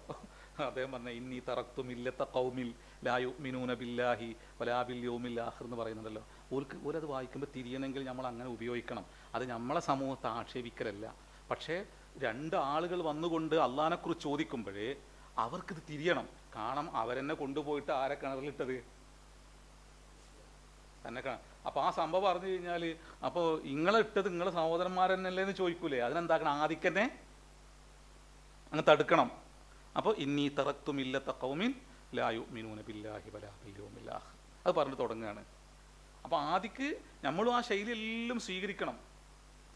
അദ്ദേഹം പറഞ്ഞ ഇന്നി തറക്തു മില്ലത്ത ഖൗമിൽ ലാ യുഅ്മിനൂന ബില്ലാഹി വലാ ബിൽ യൗമിൽ ആഖിർ എന്ന് പറയുന്നുണ്ടല്ലോ. ഓരത് വായിക്കുമ്പോൾ തിരിയണമെങ്കിൽ നമ്മൾ അങ്ങനെ ഉപയോഗിക്കണം. അത് നമ്മളെ സമൂഹത്തെ ആക്ഷേപിക്കലല്ല. പക്ഷേ 2 ആളുകൾ വന്നുകൊണ്ട് അള്ളാഹിനെക്കുറിച്ച് ചോദിക്കുമ്പോഴേ അവർക്കിത് തിരിയണം. കാരണം അവരെന്നെ കൊണ്ടുപോയിട്ട് ആരെ കിണറിലിട്ടത് തന്നെ. അപ്പോൾ ആ സംഭവം അറിഞ്ഞു കഴിഞ്ഞാൽ അപ്പോൾ ഇങ്ങളെ ഇട്ടത് നിങ്ങളെ സഹോദരന്മാരെന്നല്ലേ എന്ന് ചോദിക്കൂലേ? അതിനെന്താക്കണം? ആദിക്കന്നെ അങ്ങ് തടുക്കണം. അപ്പോൾ ഇന്നി തറക്തു മില്ലത്ത ഖൗമിൻ ലാ യുഅ്മിനൂന ബില്ലാഹി വലാ ബിൽ യൗമിൽ ആഖിർ അത് പറഞ്ഞ് തുടങ്ങുകയാണ്. അപ്പോൾ ആദിക്ക് നമ്മളും ആ ശൈലി എല്ലാം സ്വീകരിക്കണം,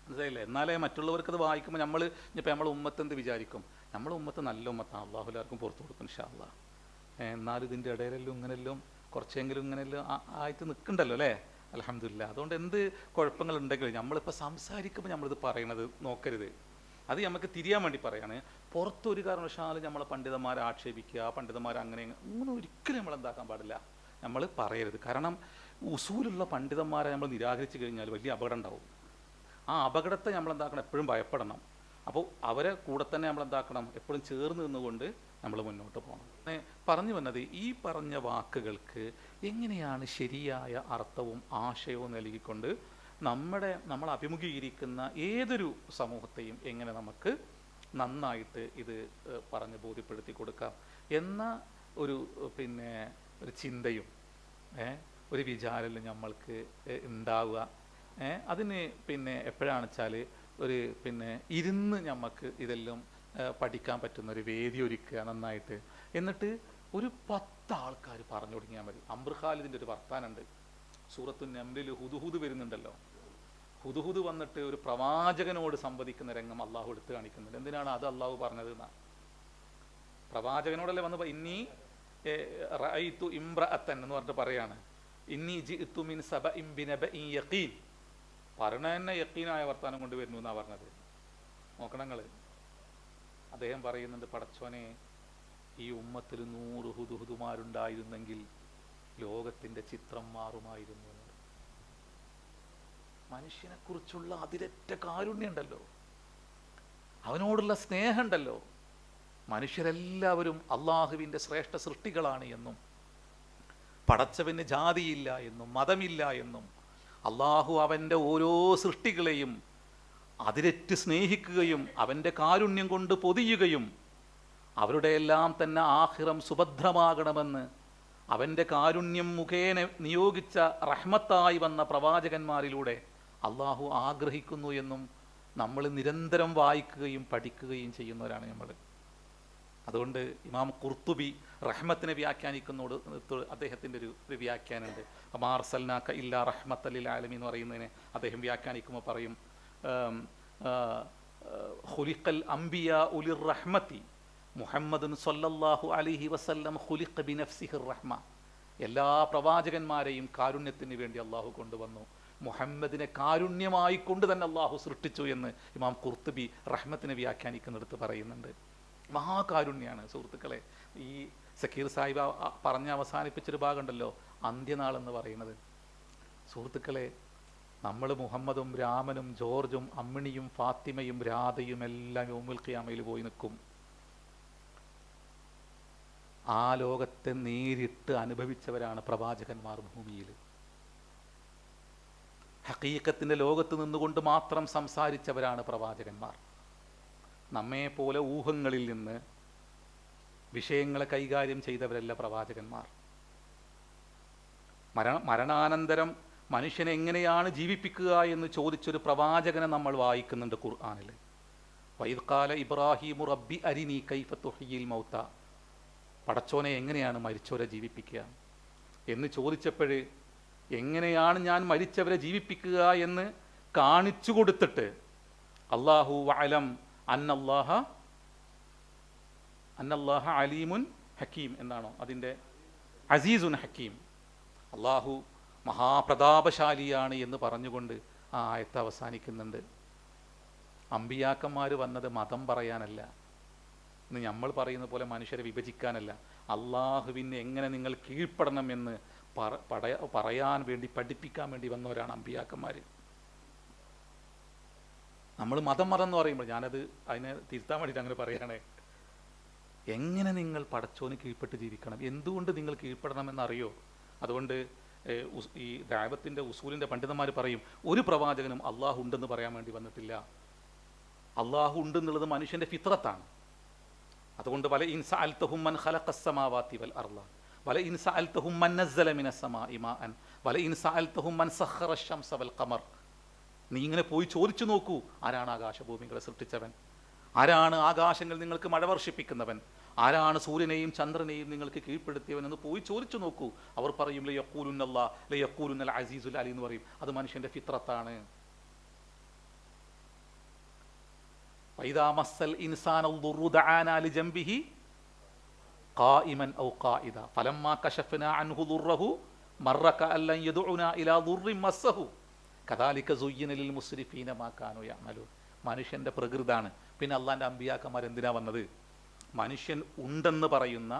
മനസ്സിലായില്ലേ? എന്നാലേ മറ്റുള്ളവർക്കത് വായിക്കുമ്പോൾ ഇപ്പോൾ നമ്മളെ ഉമ്മത്ത് എന്ത് വിചാരിക്കും? നമ്മളെ ഉമ്മത്ത് നല്ല ഉമ്മത്താണ്, അള്ളാഹു എല്ലാവർക്കും പുറത്തു കൊടുക്കും ഇൻഷാ അല്ലാഹ്. എന്നാലും ഇതിൻ്റെ ഇടയിലെല്ലാം ഇങ്ങനെല്ലാം കുറച്ചെങ്കിലും ഇങ്ങനെയെല്ലാം ആയിട്ട് നിൽക്കണ്ടല്ലോ അല്ലേ? അൽഹംദുലില്ലാ. അതുകൊണ്ട് എന്ത് കുഴപ്പങ്ങളുണ്ടെങ്കിലും നമ്മളിപ്പോൾ സംസാരിക്കുമ്പോൾ നമ്മളിത് പറയണത് നോക്കരുത്. അത് നമുക്ക് തിരിയാൻ വേണ്ടി പറയാണ്. പുറത്തൊരു കാരണവശാലും നമ്മളെ പണ്ഡിതന്മാരെ ആക്ഷേപിക്കുക, പണ്ഡിതന്മാരെ അങ്ങനെ ഒരിക്കലും നമ്മൾ എന്താക്കാൻ പാടില്ല, നമ്മൾ പറയരുത്. കാരണം ഉസൂലുള്ള പണ്ഡിതന്മാരെ നമ്മൾ നിരാകരിച്ചു കഴിഞ്ഞാൽ വലിയ അപകടം ഉണ്ടാവും. ആ അപകടത്തെ നമ്മളെന്താക്കണം? എപ്പോഴും ഭയപ്പെടണം. അപ്പോൾ അവരെ കൂടെ തന്നെ നമ്മളെന്താക്കണം? എപ്പോഴും ചേർന്ന് നിന്നുകൊണ്ട് നമ്മൾ മുന്നോട്ട് പോകണം. പറഞ്ഞു വന്നത് ഈ പറഞ്ഞ വാക്കുകൾക്ക് എങ്ങനെയാണ് ശരിയായ അർത്ഥവും ആശയവും നൽകിക്കൊണ്ട് നമ്മൾ അഭിമുഖീകരിക്കുന്ന ഏതൊരു സമൂഹത്തെയും എങ്ങനെ നമുക്ക് നന്നായിട്ട് ഇത് പറഞ്ഞ് ബോധ്യപ്പെടുത്തി കൊടുക്കാം എന്ന ഒരു ഒരു ചിന്തയും ഒരു വിചാരവും നമ്മൾക്ക് ഉണ്ടാവുക. അതിന് എപ്പോഴാണെന്ന് വെച്ചാൽ ഒരു ഇരുന്ന് നമുക്ക് ഇതെല്ലാം പഠിക്കാൻ പറ്റുന്ന ഒരു വേദി ഒരുക്കുക നന്നായിട്ട്. എന്നിട്ട് ഒരു 10 ആൾക്കാർ പറഞ്ഞു തുടങ്ങിയാൽ മതി. അംർ ഖാലിദിൻ്റെ ഒരു വർത്താനുണ്ട്, സൂറത്തു നംലിൽ ഹുദുഹുദ് വരുന്നുണ്ടല്ലോ. ഹുദുഹുദ് വന്നിട്ട് ഒരു പ്രവാചകനോട് സംവദിക്കുന്ന രംഗം അള്ളാഹു എടുത്തു കാണിക്കുന്നുണ്ട്. എന്തിനാണ് അത് അള്ളാഹു പറഞ്ഞത് എന്നാ? പ്രവാചകനോടല്ലേ വന്ന് ഇന്നി റഅയ്തു ഇംറഅത്തൻ എന്ന് പറഞ്ഞിട്ട് പറയാണ്, ഇന്നി ജിഅ്തു മിൻ സബഇൻ ബിനബഇൻ യഖീൻ. പറയണ തന്നെ യഖീനായ വർത്താനം കൊണ്ട് വരുന്നു എന്നാ പറഞ്ഞത്. നോക്കണങ്ങൾ. അദ്ദേഹം പറയുന്നുണ്ട്, പടച്ചോനെ, ഈ ഉമ്മത്തിൽ 100 ഹുദുഹുദുമാരുണ്ടായിരുന്നെങ്കിൽ ലോകത്തിന്റെ ചിത്രം മാറുമായിരുന്നു. മനുഷ്യനെ കുറിച്ചുള്ള അതിരറ്റ കാരുണ്യം ഉണ്ടല്ലോ, അവനോടുള്ള സ്നേഹമുണ്ടല്ലോ. മനുഷ്യരെല്ലാവരും അള്ളാഹുവിൻ്റെ ശ്രേഷ്ഠ സൃഷ്ടികളാണ് എന്നും പടച്ചവന് ജാതിയില്ല എന്നും മതമില്ല എന്നും അള്ളാഹു അവൻ്റെ ഓരോ സൃഷ്ടികളെയും അതിരറ്റ് സ്നേഹിക്കുകയും അവൻ്റെ കാരുണ്യം കൊണ്ട് പൊതിയുകയും അവരുടെ എല്ലാം തന്നെ ആഖിറം സുഭദ്രമാകണമെന്ന് അവൻ്റെ കാരുണ്യം മുഖേന നിയോഗിച്ച റഹ്മത്തായി വന്ന പ്രവാചകന്മാരിലൂടെ അള്ളാഹു ആഗ്രഹിക്കുന്നു എന്നും നമ്മൾ നിരന്തരം വായിക്കുകയും പഠിക്കുകയും ചെയ്യുന്നവരാണ് നമ്മൾ. അതുകൊണ്ട് ഇമാം ഖുർത്തുബി റഹ്മത്തിനെ വ്യാഖ്യാനിക്കുന്നതോട് അദ്ദേഹത്തിൻ്റെ ഒരു വ്യാഖ്യാനമുണ്ട്. മാ അർസൽനാക ഇല്ലാ റഹ്മത്തൽ ലിൽ ആലമീൻ എന്ന് പറയുന്നതിനെ അദ്ദേഹം വ്യാഖ്യാനിക്കുമ്പോൾ പറയും, ഖുലിഖൽ അംബിയാഉ ലിർറഹ്മതി മുഹമ്മദുൻ സ്വല്ലല്ലാഹു അലൈഹി വസല്ലം ഖുലിഖ ബിനഫ്സിഹിർ റഹ്മ. എല്ലാ പ്രവാചകന്മാരെയും കാരുണ്യത്തിന് വേണ്ടി അള്ളാഹു കൊണ്ടുവന്നു. മുഹമ്മദിനെ കാരുണ്യമായി കൊണ്ട് തന്നെ അള്ളാഹു സൃഷ്ടിച്ചു എന്ന് ഇമാം ഖുർത്തുബി റഹ്മത്തിനെ വ്യാഖ്യാനിക്കുന്നിടത്ത് പറയുന്നുണ്ട്. മഹാകാരുണ്യാണ് സുഹൃത്തുക്കളെ. ഈ സക്കീർ സാഹിബ് പറഞ്ഞ് അവസാനിപ്പിച്ചൊരു ഭാഗമുണ്ടല്ലോ, അന്ത്യനാൾ എന്ന് പറയുന്നത്. സുഹൃത്തുക്കളെ, നമ്മൾ മുഹമ്മദും രാമനും ജോർജും അമ്മിണിയും ഫാത്തിമയും രാധയും എല്ലാം യൗമുൽ ഖിയാമയിൽ പോയി നിൽക്കും. ആ ലോകത്തെ നേരിട്ട് അനുഭവിച്ചവരാണ് പ്രവാചകന്മാർ. ഭൂമിയിൽ ഹഖീഖത്തിൻ്റെ ലോകത്ത് നിന്നുകൊണ്ട് മാത്രം സംസാരിച്ചവരാണ് പ്രവാചകന്മാർ. നമ്മെപ്പോലെ ഊഹങ്ങളിൽ നിന്ന് വിഷയങ്ങളെ കൈകാര്യം ചെയ്തവരല്ല പ്രവാചകന്മാർ. മരണാനന്തരം മനുഷ്യനെ എങ്ങനെയാണ് ജീവിപ്പിക്കുക എന്ന് ചോദിച്ചൊരു പ്രവാചകനെ നമ്മൾ വായിക്കുന്നുണ്ട് ഖുർആനിൽ. വഇദ് ഖാല ഇബ്രാഹീമു റബ്ബി അരിനി കൈഫ തുഹ്യിൽ മൗത. പടച്ചോനെ, എങ്ങനെയാണ് മരിച്ചവരെ ജീവിപ്പിക്കുക എന്ന് ചോദിച്ചപ്പോൾ എങ്ങനെയാണ് ഞാൻ മരിച്ചവരെ ജീവിപ്പിക്കുക എന്ന് കാണിച്ചു കൊടുത്തിട്ട് അല്ലാഹു വഅലം അന്നല്ലാഹ അലീമുൻ ഹക്കീം എന്നാണോ അതിൻ്റെ, അസീസുൻ ഹക്കീം, അള്ളാഹു മഹാപ്രതാപശാലിയാണ് എന്ന് പറഞ്ഞുകൊണ്ട് ആ ആയത്ത് അവസാനിക്കുന്നുണ്ട്. അമ്പിയാക്കന്മാർ വന്നത് മതം പറയാനല്ല, ഇന്ന് നമ്മൾ പറയുന്ന പോലെ മനുഷ്യരെ വിഭജിക്കാനല്ല, അള്ളാഹുവിനെ എങ്ങനെ നിങ്ങൾ കീഴ്പ്പെടണം എന്ന് പറയാൻ വേണ്ടി, പഠിപ്പിക്കാൻ വേണ്ടി വന്നവരാണ് അമ്പിയാക്കന്മാർ. നമ്മൾ മതം എന്ന് പറയുമ്പോൾ ഞാനത് അതിനെ തിരുത്താൻ വേണ്ടിയിട്ട് അങ്ങനെ പറയുകയാണേ. എങ്ങനെ നിങ്ങൾ പടച്ചോന് കീഴ്പ്പെട്ട് ജീവിക്കണം, എന്തുകൊണ്ട് നിങ്ങൾ കീഴ്പ്പെടണമെന്നറിയോ? അതുകൊണ്ട് ഈ ദഅവത്തിൻ്റെ ഉസൂലിൻ്റെ പണ്ഡിതന്മാർ പറയും, ഒരു പ്രവാചകനും അള്ളാഹു ഉണ്ടെന്ന് പറയാൻ വേണ്ടി വന്നിട്ടില്ല. അള്ളാഹു ഉണ്ടെന്നുള്ളത് മനുഷ്യൻ്റെ ഫിത്രത്താണ്. അതുകൊണ്ട് വല ഇൻ സഅൽതഹും മൻ ഖലഖസ് സമാവാതി വൽ അർള വല ഇൻ സഅൽതഹും മൻ നസ്സല മിനസ് സമാഇ മാഅൻ വല ഇൻ സഅൽതഹും മൻ സഖറ അശ്-ശംസ വൽ ഖമർ. നീ ഇങ്ങനെ പോയി ചോദിച്ചു നോക്കൂ, ആരാണ് ആകാശഭൂമികളെ സൃഷ്ടിച്ചവൻ, ആരാണ് ആകാശങ്ങൾ നിങ്ങൾക്ക് മഴ വർഷിപ്പിക്കുന്നവൻ, ആരാണ് സൂര്യനെയും ചന്ദ്രനെയും നിങ്ങൾക്ക് കീഴ്പ്പെടുത്തിയവൻ എന്ന് പോയി ചോദിച്ചു നോക്കൂ. അവർ പറയും ലയഖൂലുന്നല്ലാഹ് ലയഖൂലുന്നൽ അസീസുൽ അലി എന്ന് പറയും. അത് മനുഷ്യൻ്റെ ഫിത്രത്താണ്. വൈദാ മസ്സൽ ഇൻസാന ദുർറു ദഅാനാ ലിജംബിഹി ഖായിമൻ ഔ ഖായിദ ഫലമ്മാ കശഫനാ അൻഹു ദുർറഹു മർറ കഅല്ലൻ യദഉനാ ഇലാ ദുർറിൻ മസ്സഹു കദാലിക സുയ്യിന ലിൽ മുസ്രിഫീന മാ കാനൂ യഅമലൂൻ. മനുഷ്യൻ്റെ പ്രകൃതാണ്. പിന്നെ അള്ളാൻ്റെ അമ്പിയാക്കന്മാർ എന്തിനാ വന്നത്? മനുഷ്യൻ ഉണ്ടെന്ന് പറയുന്ന,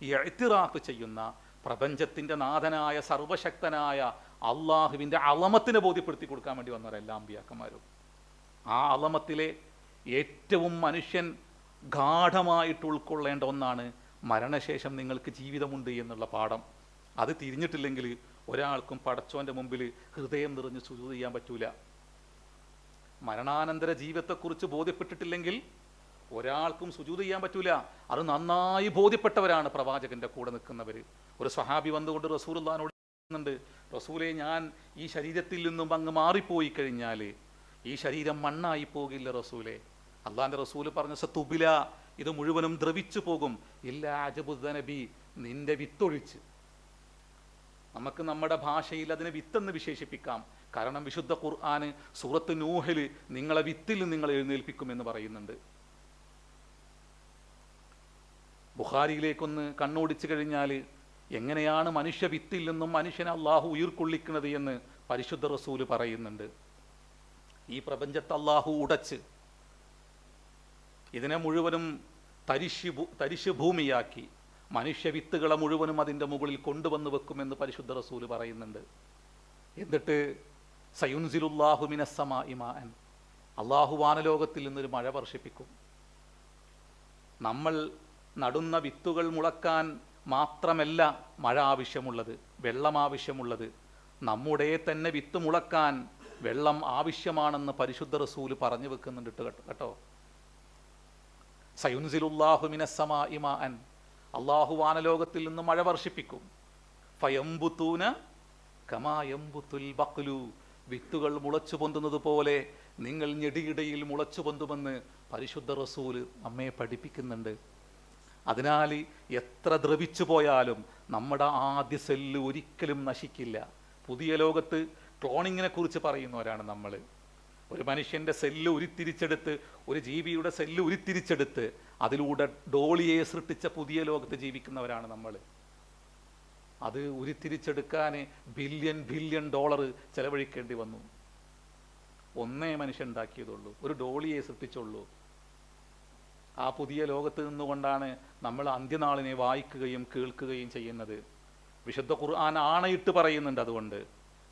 ഇഅ്തിറാഫ് ചെയ്യുന്ന, പ്രപഞ്ചത്തിൻ്റെ നാഥനായ സർവശക്തനായ അള്ളാഹുവിൻ്റെ അളമത്തിനെ ബോധ്യപ്പെടുത്തി കൊടുക്കാൻ വേണ്ടി വന്നവരെല്ലാം അമ്പിയാക്കന്മാരും. ആ അളമത്തിലെ ഏറ്റവും മനുഷ്യൻ ഗാഠമായിട്ട് ഉൾക്കൊള്ളേണ്ട ഒന്നാണ് മരണശേഷം നിങ്ങൾക്ക് ജീവിതമുണ്ട് എന്നുള്ള പാഠം. അത് തിരിഞ്ഞിട്ടില്ലെങ്കിൽ ഒരാൾക്കും പടച്ചോൻ്റെ മുമ്പിൽ ഹൃദയം നിറഞ്ഞ് സുജൂദ് ചെയ്യാൻ പറ്റൂല. മരണാനന്തര ജീവിതത്തെക്കുറിച്ച് ബോധ്യപ്പെട്ടിട്ടില്ലെങ്കിൽ ഒരാൾക്കും സുജൂദ് ചെയ്യാൻ പറ്റൂല. അത് നന്നായി ബോധ്യപ്പെട്ടവരാണ് പ്രവാചകന്റെ കൂടെ നിൽക്കുന്നവർ. ഒരു സ്വഹാബി വന്നുകൊണ്ട് റസൂലുള്ളാഹിനോട് ണ്ട്, റസൂലെ, ഞാൻ ഈ ശരീരത്തിൽ നിന്നും അങ്ങ് മാറിപ്പോയി കഴിഞ്ഞാൽ ഈ ശരീരം മണ്ണായി പോകില്ല റസൂലെ. അള്ളാന്റെ റസൂല് പറഞ്ഞ സത്തുബില, ഇത് മുഴുവനും ദ്രവിച്ചു പോകും. ഇല്ല അജബുദ്ദനബി, നിന്റെ വിത്തൊഴിച്ച്. നമുക്ക് നമ്മുടെ ഭാഷയിൽ അതിനെ വിത്തെന്ന് വിശേഷിപ്പിക്കാം. കാരണം വിശുദ്ധ ഖുർആന് സൂറത്ത് നൂഹിൽ നിങ്ങളെ വിത്തിൽ നിങ്ങൾ എഴുന്നേൽപ്പിക്കുമെന്ന് പറയുന്നുണ്ട്. ബുഖാരിയിലേക്കൊന്ന് കണ്ണോടിച്ചു കഴിഞ്ഞാൽ എങ്ങനെയാണ് മനുഷ്യ വിത്തിൽ നിന്നും മനുഷ്യനെ അള്ളാഹു ഉയിർക്കൊള്ളിക്കുന്നത് എന്ന് പരിശുദ്ധ റസൂല് പറയുന്നുണ്ട്. ഈ പ്രപഞ്ചത്തെ അള്ളാഹു ഉടച്ച് ഇതിനെ മുഴുവനും തരിശ് ഭൂമിയാക്കി മനുഷ്യ വിത്തുകളെ മുഴുവനും അതിൻ്റെ മുകളിൽ കൊണ്ടുവന്ന് വെക്കുമെന്ന് പരിശുദ്ധ റസൂല് പറയുന്നുണ്ട്. എന്നിട്ട് സയുൻസിലുല്ലാഹു മിനസ്സമാഇ മാഅൻ, അള്ളാഹു വാനലോകത്തിൽ നിന്നൊരു മഴ വർഷിപ്പിക്കും. നമ്മൾ നടുന്ന വിത്തുകൾ മുളക്കാൻ മാത്രമല്ല മഴ ആവശ്യമുള്ളത്, വെള്ളം ആവശ്യമുള്ളത്. നമ്മുടെ തന്നെ വിത്ത് മുളക്കാൻ വെള്ളം ആവശ്യമാണെന്ന് പരിശുദ്ധ റസൂല് പറഞ്ഞു വെക്കുന്നുണ്ട് കേട്ടോ. സയുൻസിലുല്ലാഹു മിനസ്സമാഇ മാഅൻ, അള്ളാഹു വാനലോകത്തിൽ നിന്ന് മഴ വർഷിപ്പിക്കും. ഫയംബുതൂന കമാ യംബുതുൽ ബഖ്ലു, വിത്തുകൾ മുളച്ചു പൊന്തുന്നത് പോലെ നിങ്ങൾ ഞെടിയിടയിൽ മുളച്ചു പൊന്തുമെന്ന് പരിശുദ്ധ റസൂല് നമ്മെ പഠിപ്പിക്കുന്നുണ്ട്. അതിനാൽ എത്ര ദ്രവിച്ചു പോയാലും നമ്മുടെ ആദ്യ സെല്ല് ഒരിക്കലും നശിക്കില്ല. പുതിയ ലോകത്ത് ക്ലോണിങ്ങിനെ കുറിച്ച് പറയുന്നവരാണ് നമ്മൾ. ഒരു മനുഷ്യൻ്റെ സെല്ല് ഉരുത്തിരിച്ചെടുത്ത്, ഒരു ജീവിയുടെ സെല്ല് ഉരുത്തിരിച്ചെടുത്ത് അതിലൂടെ ഡോളിയെ സൃഷ്ടിച്ച പുതിയ ലോകത്ത് ജീവിക്കുന്നവരാണ് നമ്മൾ. അത് ഉരുത്തിരിച്ചെടുക്കാൻ ബില്യൺ ഡോളർ ചെലവഴിക്കേണ്ടി വന്നു. ഒന്നേ മനുഷ്യൻ ഉണ്ടാക്കിയതുള്ളൂ, ഒരു ഡോളിയെ സൃഷ്ടിച്ചുള്ളൂ. ആ പുതിയ ലോകത്ത് നിന്നുകൊണ്ടാണ് നമ്മൾ അന്ത്യനാളിനെ വായിക്കുകയും കേൾക്കുകയും ചെയ്യുന്നത്. വിശുദ്ധ ഖുർആൻ ആണയിട്ട് പറയുന്നുണ്ട്. അതുകൊണ്ട്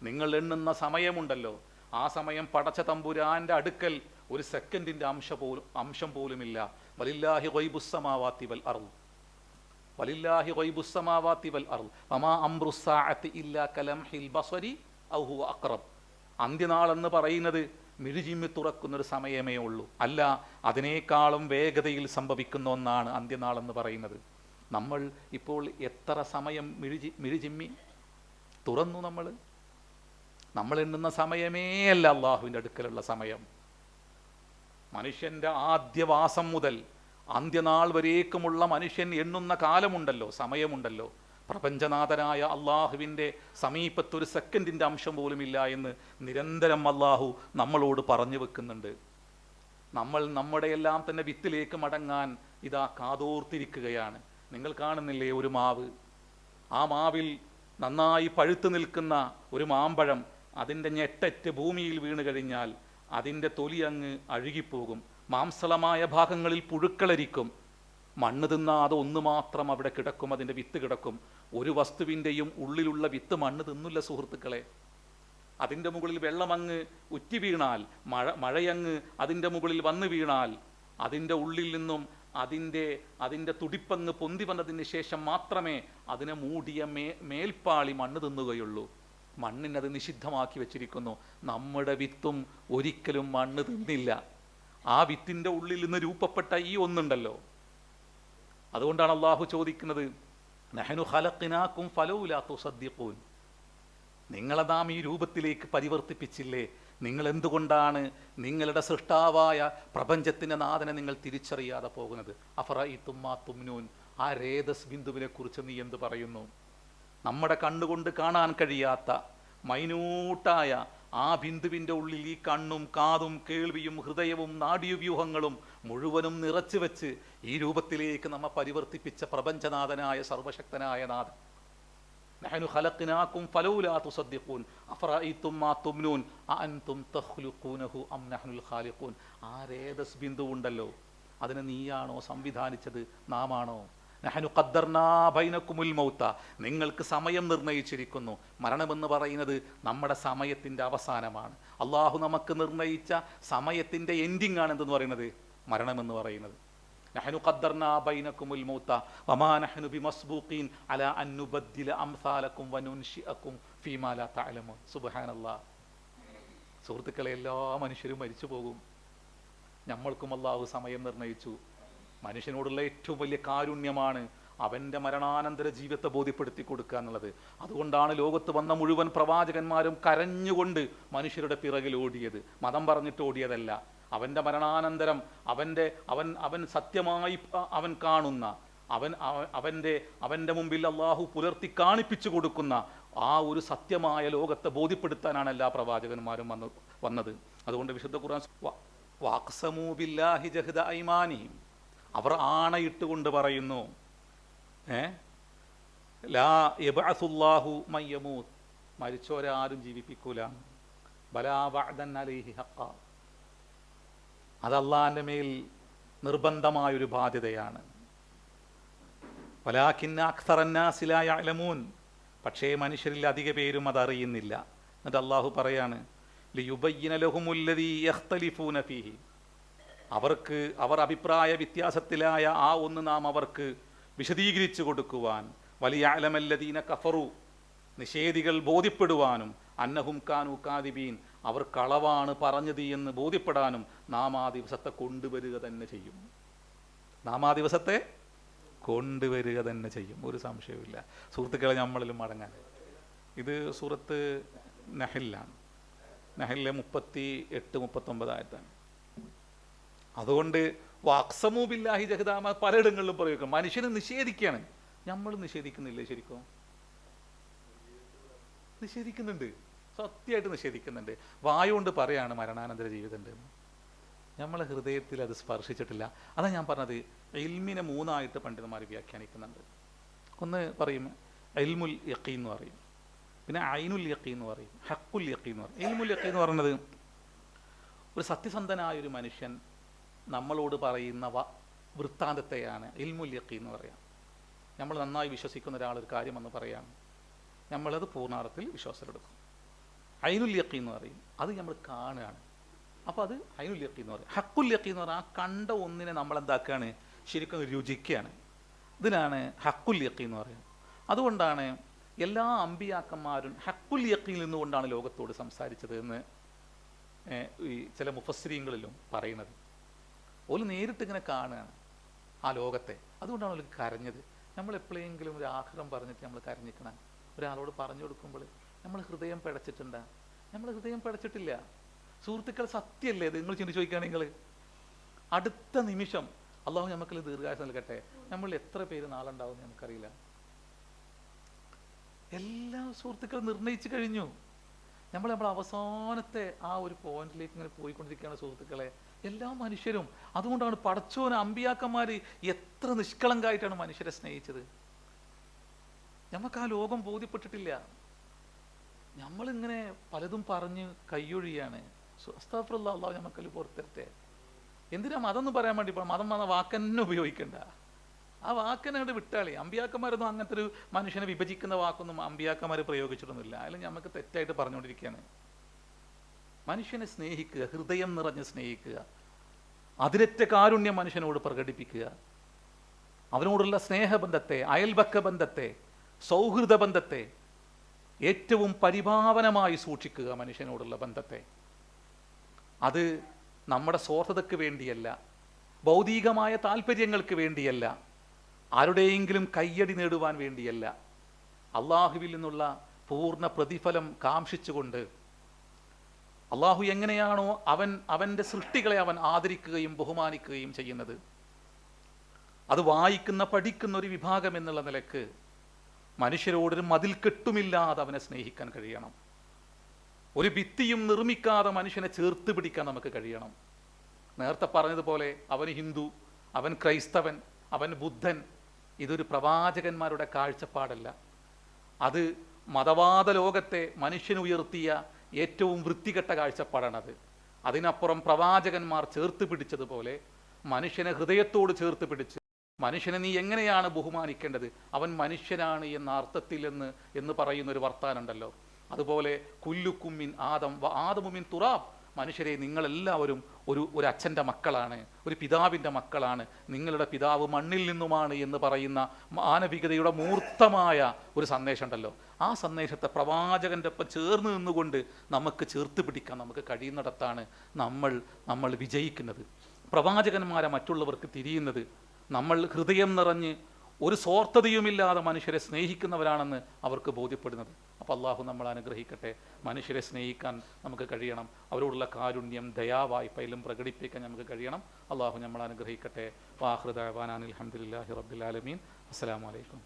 നിങ്ങൾ എണ്ണുന്ന സമയമുണ്ടല്ലോ, ആ സമയം പടച്ച തമ്പുരാന്റെ അടുക്കൽ ഒരു സെക്കൻഡിന്റെ അംശം പോലുമില്ല. വലില്ലാഹി ഗൈബുസ്സമാവാതി വൽ അർള്, വലില്ലാഹി ഗൈബുസ്സമാവാതി വൽ അർള് വമാ അംറുസ്സാഅതി ഇല്ലാ കലംഹിൽ ബസരി ഔ ഹുവ അഖ്റബ്. അന്ത്യനാളെന്ന് പറയുന്നത് മിഴിജിമ്മി തുറക്കുന്നൊരു സമയമേ ഉള്ളൂ, അല്ല അതിനേക്കാളും വേഗതയിൽ സംഭവിക്കുന്ന ഒന്നാണ് അന്ത്യനാളെന്ന് പറയുന്നത്. നമ്മൾ ഇപ്പോൾ എത്ര സമയം മിഴിജിമ്മി തുറന്നു? നമ്മൾ എണ്ണുന്ന സമയമേ അല്ല അള്ളാഹുവിൻ്റെ അടുക്കലുള്ള സമയം. മനുഷ്യൻ്റെ ആദ്യവാസം മുതൽ അന്ത്യനാൾ വരേക്കുമുള്ള മനുഷ്യൻ എണ്ണുന്ന കാലമുണ്ടല്ലോ, സമയമുണ്ടല്ലോ. പ്രപഞ്ചനാഥനായ അള്ളാഹുവിൻ്റെ സമീപത്തൊരു സെക്കൻഡിൻ്റെ അംശം പോലുമില്ല എന്ന് നിരന്തരം അള്ളാഹു നമ്മളോട് പറഞ്ഞു വെക്കുന്നുണ്ട്. നമ്മൾ നമ്മുടെ എല്ലാം തന്നെ വിത്തിലേക്ക് മടങ്ങാൻ ഇതാ കാതോർത്തിരിക്കുകയാണ്. നിങ്ങൾ കാണുന്നില്ലേ ഒരു മാവ്? ആ മാവിൽ നന്നായി പഴുത്തു നിൽക്കുന്ന ഒരു മാമ്പഴം അതിൻ്റെ ഞെട്ടറ്റ് ഭൂമിയിൽ വീണ് കഴിഞ്ഞാൽ അതിൻ്റെ തൊലി അങ്ങ് അഴുകിപ്പോകും. മാംസളമായ ഭാഗങ്ങളിൽ പുഴുക്കളരിക്കും. മണ്ണ് തിന്നാതെ ഒന്ന് മാത്രം അവിടെ കിടക്കും, അതിൻ്റെ വിത്ത് കിടക്കും. ഒരു വസ്തുവിൻ്റെയും ഉള്ളിലുള്ള വിത്ത് മണ്ണ് തിന്നില്ല സുഹൃത്തുക്കളെ. അതിൻ്റെ മുകളിൽ വെള്ളമങ്ങ് ഉറ്റി വീണാൽ, മഴയങ്ങ് അതിൻ്റെ മുകളിൽ വന്നു വീണാൽ അതിൻ്റെ ഉള്ളിൽ നിന്നും അതിൻ്റെ തുടിപ്പങ്ങ് പൊന്തി വന്നതിന് ശേഷം മാത്രമേ അതിനെ മൂടിയ മേൽപ്പാളി മണ്ണ് തിന്നുകയുള്ളൂ. മണ്ണിനത് നിഷിദ്ധമാക്കി വെച്ചിരിക്കുന്നു. നമ്മുടെ വിത്തും ഒരിക്കലും മണ്ണ് തിന്നില്ല. ആ വിത്തിൻ്റെ ഉള്ളിൽ നിന്ന് രൂപപ്പെട്ട ഈ ഒന്നുണ്ടല്ലോ, അതുകൊണ്ടാണ് അള്ളാഹു ചോദിക്കുന്നത്, നഹ്നു ഖലഖ്നാകും ഫലൗലാ തുസദ്ദിഖൂൻ, നിങ്ങളെ നാം ഈ രൂപത്തിലേക്ക് പരിവർത്തിപ്പിച്ചില്ലേ, നിങ്ങൾ എന്തുകൊണ്ടാണ് നിങ്ങളുടെ സൃഷ്ടാവായ പ്രപഞ്ചത്തിൻ്റെ നാഥനെ നിങ്ങൾ തിരിച്ചറിയാതെ പോകുന്നത്? അഫറഅയ്തും മാ തുംനൂൻ, ആ രേതസ് ബിന്ദുവിനെ കുറിച്ച് നീ എന്ത് പറയുന്നു? നമ്മുടെ കണ്ണുകൊണ്ട് കാണാൻ കഴിയാത്ത മൈന്യൂട്ടായ ആ ബിന്ദുവിൻ്റെ ഉള്ളിൽ ഈ കണ്ണും കാതും കേൾവിയും ഹൃദയവും നാഡീവ്യൂഹങ്ങളും മുഴുവനും നിറച്ചു വെച്ച് ഈ രൂപത്തിലേക്ക് നമ്മെ പരിവർത്തിപ്പിച്ച പ്രപഞ്ചനാഥനായ സർവശക്തനായ നാഥൻ. നഹ്നു ഖലഖ്നാകും ഫലൗലാ തുസദ്ദിഖൂൻ അഫറഅയ്തും മാ തുംനൂൻ അഅൻതും തഖ്ലുഖൂനഹു അം നഹ്നുൽ ഖാലിഖൂൻ. ആ രേതസ് ബിന്ദു ഉണ്ടല്ലോ, അതിനെ നീയാണോ സംവിധാനിച്ചത്, നാമാണോ? നഹ്നു ഖദ്ദർനാ ബൈനകുമുൽ മൗത, നിങ്ങൾക്ക് സമയം നിർണയിച്ചിരിക്കുന്നു. മരണമെന്ന് പറയുന്നത് നമ്മുടെ സമയത്തിൻ്റെ അവസാനമാണ്. അള്ളാഹു നമുക്ക് നിർണയിച്ച സമയത്തിൻ്റെ എൻഡിങ് ആണ് എന്തെന്ന് പറയുന്നത്, മരണമെന്ന് പറയുന്നത്. നഹ്നു ഖദ്ദർനാ ബൈനകുമുൽ മൗത വമാ നഹ്നു ബിമസ്ബൂഖീൻ അലാ അൻ നുബദ്ദില അംസാലകും വനുൻശിഅകും ഫീമാ ലാ തഅലമൂൻ. സുബ്ഹാനല്ലാഹ്. സുഹൃത്തുക്കളെ, എല്ലാ മനുഷ്യരും മരിച്ചു പോകും. നമ്മൾക്കും അല്ലാഹു സമയം നിർണയിച്ചു. മനുഷ്യനോടുള്ള ഏറ്റവും വലിയ കാരുണ്യമാണ് അവൻ്റെ മരണാനന്തര ജീവിതത്തെ ബോധ്യപ്പെടുത്തി കൊടുക്കുക എന്നുള്ളത്. അതുകൊണ്ടാണ് ലോകത്ത് വന്ന മുഴുവൻ പ്രവാചകന്മാരും കരഞ്ഞുകൊണ്ട് മനുഷ്യരുടെ പിറകിൽ ഓടിയത്. മതം പറഞ്ഞിട്ട് ഓടിയതല്ല. അവൻ്റെ മരണാനന്തരം അവൻ സത്യമായി അവൻ കാണുന്ന അവൻ്റെ മുമ്പിൽ അള്ളാഹു പുലർത്തി കാണിപ്പിച്ചു കൊടുക്കുന്ന ആ ഒരു സത്യമായ ലോകത്തെ ബോധ്യപ്പെടുത്താനാണ് എല്ലാ പ്രവാചകന്മാരും വന്നത്. അതുകൊണ്ട് വിശുദ്ധ ഖുർആൻ വഖ്സമൂ ബില്ലാഹി ജഹ്ദ ഐമാനിഹിം, അവർ ആണയിട്ടുകൊണ്ട് പറയുന്നു, ലാ യബ്അസുല്ലാഹു മൻ യമൂത്ത്, മരിച്ചവരെ ആരും ജീവിപ്പിക്കൂല, ബലാ വഅദൻ അലൈഹി ഹഖ്ഖ, അത് അള്ളാഹിൻ്റെ മേൽ നിർബന്ധമായൊരു ബാധ്യതയാണ്. വലാകിന്ന അക്സറന്നാസി ലാ യഅലമൂൻ, പക്ഷേ മനുഷ്യരിൽ അധിക പേരും അതറിയുന്നില്ല. എന്നിട്ട് അള്ളാഹു പറയാണ്, ലിയുബയ്യിന ലഹുമുല്ലദീ യഖ്തലിഫൂന ഫീഹി, അവർ അഭിപ്രായ വ്യത്യാസത്തിലായ ആ ഒന്ന് നാം അവർക്ക് വിശദീകരിച്ചു കൊടുക്കുവാൻ, വലിയഅലമല്ലദീന കഫറു, നിഷേധികൾ ബോധ്യപ്പെടുവാനും, അന്നഹും കാനു കാദിബീൻ, അവർ കളവാണ് പറഞ്ഞത് എന്ന് ബോധ്യപ്പെടാനും നാം ആ ദിവസത്തെ കൊണ്ടുവരിക തന്നെ ചെയ്യും. ഒരു സംശയവുമില്ല. സുഹൃത്തുക്കളെ, നമ്മളിലും മടങ്ങാൻ. ഇത് സൂറത്ത് നഹ്ലാണ്. നഹ്ലിലെ 38-39 ആയത്താണ്. അതുകൊണ്ട് വഖ്സമൂ ബില്ലാഹി ജഹ്ദ പലയിടങ്ങളിലും പ്രയോഗിക്കും. മനുഷ്യനെ നിഷേധിക്കുകയാണ്. നമ്മൾ നിഷേധിക്കുന്നില്ലേ? ശരിക്കും നിഷേധിക്കുന്നുണ്ട്, സത്യമായിട്ട് നിഷേധിക്കുന്നുണ്ട്. വായുകൊണ്ട് പറയാണ് മരണാനന്തര ജീവിതം ഉണ്ടെന്ന്. നമ്മളെ ഹൃദയത്തിൽ അത് സ്പർശിച്ചിട്ടില്ല. അതാണ് ഞാൻ പറഞ്ഞത്. ഇൽമിനെ 3 പണ്ഡിതന്മാർ വ്യാഖ്യാനിക്കുന്നുണ്ട്. ഒന്ന് പറയും ഇൽമുൽ യഖീൻ എന്ന് പറയും, പിന്നെ ഐനുൽ യഖീൻ എന്ന് പറയും, ഹഖുൽ യഖീൻ എന്ന് പറയും. ഇൽമുൽ യഖീൻ എന്ന് പറയുന്നത് ഒരു സത്യസന്ധനായൊരു മനുഷ്യൻ നമ്മളോട് പറയുന്ന വൃത്താന്തത്തെയാണ് ഇൽമുൽ യഖീൻ എന്ന് പറയാം. നമ്മൾ നന്നായി വിശ്വസിക്കുന്ന ഒരാളൊരു കാര്യം എന്ന് പറയാം, നമ്മളത് പൂർണ്ണാർത്ഥത്തിൽ വിശ്വാസത്തിലെടുക്കും. ഐനുൽ യഖീൻ എന്ന് പറയും, അത് നമ്മൾ കാണുകയാണ്, അപ്പോൾ അത് ഐനുൽ യഖീൻ എന്ന് പറയും. ഹഖുൽ യഖീൻ എന്ന് പറഞ്ഞാൽ ആ കണ്ട ഒന്നിനെ നമ്മളെന്താക്കുകയാണ്, ശരിക്കും രുചിക്കുകയാണ്. ഇതിനാണ് ഹഖുൽ യഖീൻ എന്ന് പറയുന്നത്. അതുകൊണ്ടാണ് എല്ലാ അമ്പിയാക്കന്മാരും ഹഖുൽ യഖീനിൽ നിന്നുകൊണ്ടാണ് ലോകത്തോട് സംസാരിച്ചത് എന്ന് ഈ ചില മുഫസ്സിരീങ്ങളിലും പറയുന്നത്. ഓല് നേരിട്ട് ഇങ്ങനെ കാണുകയാണ് ആ ലോകത്തെ. അതുകൊണ്ടാണ് ഓല് കരഞ്ഞത്. നമ്മൾ എപ്പോഴെങ്കിലും ഒരു ആഗ്രഹം പറഞ്ഞിട്ട് നമ്മൾ കരഞ്ഞിക്കണം. ഒരാളോട് പറഞ്ഞു കൊടുക്കുമ്പോൾ നമ്മൾ ഹൃദയം പിടച്ചിട്ടുണ്ടാ? നമ്മൾ ഹൃദയം പിടച്ചിട്ടില്ല. സുഹൃത്തുക്കൾ, സത്യമല്ലേ ഇത്? നിങ്ങൾ ചിന്തിച്ച് ചോദിക്കുകയാണെങ്കിൽ അടുത്ത നിമിഷം അള്ളാഹു നമുക്കിൽ ദീർഘായുസ്സ് നൽകട്ടെ, നമ്മൾ എത്ര പേര് നാളുണ്ടാവും നമുക്കറിയില്ല. എല്ലാ സുഹൃത്തുക്കൾ നിർണയിച്ചു കഴിഞ്ഞു. നമ്മൾ അവസാനത്തെ ആ ഒരു പോയിന്റിലേക്ക് ഇങ്ങനെ പോയിക്കൊണ്ടിരിക്കുകയാണ് സുഹൃത്തുക്കളെ, എല്ലാ മനുഷ്യരും. അതുകൊണ്ടാണ് പടച്ചോന് അമ്പിയാക്കന്മാർ എത്ര നിഷ്കളങ്കായിട്ടാണ് മനുഷ്യരെ സ്നേഹിച്ചത്. നമുക്ക് ആ ലോകം ബോധ്യപ്പെട്ടിട്ടില്ല. നമ്മളിങ്ങനെ പലതും പറഞ്ഞ് കയ്യൊഴിയാണ്. അസ്തഗ്ഫിറുല്ലാഹ്, അല്ലാഹു നമുക്കതിൽ പുറത്തരട്ടെ. എന്തിനാ മതം എന്ന് പറയാൻ വേണ്ടി മതം വന്ന വാക്കന്നെ ഉപയോഗിക്കണ്ട. ആ വാക്കനോട് വിട്ടാളി. അമ്പിയാക്കന്മാരൊന്നും അങ്ങനത്തെ ഒരു മനുഷ്യനെ വിഭജിക്കുന്ന വാക്കൊന്നും അമ്പിയാക്കന്മാർ പ്രയോഗിച്ചിട്ടൊന്നുമില്ല. അതിൽ നമുക്ക് തെറ്റായിട്ട് പറഞ്ഞുകൊണ്ടിരിക്കുകയാണ്. മനുഷ്യനെ സ്നേഹിക്കുക, ഹൃദയം നിറഞ്ഞ് സ്നേഹിക്കുക, അതിരറ്റ കാരുണ്യം മനുഷ്യനോട് പ്രകടിപ്പിക്കുക, അവനോടുള്ള സ്നേഹബന്ധത്തെ, അയൽപക്ക ബന്ധത്തെ, സൗഹൃദ ബന്ധത്തെ ഏറ്റവും പരിഭാവനമായി സൂക്ഷിക്കുക. മനുഷ്യനോടുള്ള ബന്ധത്തെ അത് നമ്മുടെ സ്വാർത്ഥതയ്ക്ക് വേണ്ടിയല്ല, ഭൗതികമായ താല്പര്യങ്ങൾക്ക് വേണ്ടിയല്ല, ആരുടെയെങ്കിലും കയ്യടി നേടുവാൻ വേണ്ടിയല്ല, അള്ളാഹുവിൽ നിന്നുള്ള പൂർണ്ണ പ്രതിഫലം കാംക്ഷിച്ചുകൊണ്ട് അള്ളാഹു എങ്ങനെയാണോ അവൻ്റെ സൃഷ്ടികളെ അവൻ ആദരിക്കുകയും ബഹുമാനിക്കുകയും ചെയ്യുന്നത്, അത് വായിക്കുന്ന പഠിക്കുന്ന ഒരു വിഭാഗം എന്നുള്ള നിലക്ക് മനുഷ്യരോടൊരു മതിൽ കെട്ടുമില്ലാതെ അവനെ സ്നേഹിക്കാൻ കഴിയണം. ഒരു ഭിത്തിയും നിർമ്മിക്കാതെ മനുഷ്യനെ ചേർത്ത് പിടിക്കാൻ നമുക്ക് കഴിയണം. നേരത്തെ പറഞ്ഞതുപോലെ അവൻ ഹിന്ദു, അവൻ ക്രൈസ്തവൻ, അവൻ ബുദ്ധൻ, ഇതൊരു പ്രവാചകന്മാരുടെ കാഴ്ചപ്പാടല്ല. അത് മതവാദ ലോകത്തെ മനുഷ്യനുയർത്തിയ ഏറ്റവും വൃത്തികെട്ട കാഴ്ചപ്പാടാണത്. അതിനപ്പുറം പ്രവാചകന്മാർ ചേർത്ത് പിടിച്ചതുപോലെ മനുഷ്യനെ ഹൃദയത്തോട് ചേർത്ത് പിടിച്ച് മനുഷ്യനെ നീ എങ്ങനെയാണ് ബഹുമാനിക്കേണ്ടത്, അവൻ മനുഷ്യനാണ് എന്ന അർത്ഥത്തിൽ എന്ന് പറയുന്നൊരു വർത്താനുണ്ടല്ലോ. അതുപോലെ കുല്ലുക്കും മിൻ ആദം വ ആദമു മിൻ തുറാബ്, മനുഷ്യരെ നിങ്ങളെല്ലാവരും ഒരു അച്ഛൻ്റെ മക്കളാണ്, ഒരു പിതാവിൻ്റെ മക്കളാണ്, നിങ്ങളുടെ പിതാവ് മണ്ണിൽ നിന്നുമാണ് എന്ന് പറയുന്ന മാനവികതയുടെ മൂർത്തമായ ഒരു സന്ദേശം ഉണ്ടല്ലോ. ആ സന്ദേശത്തെ പ്രവാചകൻ്റെ ഒപ്പം ചേർന്ന് നിന്നുകൊണ്ട് നമുക്ക് ചേർത്ത് പിടിക്കാൻ നമുക്ക് കഴിയുന്നിടത്താണ് നമ്മൾ വിജയിക്കുന്നത്. പ്രവാചകന്മാരെ മറ്റുള്ളവർക്ക് തിരിയുന്നത്, നമ്മൾ ഹൃദയം നിറഞ്ഞ് ഒരു സ്വാർത്ഥതയുമില്ലാതെ മനുഷ്യരെ സ്നേഹിക്കുന്നവരാണെന്ന് അവർക്ക് ബോധ്യപ്പെടുന്നത്. അപ്പോൾ അള്ളാഹു നമ്മൾ അനുഗ്രഹിക്കട്ടെ. മനുഷ്യരെ സ്നേഹിക്കാൻ നമുക്ക് കഴിയണം, അവരോടുള്ള കാരുണ്യം, ദയാവായ്പയിലും പ്രകടിപ്പിക്കാൻ നമുക്ക് കഴിയണം. അള്ളാഹു നമ്മൾ അനുഗ്രഹിക്കട്ടെ. വാഹൃദ അൽഹംദുലില്ലാഹി റബ്ബിൽ ആലമീൻ. അസ്സലാമു അലൈക്കും.